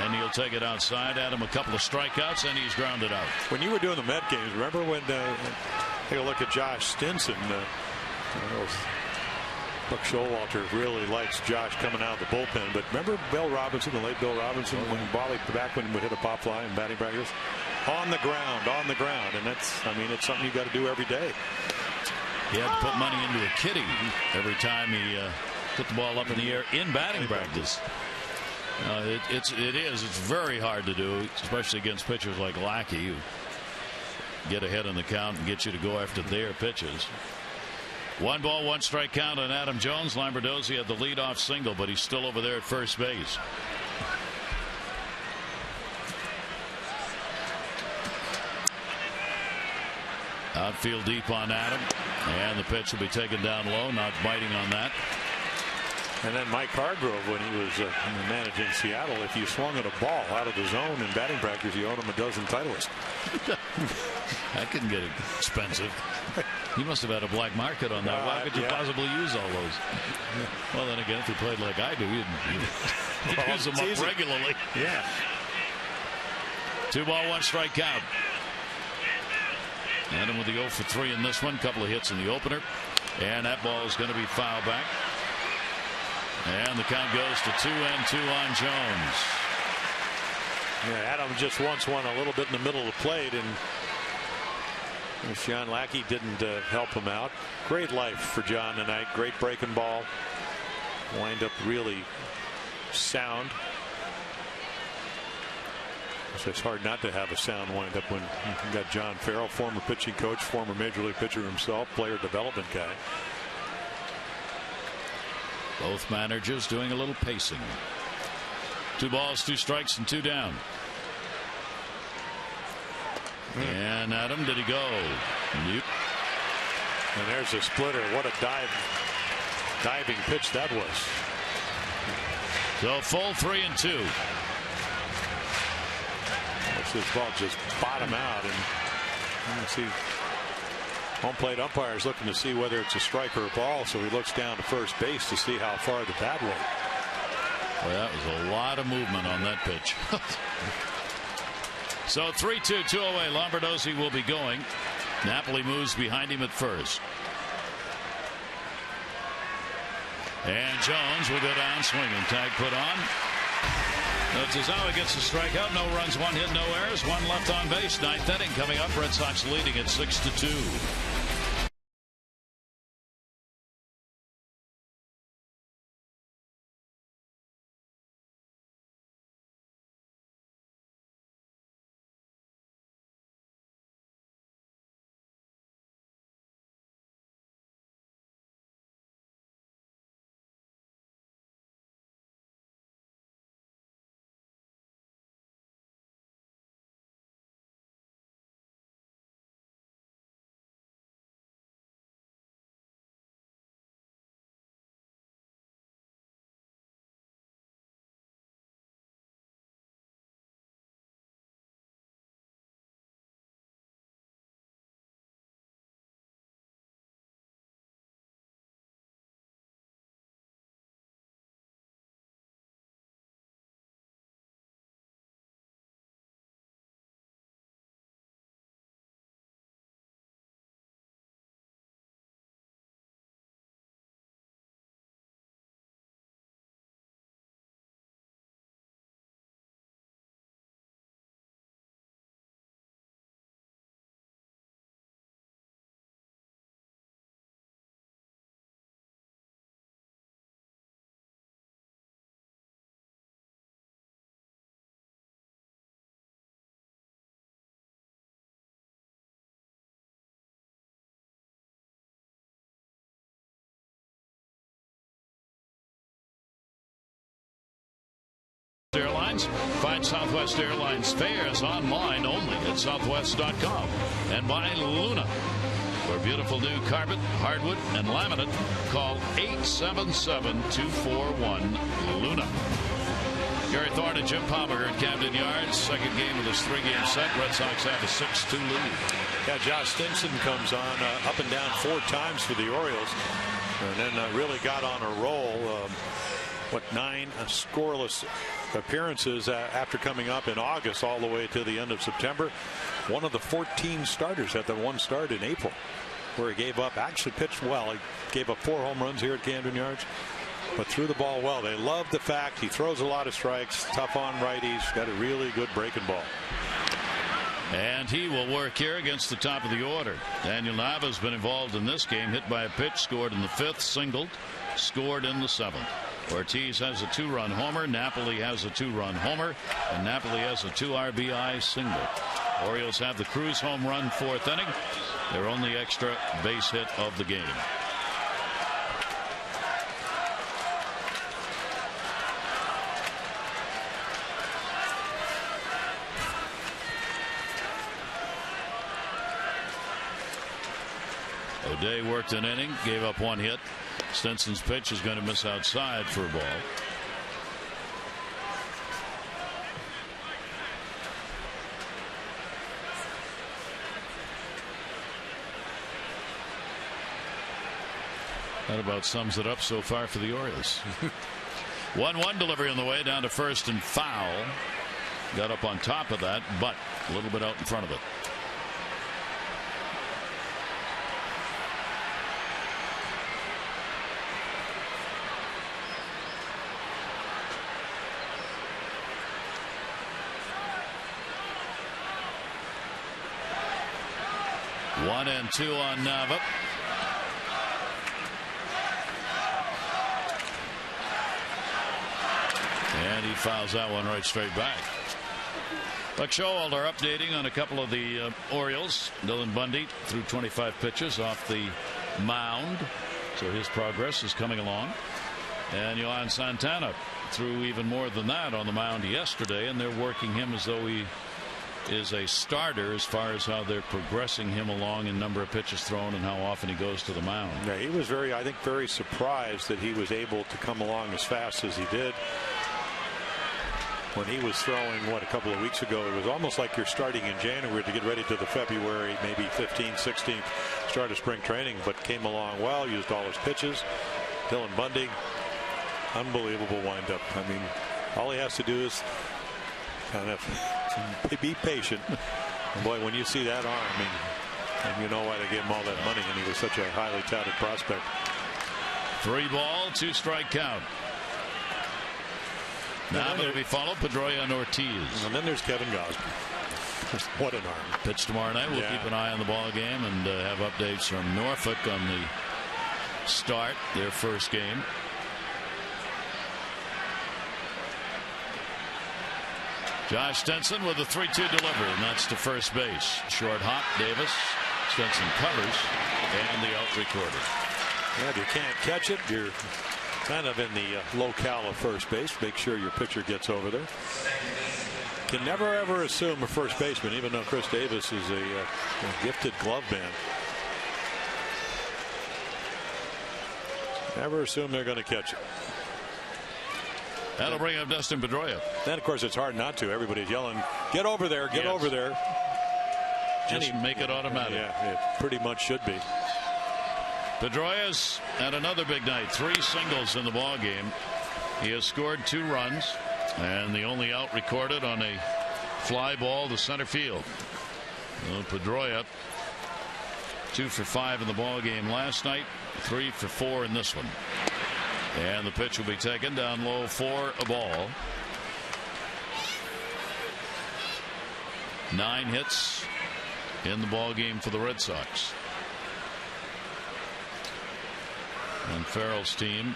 And he'll take it outside. Adam, a couple of strikeouts, and he's grounded out. When you were doing the Met games, remember when take a look at Josh Stinson. Buck Showalter really likes Josh coming out of the bullpen. But remember Bill Robinson, the late Bill Robinson, when Bobby Backman would hit a pop fly in batting practice? On the ground. And that's, it's something you got to do every day. He had to put money into a kitty every time he put the ball up in the air in batting practice. It's very hard to do, especially against pitchers like Lackey, who get ahead in the count and get you to go after their pitches. 1 ball, 1 strike count on Adam Jones. Lombardozzi had the leadoff single, but he's still over there at first base. Outfield deep on Adam, and the pitch will be taken down low, not biting on that. And then Mike Hargrove, when he was managing Seattle, if you swung at a ball out of the zone in batting practice, you owed him a dozen titles. That couldn't get expensive. He must have had a black market on that. Why could you possibly use all those? Well, then again, if you played like I do, you'd use them up regularly. Yeah. 2 ball, 1 strike count. Adam with the 0 for 3 in this one. Couple of hits in the opener. And that ball is going to be fouled back. And the count goes to 2-2 on Jones. Yeah, Adam just wants one a little bit in the middle of the plate, and John Lackey didn't help him out. Great life for John tonight. Great breaking ball. Wind up really sound. So it's hard not to have a sound wind up when you got John Farrell, former pitching coach, former major league pitcher himself, player development guy. Both managers doing a little pacing. 2 balls, 2 strikes, and 2 down. And Adam, did he go? Nope. And there's a splitter. What a diving pitch that was. So full 3-2. This ball just bottom out, and you can see home plate umpires looking to see whether it's a strike or a ball, so he looks down to first base to see how far the bat went. Well, that was a lot of movement on that pitch. So 3-2, 2 away. Lombardozzi will be going. Napoli moves behind him at first. And Jones will go down swinging. Tag put on. Tazawa gets a strikeout. No runs, 1 hit, no errors, 1 left on base. 9th inning coming up. Red Sox leading at 6-2. Airlines. Find Southwest Airlines fares online only at southwest.com. And by Luna. For beautiful new carpet, hardwood, and laminate, call 877-241-LUNA. Gary Thorne and Jim Palmer at Camden Yards. Second game of this 3-game set. Red Sox have a 6-2 lead. Yeah, Josh Stinson comes on up and down 4 times for the Orioles. And then really got on a roll. 9 scoreless appearances after coming up in August all the way to the end of September. One of the 14 starters had the 1 start in April where he gave up, actually pitched well. He gave up 4 home runs here at Camden Yards, but threw the ball well. They love the fact he throws a lot of strikes, tough on righties, got a really good breaking ball. And he will work here against the top of the order. Daniel Nava's been involved in this game, hit by a pitch, scored in the 5th, singled, scored in the 7th. Ortiz has a 2-run homer. Napoli has a 2-run homer. And Napoli has a 2 RBI single. Orioles have the Cruz home run 4th inning. Their only extra base hit of the game. O'Day worked an inning, gave up 1 hit. Stinson's pitch is going to miss outside for a ball. That about sums it up so far for the Orioles. 1-1 delivery on the way down to first and foul. Got up on top of that, but a little bit out in front of it. One and 2 on Nava. And he fouls that one right straight back. Buck Showalter updating on a couple of the Orioles. Dylan Bundy threw 25 pitches off the mound, so his progress is coming along. And Yohan Santana threw even more than that on the mound yesterday, and they're working him as though he is a starter as far as how they're progressing him along in number of pitches thrown and how often he goes to the mound. Yeah, he was I think very surprised that he was able to come along as fast as he did. When he was throwing, a couple of weeks ago, it was almost like you're starting in January to get ready to the February, maybe 15th, 16th start of spring training, but came along well, used all his pitches. Dylan Bundy, unbelievable windup. I mean, all he has to do is kind of be patient. And boy, when you see that arm, and you know why they gave him all that money, and he was such a highly touted prospect. 3 ball, 2 strike count. Now going to be followed Pedroia and Ortiz. And then there's Kevin Gausman. What an arm. Pitch tomorrow night. We'll keep an eye on the ball game and have updates from Norfolk on the start, their first game. Josh Stenson with a 3-2 delivery, and that's to first base. Short hop, Davis. Stenson covers, and the out recorded. Yeah, if you can't catch it, you're kind of in the locale of first base. Make sure your pitcher gets over there. Can never ever assume a first baseman, even though Chris Davis is a gifted glove man. Never assume they're going to catch it. That'll bring up Dustin Pedroia. Then, of course, it's hard not to. Everybody's yelling, "Get over there! Get over there!" Just make it automatic. Yeah, it pretty much should be. Pedroia's had another big night. 3 singles in the ball game. He has scored 2 runs, and the only out recorded on a fly ball to center field. Well, Pedroia 2 for 5 in the ball game last night, 3 for 4 in this one. And the pitch will be taken down low for a ball. 9 hits in the ball game for the Red Sox. And Farrell's team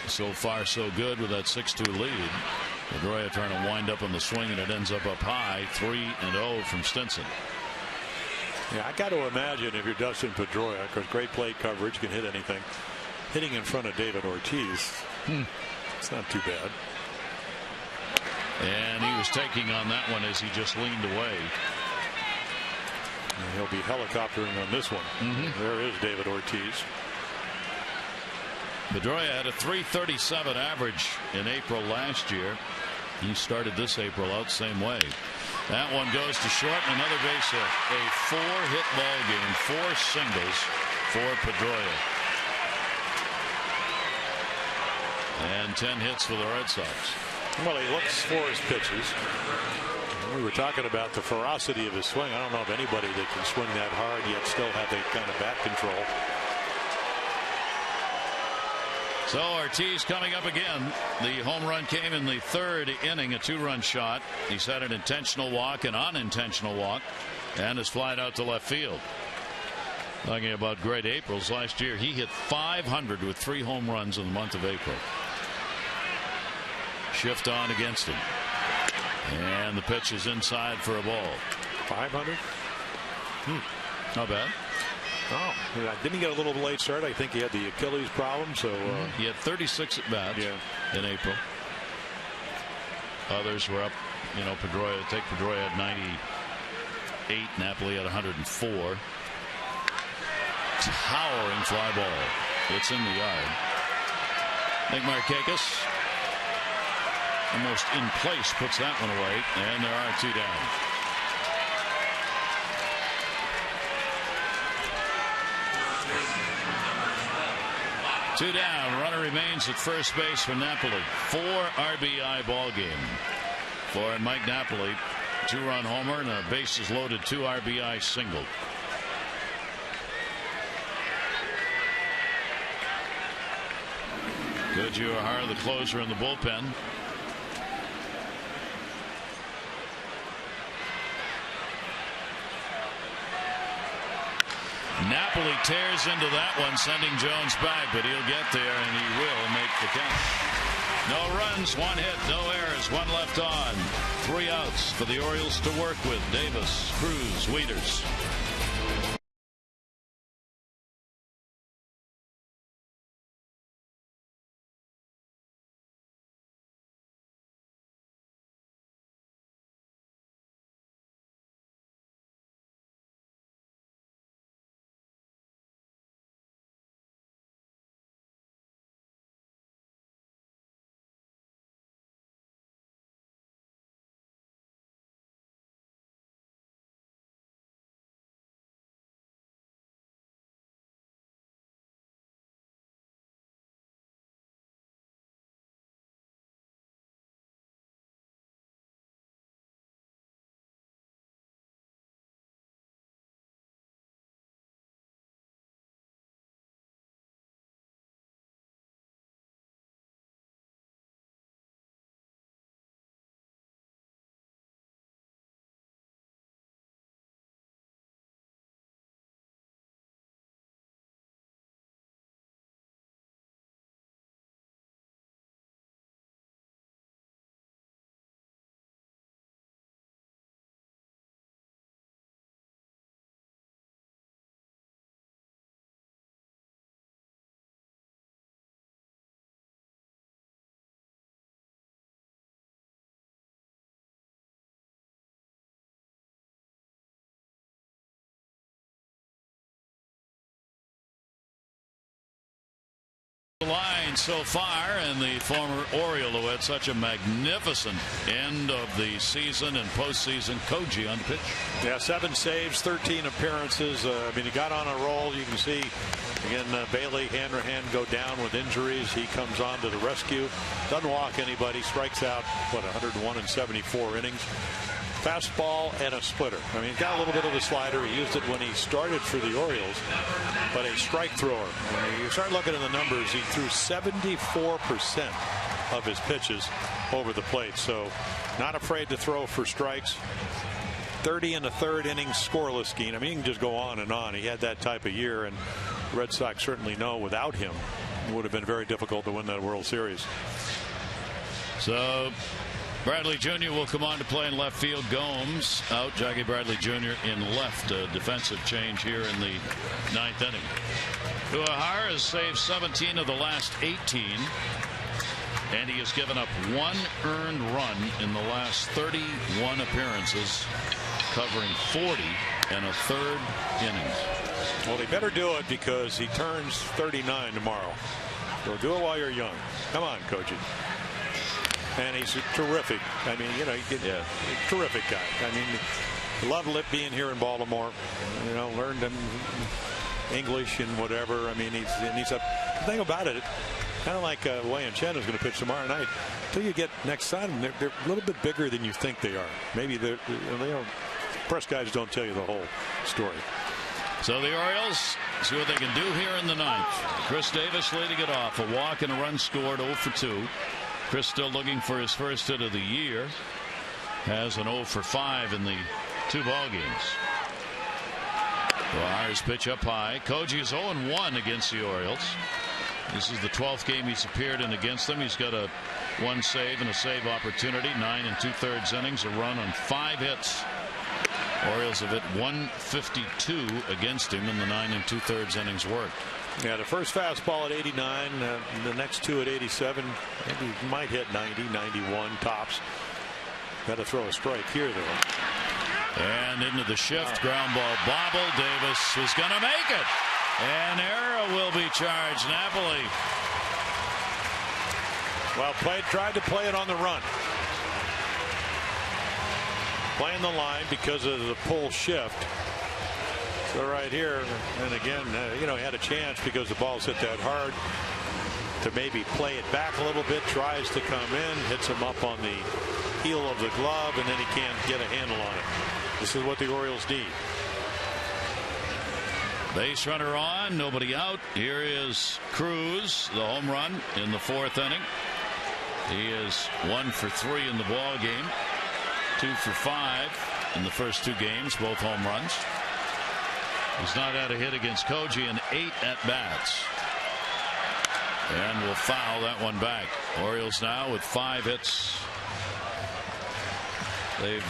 so far so good with that 6-2 lead. Pedroia trying to wind up on the swing, and it ends up high. 3-0 from Stenson. Yeah, I got to imagine if you're Dustin Pedroia, because great plate coverage, can hit anything. Hitting in front of David Ortiz, it's not too bad. And he was taking on that one as he just leaned away. And he'll be helicoptering on this one. There is David Ortiz. Pedroia had a .337 average in April last year. He started this April out same way. That one goes to short, and another base hit. A 4-hit ball game, 4 singles for Pedroia. And 10 hits for the Red Sox. Well, he looks for his pitches. We were talking about the ferocity of his swing. I don't know of anybody that can swing that hard yet still have that kind of bat control. So Ortiz coming up again. The home run came in the 3rd inning, a 2-run shot. He's had an intentional walk, an unintentional walk, and is flied out to left field. Talking about great Aprils, last year he hit .500 with 3 home runs in the month of April. Shift on against him, and the pitch is inside for a ball. 500. Not bad. Oh, didn't he get a little late start? I think he had the Achilles problem. So he had 36 at bats in April. Others were up. You know, Pedroia at 98, Napoli at 104. Towering fly ball. It's in the yard. Nick Markakis almost in place puts that one away, and there are 2 down. Two down. Runner remains at first base for Napoli. 4 RBI ball game for Mike Napoli. 2-run homer and a bases loaded 2 RBI single. Goodyear, the closer in the bullpen. Napoli tears into that one, sending Jones back, but he'll get there, and he will make the count. No runs, 1 hit, no errors, 1 left on. 3 outs for the Orioles to work with. Davis, Cruz, Wieters. Line so far, and the former Oriole who had such a magnificent end of the season and postseason, Koji on the pitch. Yeah, 7 saves, 13 appearances. I mean, he got on a roll. You can see again Bailey Hanrahan go down with injuries. He comes on to the rescue. Doesn't walk anybody. Strikes out 101 in 74 innings. Fastball and a splitter. I mean, got a little bit of a slider. He used it when he started for the Orioles, but a strike thrower. When you start looking at the numbers, he threw 74% of his pitches over the plate. So not afraid to throw for strikes. 30 in the third inning, scoreless game. I mean, you can just go on and on. He had that type of year, and the Red Sox certainly know without him it would have been very difficult to win that World Series. So Bradley Jr. will come on to play in left field. Gomes out. Jackie Bradley Jr. in left. A defensive change here in the 9th inning. Uehara has saved 17 of the last 18. And he has given up 1 earned run in the last 31 appearances, covering 40 and a third innings. Well, he better do it because he turns 39 tomorrow. So do it while you're young. Come on, Koji. And he's terrific. I mean, you know, terrific guy. I mean, loved being here in Baltimore. You know, learned him English and whatever. I mean, he's a the thing about it. Kind of like Wei and Chen is going to pitch tomorrow night. Until you get next time, they're a little bit bigger than you think they are. Maybe press guys don't tell you the whole story. So the Orioles see what they can do here in the 9th. Chris Davis leading it off. A walk and a run scored, 0 for 2. Chris still looking for his first hit of the year. Has an 0 for 5 in the 2 ball games. Uehara's pitch up high. Koji is 0-1 against the Orioles. This is the 12th game he's appeared in against them. He's got a 1 save and a save opportunity. 9 2/3 innings. A run on 5 hits. Orioles have hit 152 against him in the 9 2/3 innings worked. Yeah, the first fastball at 89, the next 2 at 87. Maybe he might hit 90, 91 tops. Got to throw a strike here, though. And into the shift, ground ball bobble. Davis is going to make it. And error will be charged. Napoli. Well, tried to play it on the run. Playing the line because of the pull shift. So right here, and again, you know, he had a chance because the ball's hit that hard to maybe play it back a little bit. Tries to come in, hits him up on the heel of the glove, and then he can't get a handle on it. This is what the Orioles need. Base runner on, nobody out. Here is Cruz, the home run in the 4th inning. He is 1 for 3 in the ball game, 2 for 5 in the first 2 games, both home runs. He's not had a hit against Koji in 8 at-bats. And will foul that one back. Orioles now with 5 hits. They've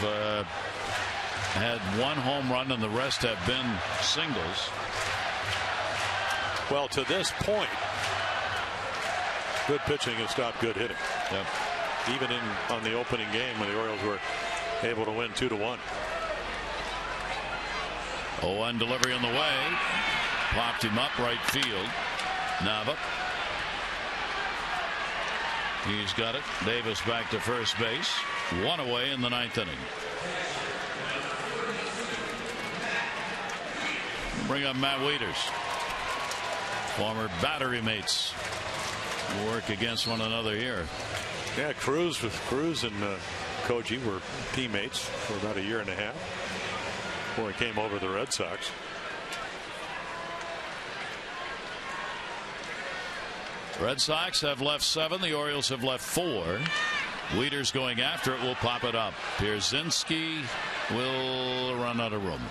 had 1 home run and the rest have been singles. Well, to this point, good pitching has stopped good hitting. Yep. Even on the opening game when the Orioles were able to win 2-1. 0-1 delivery on the way. Popped him up right field. Nava. He's got it. Davis back to first base. 1 away in the 9th inning. Bring up Matt Wieters. Former battery mates work against one another here. Yeah, Cruz and Koji were teammates for about a year and a half before he came over to the Red Sox. Red Sox have left 7. The Orioles have left 4. Wieters going after it will pop it up. Pierzynski will run out of room.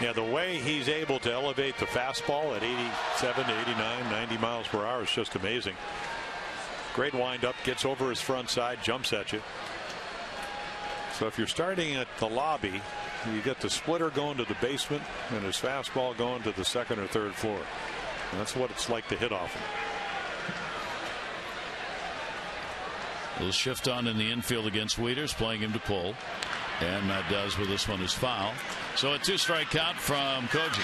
Yeah, the way he's able to elevate the fastball at 87 to 89, 90 miles per hour is just amazing. Great windup, gets over his front side, jumps at you. So if you're starting at the lobby, you get the splitter going to the basement and his fastball going to the 2nd or 3rd floor. And that's what it's like to hit off him. Little shift on in the infield against Wieters, playing him to pull. And that does with this one is foul. So a 2-strike count from Koji.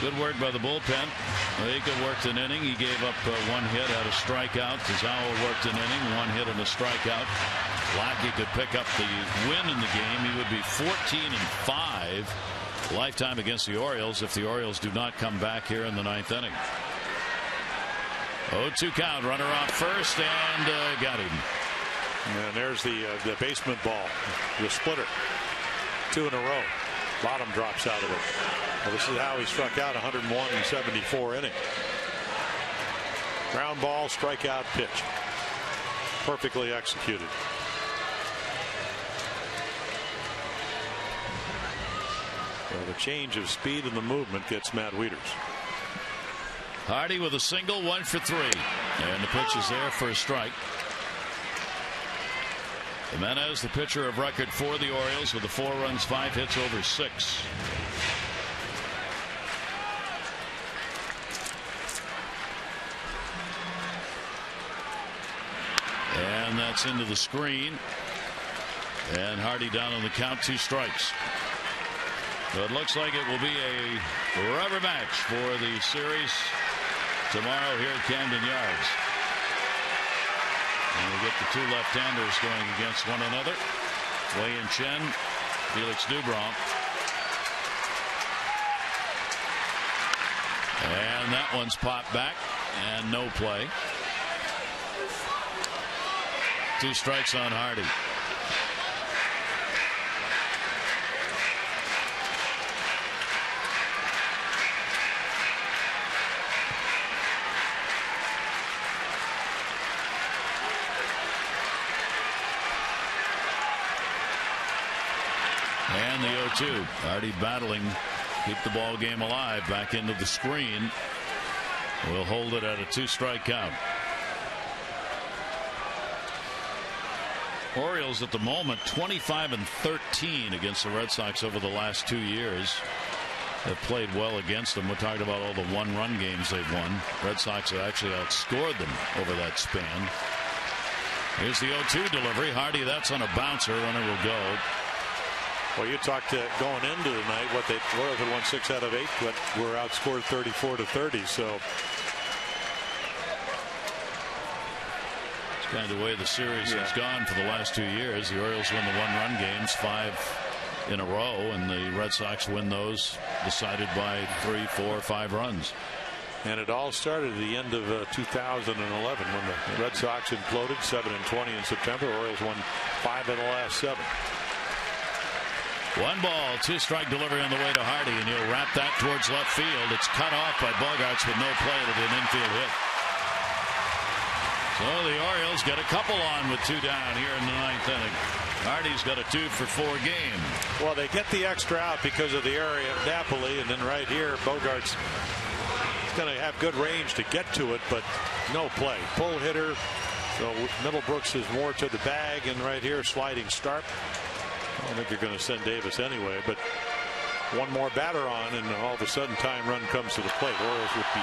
Good work by the bullpen. Maika worked an inning. He gave up 1 hit, had a strikeout. Tazawa worked an inning, 1 hit and a strikeout. Lackey could pick up the win in the game. He would be 14-5 lifetime against the Orioles if the Orioles do not come back here in the 9th inning. 0-2 count. Runner off first and got him. And there's the basement ball, the splitter. 2 in a row. Bottom drops out of it. Well, this is how he struck out 101 in 74 innings. Ground ball, strikeout pitch. Perfectly executed. Well, the change of speed and the movement gets Matt Wieters. Hardy with a single, 1 for 3. And the pitch is there for a strike. Jimenez, the pitcher of record for the Orioles, with the 4 runs, 5 hits over 6. And that's into the screen. And Hardy down on the count, 2 strikes. So it looks like it will be a rubber match for the series tomorrow here at Camden Yards. And we get the 2 left-handers going against one another. Wei-Yin Chen, Felix Dubron. And that one's popped back and no play. 2 strikes on Hardy. And the 0-2. Hardy battling, keep the ball game alive. Back into the screen. We'll hold it at a 2-strike count. Orioles at the moment 25-13 against the Red Sox over the last 2 years. Have played well against them. We're talking about all the 1-run games they've won. Red Sox have actually outscored them over that span. Here's the 0-2 delivery. Hardy, that's on a bouncer. Runner will go. Well, you talked going into the night what the Royals had won 6 out of 8, but were outscored 34-30. So it's kind of the way the series has gone for the last 2 years. The Orioles win the 1-run games 5 in a row, and the Red Sox win those decided by 3, 4, 5 runs. And it all started at the end of 2011 when the Red Sox imploded 7-20 in September. The Orioles won 5 of the last 7. 1 ball, 2-strike delivery on the way to Hardy, and he'll wrap that towards left field. It's cut off by Bogaerts with no play. It'll be an infield hit. So the Orioles get a couple on with 2 down here in the 9th inning. Hardy's got a 2 for 4 game. Well, they get the extra out because of the area of Napoli, and then right here Bogaerts is going to have good range to get to it, but no play. Pull hitter. So Middlebrooks is more to the bag, and right here sliding start. I don't think you're going to send Davis anyway, but one more batter on, and all of a sudden time run comes to the plate. Orioles would be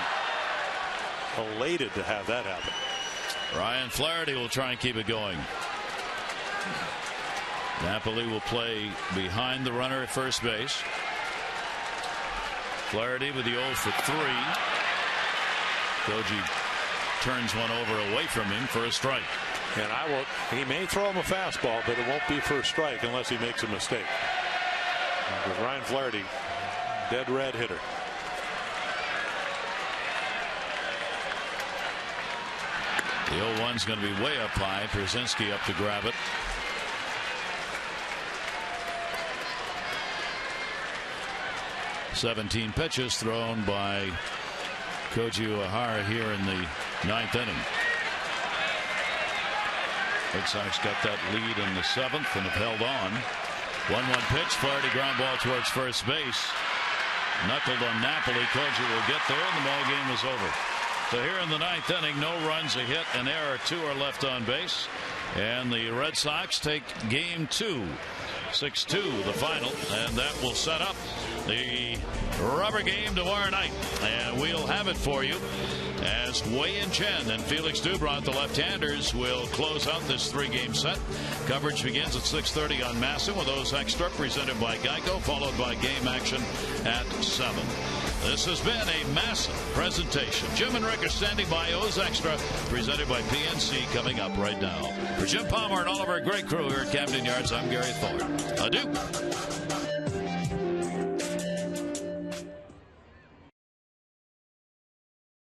elated to have that happen. Ryan Flaherty will try and keep it going. Napoli will play behind the runner at first base. Flaherty with the 0 for 3. Koji turns one over away from him for a strike. And he may throw him a fastball, but it won't be for a strike unless he makes a mistake. With Ryan Flaherty, dead red hitter. The 0-1's going to be way up high. Pierzynski up to grab it. "17 pitches thrown by Koji Uehara here in the 9th inning. Red Sox got that lead in the 7th and have held on. 1-1 pitch. Flaherty ground ball towards first base. Knuckled on Napoli. Koji will get there, and the ball game is over. So here in the 9th inning, no runs, a hit, an error, 2 are left on base, and the Red Sox take game 2. 6-2 the final, and that will set up the rubber game tomorrow night, and we'll have it for you as Wei-Yin Chen and Felix Dubron, the left-handers, will close out this 3-game set. Coverage begins at 6:30 on Masson with O's Extra, presented by Geico, followed by game action at 7. This has been a Masson presentation. Jim and Rick are standing by. O's Extra, presented by PNC, coming up right now. For Jim Palmer and all of our great crew here at Camden Yards, I'm Gary Thorne. Adieu.